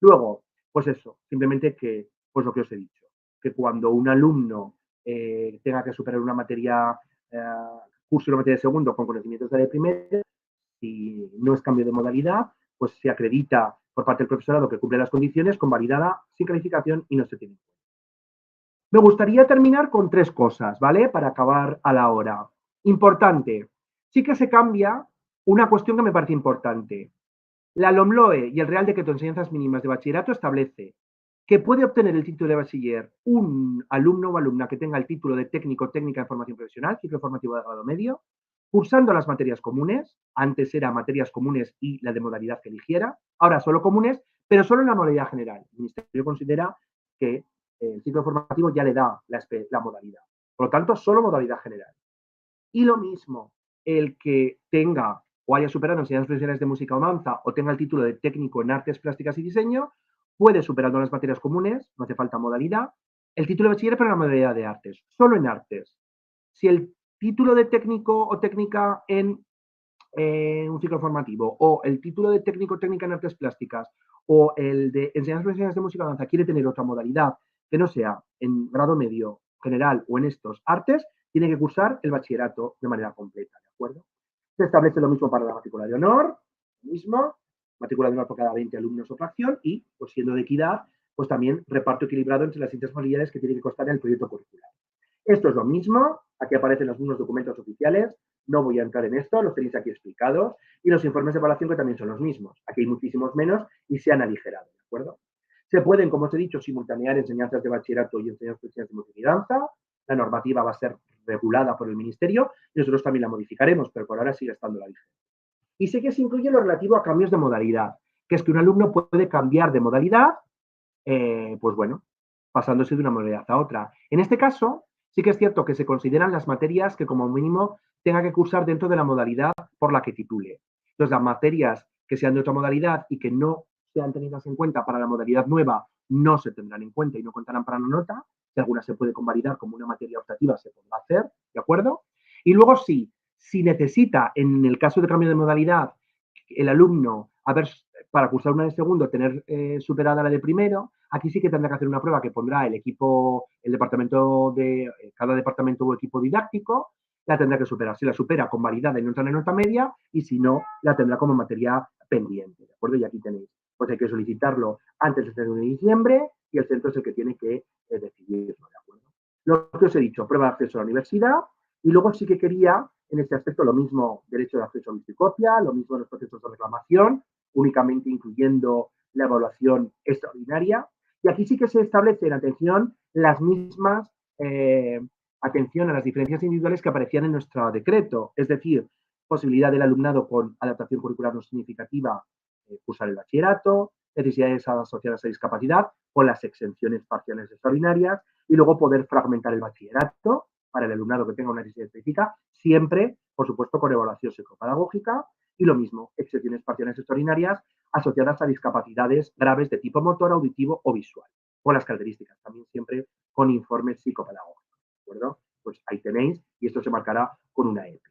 [SPEAKER 2] Luego, pues eso, simplemente que, pues lo que os he dicho, que cuando un alumno tenga que superar una materia, curso una materia de segundo con conocimientos de primero, si no es cambio de modalidad, pues se acredita por parte del profesorado que cumple las condiciones, convalidada, sin calificación y no se tiene. Me gustaría terminar con 3 cosas, ¿vale? Para acabar a la hora. Importante, sí que se cambia una cuestión que me parece importante. La LOMLOE y el Real Decreto de Enseñanzas Mínimas de Bachillerato establece que puede obtener el título de bachiller un alumno o alumna que tenga el título de técnico o técnica en formación profesional, ciclo formativo de grado medio, cursando las materias comunes, antes era materias comunes y la de modalidad que eligiera, ahora solo comunes, pero solo en la modalidad general. El Ministerio considera que el ciclo formativo ya le da la modalidad. Por lo tanto, solo modalidad general. Y lo mismo, el que tenga o haya superado enseñanzas profesionales de música o danza o tenga el título de técnico en artes plásticas y diseño, puede, superando las materias comunes, no hace falta modalidad, el título de bachiller para la modalidad de artes, solo en artes. Si el título de técnico o técnica en un ciclo formativo o el título de técnico o técnica en artes plásticas o el de enseñanzas profesionales de música o danza quiere tener otra modalidad que no sea en grado medio, general o en estos artes, tiene que cursar el bachillerato de manera completa, ¿de acuerdo? Se establece lo mismo para la matrícula de honor, lo mismo, matrícula de honor por cada 20 alumnos o fracción y, pues siendo de equidad, pues también reparto equilibrado entre las distintas modalidades que tiene que constar en el proyecto curricular. Esto es lo mismo, aquí aparecen los mismos documentos oficiales, No voy a entrar en esto, los tenéis aquí explicados. Y los informes de evaluación que también son los mismos. Aquí hay muchísimos menos y se han aligerado, ¿de acuerdo? Se pueden, como os he dicho, simultanear enseñanzas de bachillerato y enseñanzas de música y danza. La normativa va a ser regulada por el Ministerio y nosotros también la modificaremos, pero por ahora sigue estando la vigente. Y sí que se incluye lo relativo a cambios de modalidad, que es que un alumno puede cambiar de modalidad, pues bueno, pasándose de una modalidad a otra. En este caso, sí que es cierto que se consideran las materias que como mínimo tenga que cursar dentro de la modalidad por la que titule. Entonces, las materias que sean de otra modalidad y que no sean tenidas en cuenta para la modalidad nueva no se tendrán en cuenta y no contarán para la nota. Si alguna se puede convalidar como una materia optativa, se podrá hacer, ¿de acuerdo? Y luego sí, si necesita, en el caso de cambio de modalidad, el alumno, para cursar una de segundo, tener superada la de primero, aquí sí que tendrá que hacer una prueba que pondrá el equipo, cada departamento o equipo didáctico, la tendrá que superar. Si la supera, convalidada y no entra en nota media, y si no, la tendrá como materia pendiente, ¿de acuerdo? Y aquí tenéis, pues hay que solicitarlo antes del 31 de diciembre y el centro es el que tiene que decidirlo, ¿de acuerdo? Lo que os he dicho, prueba de acceso a la universidad, y luego sí que quería, en este aspecto, lo mismo derecho de acceso a wikicopia, lo mismo en los procesos de reclamación, únicamente incluyendo la evaluación extraordinaria. Y aquí sí que se establece en atención las mismas atención a las diferencias individuales que aparecían en nuestro decreto, es decir, posibilidad del alumnado con adaptación curricular no significativa cursar el bachillerato, necesidades asociadas a discapacidad con las exenciones parciales extraordinarias y luego poder fragmentar el bachillerato para el alumnado que tenga una necesidad específica, siempre, por supuesto, con evaluación psicopedagógica y lo mismo, exenciones parciales extraordinarias asociadas a discapacidades graves de tipo motor, auditivo o visual, con las características, también siempre con informes psicopedagógicos, ¿de acuerdo? Pues ahí tenéis y esto se marcará con una EP.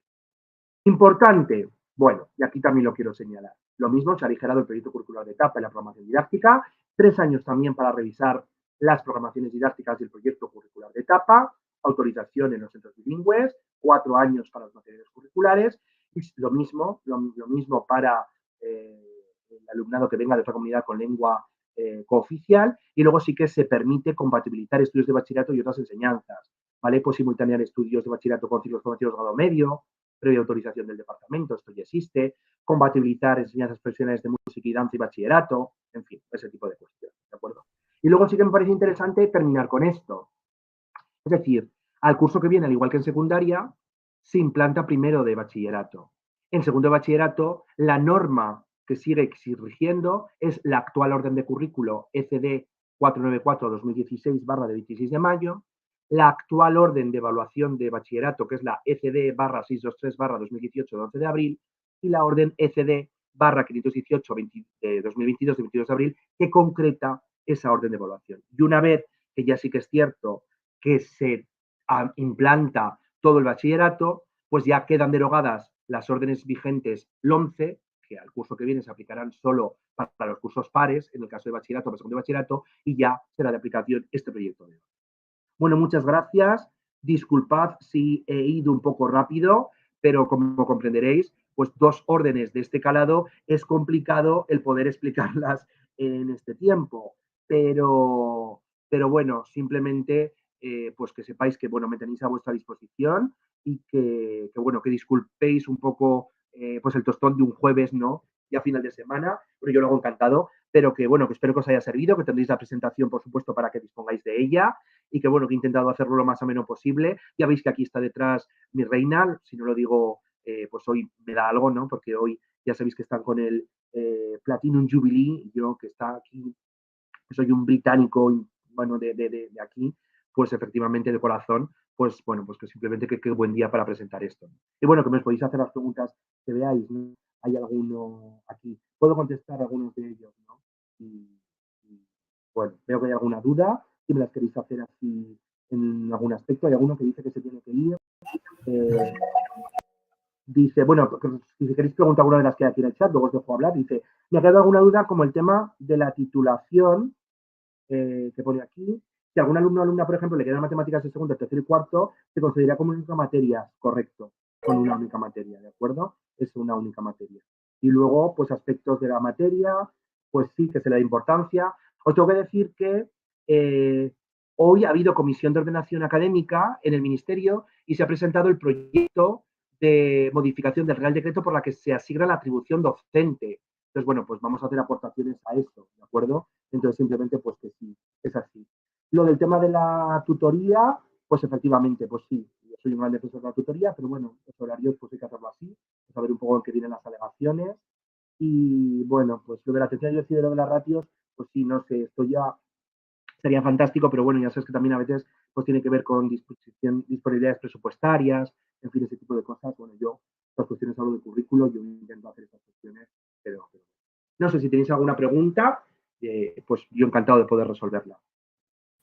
[SPEAKER 2] Importante, bueno, y aquí también lo quiero señalar, lo mismo se ha aligerado el proyecto curricular de etapa y la programación didáctica, 3 años también para revisar las programaciones didácticas del proyecto curricular de etapa, autorización en los centros bilingües, 4 años para los materiales curriculares, y lo mismo para el alumnado que venga de otra comunidad con lengua cooficial, y luego sí que se permite compatibilizar estudios de bachillerato y otras enseñanzas, ¿vale? Pues simultanear estudios de bachillerato con ciclos formativos de grado medio, previa autorización del departamento, esto ya existe, compatibilizar enseñanzas profesionales de música y danza y bachillerato, en fin, ese tipo de cuestiones, ¿de acuerdo? Y luego sí que me parece interesante terminar con esto. Es decir, al curso que viene, al igual que en secundaria, se implanta primero de bachillerato. En segundo de bachillerato, la norma que sigue rigiendo es la actual orden de currículo ECD 494-2016 de 26 de mayo, la actual orden de evaluación de bachillerato, que es la ECD 623-2018 de 11 de abril, y la orden ECD 518 de 2022 de 22 de abril, que concreta esa orden de evaluación. Y una vez que ya sí que es cierto que se implanta todo el bachillerato, pues ya quedan derogadas las órdenes vigentes LOMCE, que al curso que viene se aplicarán solo para los cursos pares, en el caso de bachillerato, para segundo de bachillerato, y ya será de aplicación este proyecto de hoy. Bueno, muchas gracias. Disculpad si he ido un poco rápido, pero como comprenderéis, pues 2 órdenes de este calado es complicado el poder explicarlas en este tiempo. Pero bueno, simplemente pues que sepáis que bueno, me tenéis a vuestra disposición y que bueno, que disculpéis un poco pues el tostón de un jueves, ¿no? Ya final de semana, pero yo lo hago encantado, pero que bueno, que espero que os haya servido, que tendréis la presentación, por supuesto, para que dispongáis de ella y que bueno, que he intentado hacerlo lo más ameno posible. Ya veis que aquí está detrás mi reina, si no lo digo, pues hoy me da algo, ¿no? Porque hoy ya sabéis que están con el Platinum Jubilee, yo que está aquí, que soy un británico, bueno, de aquí, pues efectivamente de corazón, pues bueno, pues que simplemente que buen día para presentar esto. Y bueno, que me podéis hacer las preguntas que veáis, ¿no? Hay alguno aquí. Puedo contestar algunos de ellos, ¿no? Y bueno, veo que hay alguna duda. Si me las queréis hacer así en algún aspecto, hay alguno que dice que se tiene que ir. Dice, bueno, si queréis preguntar alguna de las que hay aquí en el chat, luego os dejo hablar. Dice, me ha quedado alguna duda como el tema de la titulación que pone aquí. Si algún alumno o alumna, por ejemplo, le quedan matemáticas de segundo, tercero y cuarto, se considera como única materia, correcto, con una única materia, ¿de acuerdo? Es una única materia. Y luego, pues aspectos de la materia, pues sí que se le da importancia. Os tengo que decir que hoy ha habido comisión de ordenación académica en el Ministerio y se ha presentado el proyecto de modificación del Real Decreto por la que se asigna la atribución docente. Entonces, bueno, pues vamos a hacer aportaciones a esto, ¿de acuerdo? Entonces, simplemente, pues que sí, es así. Lo del tema de la tutoría, pues efectivamente, pues sí, yo soy un gran defensor de la tutoría, pero bueno, los horarios pues hay que hacerlo así, saber un poco en qué vienen las alegaciones. Y bueno, pues lo de la atención y lo de las ratios, pues sí, no sé, esto ya sería fantástico, pero bueno, ya sabes que también a veces pues tiene que ver con disponibilidades presupuestarias, en fin, ese tipo de cosas. Bueno, yo, estas cuestiones hablo de currículo, yo intento hacer estas cuestiones, pero no sé si tenéis alguna pregunta, pues yo encantado de poder resolverla.